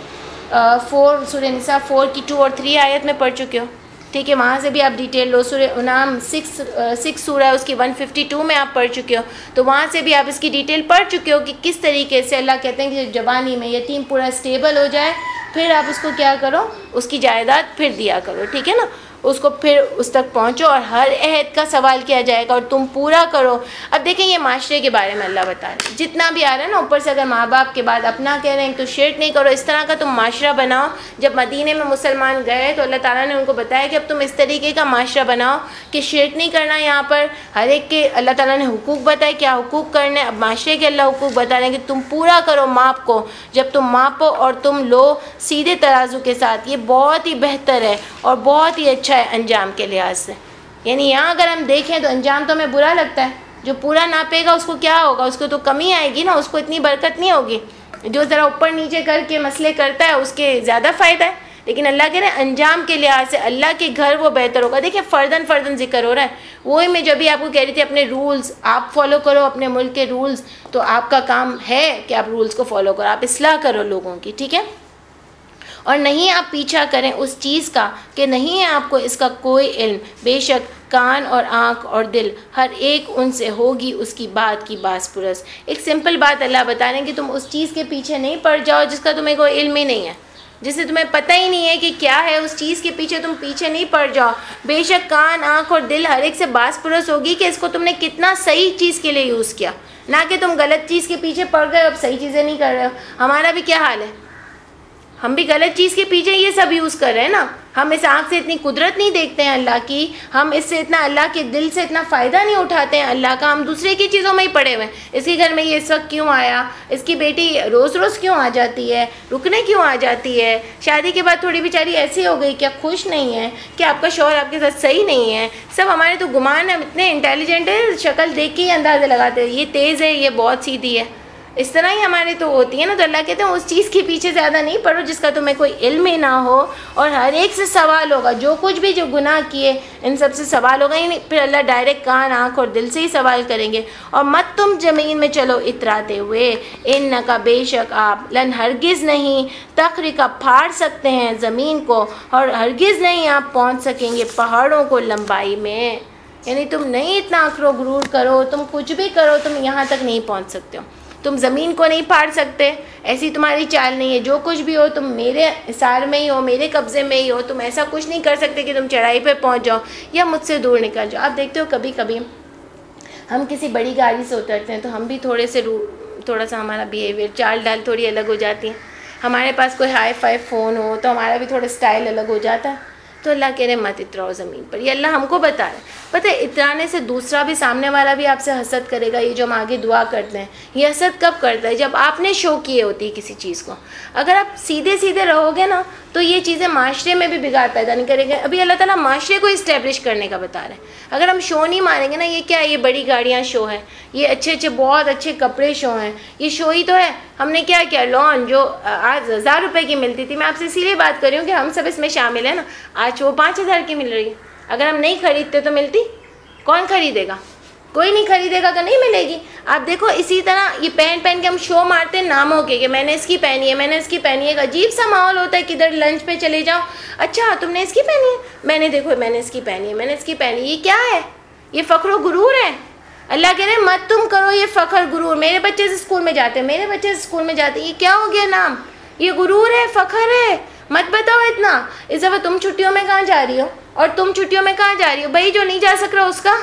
سورہ نساء 4 کی 2 اور 3 آیت میں پڑھ چکے ہو، ٹھیک ہے. وہاں سے بھی آپ ڈیٹیل لو. سورہ انعام 6 سورہ ہے اس کی 152 میں آپ پڑھ چکے ہو، تو وہاں سے بھی آپ اس کی ڈیٹیل پڑھ چکے ہو کہ کس طریقے سے اللہ کہتے ہیں کہ جوانی میں یتیم پورا اسٹیبل ہو جائے پھر آپ اس کو کیا کرو، اس کی جائیداد پھر دیا کرو، ٹھیک ہے نا. اس کو پھر اس تک پہنچو اور ہر عہد کا سوال کیا جائے گا اور تم پورا کرو. اب دیکھیں یہ معاشرے کے بارے میں اللہ بتا رہے ہیں، جتنا بھی آ رہا ہے نا اوپر سے، اگر ماں باپ کے بعد اپنا کہہ رہے ہیں تو شرک نہیں کرو، اس طرح کا تم معاشرہ بناؤ. جب مدینے میں مسلمان گئے تو اللہ تعالیٰ نے ان کو بتایا کہ اب تم اس طریقے کا معاشرہ بناؤ کہ شرک نہیں کرنا. یہاں پر ہر ایک کے اللہ تعالیٰ نے حقوق بتائے کیا حقوق کرنے، اب معاشرے کے اللہ حقوق بتا رہے ہیں کہ تم پورا کرو ماپ کو. جب تم ماپو اور تم لو سیدھے ترازو کے ساتھ، یہ بہت ہی بہتر ہے اور بہت ہی اچھا ہے انجام کے لحاظ سے. یعنی یہاں اگر ہم دیکھیں تو انجام تو ہمیں برا لگتا ہے، جو پورا ناپے گا اس کو کیا ہوگا، اس کو تو کمی آئے گی نا، اس کو اتنی برکت نہیں ہوگی. جو ذرا اوپر نیچے کر کے مسئلے کرتا ہے اس کے زیادہ فائدہ ہے. لیکن اللہ کہہ رہے ہیں انجام کے لحاظ سے اللہ کے گھر وہ بہتر ہوگا. دیکھیں فردن ذکر ہو رہا ہے، وہی میں جو بھی آپ کو کہہ رہی تھی اپنے رولز آپ فالو کرو، اپنے ملک کے رولز. تو آپ کا کام ہے کہ آپ رولز کو فالو کرو، آپ اصلاح کرو لوگوں کی، ٹھیک ہے. اور نہیں آپ پیچھا کریں اس چیز کا کہ نہیں ہے آپ کو اس کا کوئی علم. بے شک کان اور آنکھ اور دل ہر ایک ان سے ہوگی اس کی بات کی باس پرس. ایک سمپل بات اللہ بتا رہے ہیں کہ تم اس چیز کے پیچھے نہیں پڑ جاؤ جس کا تمہیں کوئی علم ہی نہیں ہے، جس سے تمہیں پتہ ہی نہیں ہے کہ کیا ہے، اس چیز کے پیچھے تم پیچھے نہیں پڑ جاؤ. بے شک کان آنکھ اور دل ہر ایک سے باس پرس ہوگی کہ اس کو تم نے کتنا صحیح چیز کے لیے یوز کیا، نہ کہ تم غلط چیز کے پیچھے پڑ گئے اب صحیح چیزیں نہیں کر رہے ہو. ہمارا بھی کیا حال ہے، ہم بھی غلط چیز کے پیچھے یہ سب یوز کر رہے ہیں نا. ہم اس آنکھ سے اتنی قدرت نہیں دیکھتے ہیں اللہ کی، ہم اس سے اتنا اللہ کے دل سے اتنا فائدہ نہیں اٹھاتے ہیں اللہ کا، ہم دوسرے کی چیزوں میں ہی پڑے ہوئے ہیں. اس کے گھر میں یہ اس وقت کیوں آیا، اس کی بیٹی روز روز کیوں آ جاتی ہے، رکنے کیوں آ جاتی ہے، شادی کے بعد تھوڑی بیچاری ایسی ہو گئی، کیا خوش نہیں ہے، کہ آپ کا شوہر آپ کے ساتھ صحیح نہیں ہے. سب ہمارے تو گمان ہے، اتنے انٹیلیجنٹ ہے، شکل دیکھ کے ہی اندازے لگاتے ہیں یہ تیز ہے یہ بہت سیدھی ہے. اس طرح ہی ہمارے تو ہوتی ہے نا. تو اللہ کہتے ہیں اس چیز کے پیچھے زیادہ نہیں پڑو جس کا تمہیں کوئی علم ہی نہ ہو، اور ہر ایک سے سوال ہوگا، جو کچھ بھی جو گناہ کیے ان سب سے سوال ہوگا. یعنی پھر اللہ ڈائریکٹ کان آنکھ اور دل سے ہی سوال کریں گے. اور مت تم زمین میں چلو اتراتے ہوئے، انکا بے شک آپ، لن ہرگز نہیں، تخریقہ پھاڑ سکتے ہیں زمین کو، اور ہرگز نہیں آپ پہنچ سکیں گے پہاڑوں کو لمبائی میں. یعنی تم نہیں اتنا اکر و غرور کرو، تم کچھ بھی کرو تم یہاں تک نہیں پہنچ سکتے ہو. تم زمین کو نہیں پھاڑ سکتے، ایسی تمہاری چال نہیں ہے. جو کچھ بھی ہو تم میرے حصار میں ہی ہو، میرے قبضے میں ہی ہو. تم ایسا کچھ نہیں کر سکتے کہ تم چڑھائی پہ پہنچ جاؤ یا مجھ سے دور نکل جاؤ. آپ دیکھتے ہو کبھی کبھی ہم کسی بڑی گاڑی سے اترتے ہیں تو ہم بھی تھوڑا سا ہمارا بیہیویئر چال ڈال تھوڑی الگ ہو جاتی ہے. ہمارے پاس کوئی ہائی فائی فون ہو تو ہمارا بھی تھوڑا سٹائل الگ ہو جاتا ہے. تو اللہ کہہ رہے مت اتراؤ زمین پر. یہ اللہ ہم کو بتا رہے ہیں. پتہ ہے اترانے سے دوسرا بھی سامنے والا بھی آپ سے حسد کرے گا. یہ جو ہم آگے دعا کرتے ہیں یہ حسد کب کرتا ہے، جب آپ نے شو کیے ہوتی ہے کسی چیز کو. اگر آپ سیدھے رہو گے نا تو یہ چیزیں معاشرے میں بھی بگاڑ پیدا نہیں کریں گے. ابھی اللہ تعالیٰ معاشرے کو اسٹیبلش کرنے کا بتا رہے ہیں. اگر ہم شو نہیں مانیں گے نا، یہ کیا ہے، یہ بڑی گاڑیاں شو ہیں، یہ اچھے بہت اچھے کپڑے شو ہیں، یہ شو ہی تو ہے. ہم نے کیا کیا، لون جو آج 1000 روپے کی ملتی تھی، میں آپ سے اسی لیے بات کر رہی ہوں کہ ہم سب اس میں شامل ہیں نا، آج وہ 5000 کی مل رہی ہے. اگر ہم نہیں خریدتے تو ملتی؟ کون خریدے گا؟ کوئی نہیں خریدے گا کہ نہیں ملے گی. آپ دیکھو اسی طرح یہ پہن کے ہم شو مارتے ہیں ناموں کے کہ میں نے اس کی پہنی ہے، میں نے اس کی پہنی ہے. ایک عجیب سا ماحول ہوتا ہے، کدھر لنچ پہ چلے جاؤ، اچھا تم نے اس کی پہنی ہے، میں نے دیکھو میں نے اس کی پہنی ہے، میں نے اس کی پہنی ہے. یہ کیا ہے؟ یہ فخر و غرور ہے. اللہ کہہ رہے ہیں مت تم کرو یہ فخر غرور. میرے بچے سے اسکول میں جاتے ہیں، میرے بچے سے اسکول میں جاتے ہیں، یہ کیا ہو گیا نام؟ یہ غرور ہے، فخر ہے. مت بتاؤ اتنا. اس دفعہ تم چھٹیوں میں کہاں جا رہی ہو اور تم چھٹیوں میں کہاں جا رہی ہو؟ بھائی جو نہیں جا سک رہا اس کا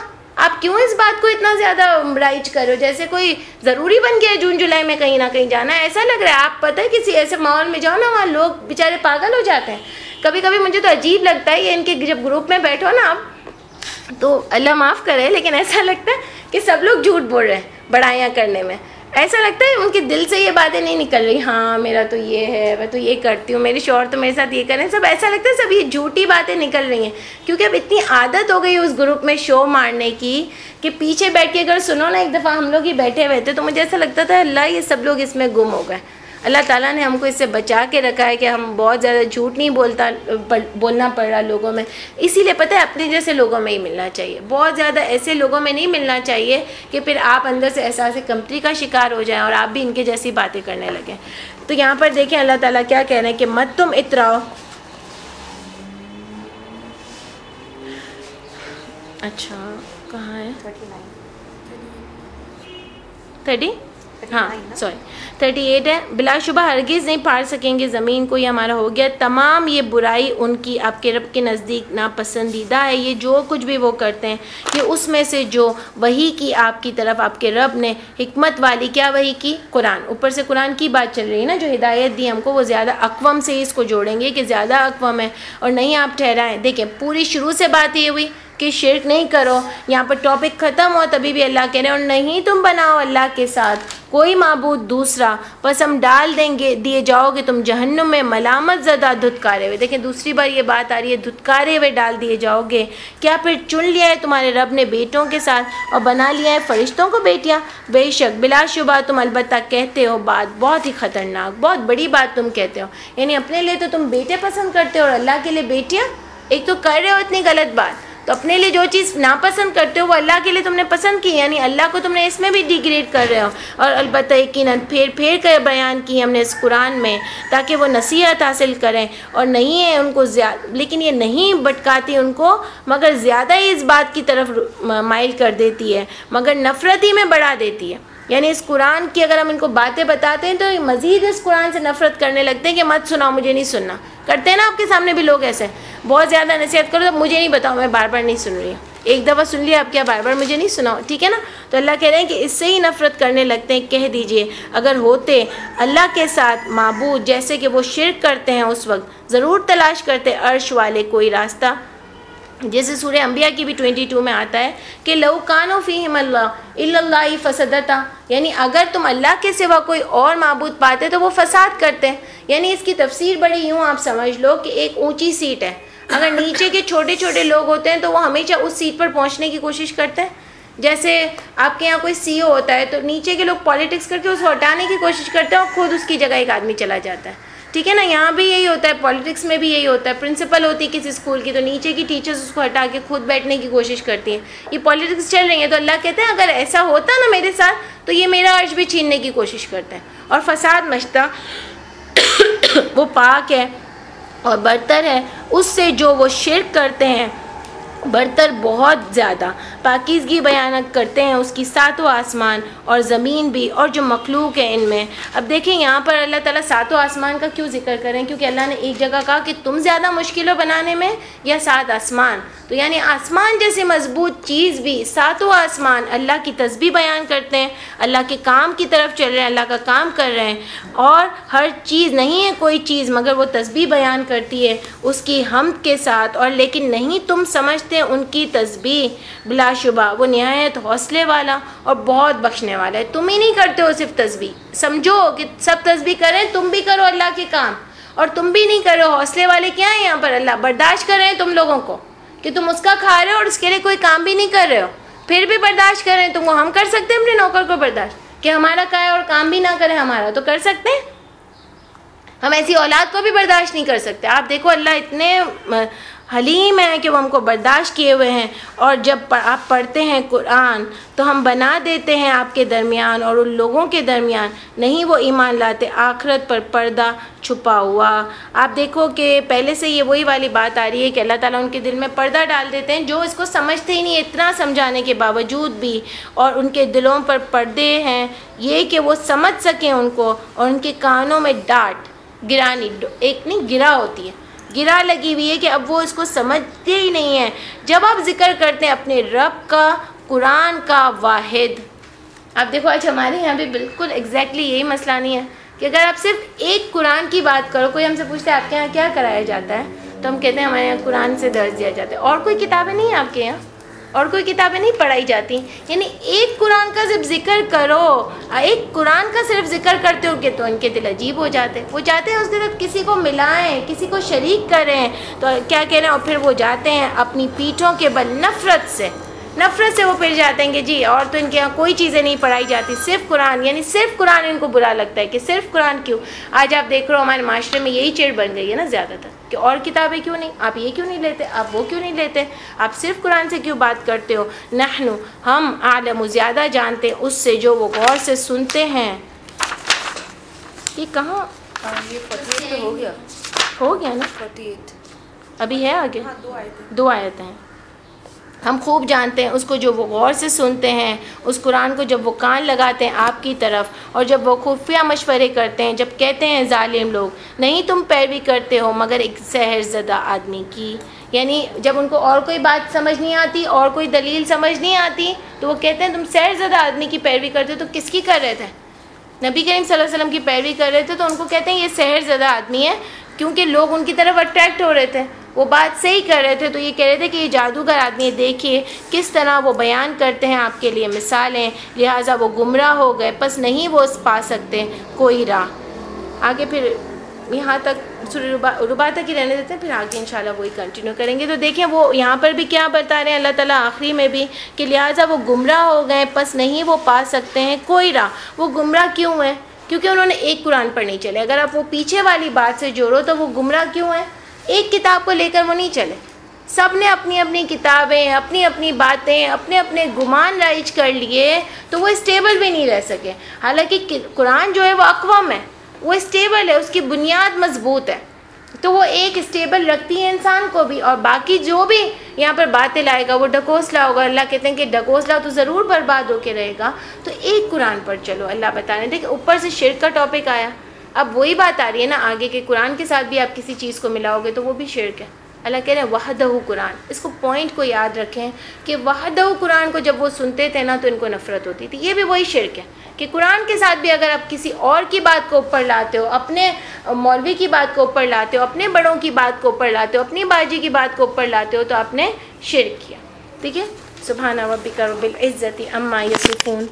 آپ کیوں اس بات کو اتنا زیادہ رائج کرو، جیسے کوئی ضروری بن گیا ہے جون جولائی میں کہیں نہ کہیں جانا ہے. ایسا لگ رہا ہے. آپ پتہ ہے کسی ایسے ماحول میں جاؤ نا وہاں لوگ بیچارے پاگل ہو جاتے ہیں. کبھی کبھی مجھے تو عجیب لگتا ہے یہ ان کے جب گروپ میں بیٹھو نا آپ تو اللہ معاف کرے لیکن ایسا لگتا ہے کہ سب لوگ جھوٹ بول رہے ہیں بڑائیاں کرنے میں. ایسا لگتا ہے ان کے دل سے یہ باتیں نہیں نکل رہی، ہاں میرا تو یہ ہے، میں تو یہ کرتی ہوں، میرے شوہر تو میرے ساتھ یہ کریں. سب ایسا لگتا ہے سب یہ جھوٹی باتیں نکل رہی ہیں کیونکہ اب اتنی عادت ہو گئی اس گروپ میں شو مارنے کی کہ پیچھے بیٹھ کے اگر سنو نا، ایک دفعہ ہم لوگ ہی بیٹھے ہوئے تھے تو مجھے ایسا لگتا تھا اللہ یہ سب لوگ اس میں گم ہو گئے. اللہ تعالیٰ نے ہم کو اس سے بچا کے رکھا ہے کہ ہم بہت زیادہ جھوٹ نہیں بولنا پڑ رہا لوگوں میں. اسی لیے پتہ ہے اپنے جیسے لوگوں میں ہی ملنا چاہیے, بہت زیادہ ایسے لوگوں میں نہیں ملنا چاہیے کہ پھر آپ اندر سے احساس کمتری کا شکار ہو جائیں اور آپ بھی ان کے جیسی باتیں کرنے لگیں. تو یہاں پر دیکھیں اللہ تعالیٰ کیا کہہ رہے ہیں کہ مت تم اتراؤ. اچھا کہاں ہے 30 ہاں سوری 38 ہے. بلا شبہ ہرگز نہیں پھاڑ سکیں گے زمین کو, یہ ہمارا ہو گیا. تمام یہ برائی ان کی آپ کے رب کے نزدیک ناپسندیدہ ہے. یہ جو کچھ بھی وہ کرتے ہیں یہ اس میں سے جو وحی کی آپ کی طرف آپ کے رب نے حکمت والی, کیا وحی کی؟ قرآن. اوپر سے قرآن کی بات چل رہی ہے نا, جو ہدایت دی ہم کو, وہ زیادہ اقوام سے اس کو جوڑیں گے کہ زیادہ اقوام ہے اور نہیں آپ ٹھہرائیں. دیکھیں پوری شروع سے بات یہ ہوئی کہ شرک نہیں کرو, یہاں پر ٹاپک ختم ہو تبھی بھی اللہ کہہ رہے ہیں اور نہیں تم بناؤ اللہ کے ساتھ کوئی معبود دوسرا, بس ہم ڈال دیں گے دیے جاؤ گے تم جہنم میں ملامت زدہ دھتکارے ہوئے. دیکھیں دوسری بار یہ بات آ رہی ہے, دھتکارے ہوئے ڈال دیے جاؤ گے. کیا پھر چن لیا ہے تمہارے رب نے بیٹوں کے ساتھ اور بنا لیا ہے فرشتوں کو بیٹیاں؟ بے شک بلا شبہ تم البتہ کہتے ہو بات بہت ہی خطرناک, بہت بڑی بات تم کہتے ہو. یعنی اپنے لیے تو تم بیٹے پسند کرتے ہو اور اللہ کے لیے بیٹیاں. ایک تو کر رہے ہو اتنی غلط بات, تو اپنے لیے جو چیز ناپسند کرتے ہو وہ اللہ کے لیے تم نے پسند کی, یعنی اللہ کو تم نے اس میں بھی ڈیگریڈ کر رہے ہو. اور البتہ یقیناً پھیر کر بیان کی ہم نے اس قرآن میں تاکہ وہ نصیحت حاصل کریں, اور نہیں ہے ان کو لیکن یہ نہیں بھٹکاتی ان کو مگر زیادہ ہی اس بات کی طرف مائل کر دیتی ہے, مگر نفرت ہی میں بڑھا دیتی ہے. یعنی اس قرآن کی اگر ہم ان کو باتیں بتاتے ہیں تو مزید اس قرآن سے نفرت کرنے لگتے ہیں کہ مت سناؤ, مجھے نہیں سننا. کرتے ہیں نا آپ کے سامنے بھی لوگ ایسے, بہت زیادہ نصیحت کرو تو مجھے نہیں بتاؤ, میں بار بار نہیں سن رہی ہوں, ایک دفعہ سن لیا آپ کیا بار بار مجھے نہیں سناؤ, ٹھیک ہے نا. تو اللہ کہہ رہے ہیں کہ اس سے ہی نفرت کرنے لگتے ہیں. کہہ دیجئے اگر ہوتے اللہ کے ساتھ معبود جیسے کہ وہ شرک کرتے ہیں اس وقت ضرور تلاش کرتے عرش والے کوئی راستہ. جیسے سورہ انبیاء کی بھی 22 میں آتا ہے کہ لو کانوا فیہم اللہ الا اللہ فسدتا, یعنی اگر تم اللہ کے سوا کوئی اور معبود پاتے تو وہ فساد کرتے. یعنی اس کی تفسیر بڑی یوں آپ سمجھ لو کہ ایک اونچی سیٹ ہے, اگر نیچے کے چھوٹے چھوٹے لوگ ہوتے ہیں تو وہ ہمیشہ اس سیٹ پر پہنچنے کی کوشش کرتے ہیں. جیسے آپ کے یہاں کوئی سی او ہوتا ہے تو نیچے کے لوگ پالیٹکس کر کے اس کو ہٹانے کی کوشش کرتے ہیں اور خود اس کی جگہ ایک آدمی چلا جاتا ہے, ٹھیک ہے نا. یہاں بھی یہی ہوتا ہے, پالیٹکس میں بھی یہی ہوتا ہے. پرنسپل ہوتی ہے کسی اسکول کی تو نیچے کی ٹیچرز اس کو ہٹا کے خود بیٹھنے کی کوشش کرتی ہیں. یہ پالیٹکس چل رہی ہیں. تو اللہ کہتے ہیں اگر ایسا ہوتا نا میرے ساتھ تو یہ میرا عرش بھی چھیننے کی کوشش کرتا ہے. اور فساد مچتا وہ پاک ہے اور برتر ہے اس سے جو وہ شرک کرتے ہیں, برتر بہت زیادہ. پاکیزگی بیانت کرتے ہیں اس کی ساتوں آسمان اور زمین بھی اور جو مخلوق ہے ان میں. اب دیکھیں یہاں پر اللہ تعالیٰ ساتوں آسمان کا کیوں ذکر کریں, کیونکہ اللہ نے ایک جگہ کہا کہ تم زیادہ مشکل ہو بنانے میں یا 7 آسمان. تو یعنی آسمان جیسے مضبوط چیز بھی, ساتوں آسمان اللہ کی تسبیح بیان کرتے ہیں, اللہ کے کام کی طرف چل رہے ہیں, اللہ کا کام کر رہے ہیں. اور ہر چیز نہیں ہے کوئی چیز مگر وہ تسبیح بیان کرتی ہے اس کی حمد کے ساتھ. اور لیکن نہیں تم سمجھتے ان کی تسبیح, بلا شبہ وہ نہایت حوصلے والا اور بہت بخشنے والا ہے. تم ہی نہیں کرتے ہو صرف تسبیح, سمجھو کہ سب تسبیح کریں, تم بھی کرو اللہ کے کام اور تم بھی نہیں کرو. حوصلے والے کیا ہیں یہاں پر؟ اللہ برداشت کر رہے ہیں تم لوگوں کو کہ تم اس کا کھا رہے ہو اور اس کے لیے کوئی کام بھی نہیں کر رہے ہو, پھر بھی برداشت کر رہے ہیں تم کو. ہم کر سکتے ہیں اپنے نوکر کو برداشت کہ ہمارا کھائے اور کام بھی نہ کرے ہمارا؟ تو کر سکتے ہیں. ہم ایسی اولاد کو بھی برداشت نہیں کر سکتے. آپ دیکھو اللہ اتنے حلیم ہیں کہ وہ ہم کو برداشت کیے ہوئے ہیں. اور جب آپ پڑھتے ہیں قرآن تو ہم بنا دیتے ہیں آپ کے درمیان اور ان لوگوں کے درمیان نہیں وہ ایمان لاتے آخرت پر پردہ چھپا ہوا. آپ دیکھو کہ پہلے سے یہ وہی والی بات آ رہی ہے کہ اللہ تعالیٰ ان کے دل میں پردہ ڈال دیتے ہیں جو اس کو سمجھتے ہی نہیں. اتنا سمجھانے کے باوجود بھی اور ان کے دلوں پر پردے ہیں یہ کہ وہ سمجھ سکیں ان کو, اور ان کے کانوں میں ڈانٹ گرانی, ایک نہیں گرا ہوتی ہے, گرا لگی ہوئی ہے کہ اب وہ اس کو سمجھتے ہی نہیں ہیں. جب آپ ذکر کرتے ہیں اپنے رب کا, قرآن کا واحد, آپ دیکھو آج ہمارے یہاں بھی بالکل ایگزیکٹلی یہی مسئلہ نہیں ہے کہ اگر آپ صرف ایک قرآن کی بات کرو, کوئی ہم سے پوچھتا ہے آپ کے یہاں کیا کرایا جاتا ہے تو ہم کہتے ہیں ہمارے یہاں قرآن سے درس دیا جاتا ہے. اور کوئی کتابیں نہیں ہیں آپ کے یہاں, اور کوئی کتابیں نہیں پڑھائی جاتی. یعنی ایک قرآن کا صرف ذکر کرو, ایک قرآن کا صرف ذکر کرتے ہو کہ تو ان کے دل عجیب ہو جاتے, وہ چاہتے ہیں اس کے ساتھ کسی کو ملائیں, کسی کو شریک کریں. تو کیا کہہ رہے ہیں, اور پھر وہ جاتے ہیں اپنی پیٹھوں کے بل نفرت سے, نفرت سے وہ پھر جاتے ہیں کہ جی اور تو ان کے یہاں کوئی چیزیں نہیں پڑھائی جاتی، صرف قرآن، یعنی صرف قرآن ان کو برا لگتا ہے کہ صرف قرآن کیوں. آج آپ دیکھ رہے ہو ہمارے معاشرے میں یہی چڑ بن گئی ہے نا زیادہ تر کہ اور کتابیں کیوں نہیں، آپ یہ کیوں نہیں لیتے، آپ وہ کیوں نہیں لیتے، آپ صرف قرآن سے کیوں بات کرتے ہو. نحن ہم عالم زیادہ جانتے ہیں اس سے جو وہ غور سے سنتے ہیں. یہ کہاں یہ 48 پہ ہو گیا، ہو گیا نا، 48 ابھی ہے آگے ہاں 2 آیتیں. 2 آیتیں ہیں. ہم خوب جانتے ہیں اس کو جو وہ غور سے سنتے ہیں، اس قرآن کو جب وہ کان لگاتے ہیں آپ کی طرف، اور جب وہ خفیہ مشورے کرتے ہیں، جب کہتے ہیں ظالم لوگ نہیں تم پیروی کرتے ہو مگر ایک سحر زدہ آدمی کی. یعنی جب ان کو اور کوئی بات سمجھ نہیں آتی اور کوئی دلیل سمجھ نہیں آتی تو وہ کہتے ہیں تم سحر زدہ آدمی کی پیروی کرتے ہو. تو کس کی کر رہے تھے؟ نبی کریم صلی اللہ علیہ وسلم کی پیروی کر رہے تھے. تو ان کو کہتے ہیں یہ سحر زدہ آدمی ہے، کیونکہ لوگ ان کی طرف اٹریکٹ ہو رہے تھے، وہ بات صحیح کر رہے تھے. تو یہ کہہ رہے تھے کہ یہ جادوگر آدمی ہے، دیکھیے کس طرح وہ بیان کرتے ہیں آپ کے لیے مثالیں، لہٰذا وہ گمراہ ہو گئے، پس نہیں وہ پا سکتے کوئی راہ. آگے پھر یہاں تک سورہ ربا تک ہی رہنے دیتے ہیں، پھر آگے انشاءاللہ وہی کنٹینیو کریں گے. تو دیکھیں وہ یہاں پر بھی کیا بتا رہے ہیں اللہ تعالیٰ آخری میں بھی کہ لہٰذا وہ گمراہ ہو گئے، پس نہیں وہ پا سکتے ہیں کوئی راہ. وہ گمراہ کیوں ہیں؟ کیونکہ انہوں نے ایک قرآن پر نہیں چلے. اگر آپ وہ پیچھے والی بات سے جوڑو تو وہ گمراہ کیوں ہیں؟ ایک کتاب کو لے کر وہ نہیں چلے. سب نے اپنی اپنی کتابیں، اپنی اپنی باتیں، اپنے اپنے گمان رائج کر لیے تو وہ اسٹیبل بھی نہیں رہ سکے. حالانکہ قرآن جو ہے وہ اقوام ہے، وہ اسٹیبل ہے، اس کی بنیاد مضبوط ہے. تو وہ ایک اسٹیبل رکھتی ہے انسان کو بھی، اور باقی جو بھی یہاں پر باتیں لائے گا وہ ڈھکوسلا ہوگا. اللہ کہتے ہیں کہ ڈھکوسلا تو ضرور برباد ہو کے رہے گا. تو ایک قرآن پر چلو. اللہ بتا رہے ہیں دیکھیں اوپر سے شرک کا ٹاپک آیا، اب وہی بات آ رہی ہے نا آگے کہ قرآن کے ساتھ بھی آپ کسی چیز کو ملاؤ گے تو وہ بھی شرک ہے. اللہ کہہ رہے ہیں وحدہ قرآن. اس کو پوائنٹ کو یاد رکھیں کہ وحدہ قرآن کو جب وہ سنتے تھے نا تو ان کو نفرت ہوتی تھی. یہ بھی وہی شرک ہے کہ قرآن کے ساتھ بھی اگر آپ کسی اور کی بات کو اوپر لاتے ہو، اپنے مولوی کی بات کو اوپر لاتے ہو، اپنے بڑوں کی بات کو اوپر لاتے ہو، اپنی باجی کی بات کو اوپر لاتے ہو تو آپ نے شرک کیا. ٹھیک ہے. سبحان ربک رب العزت عما یصفون.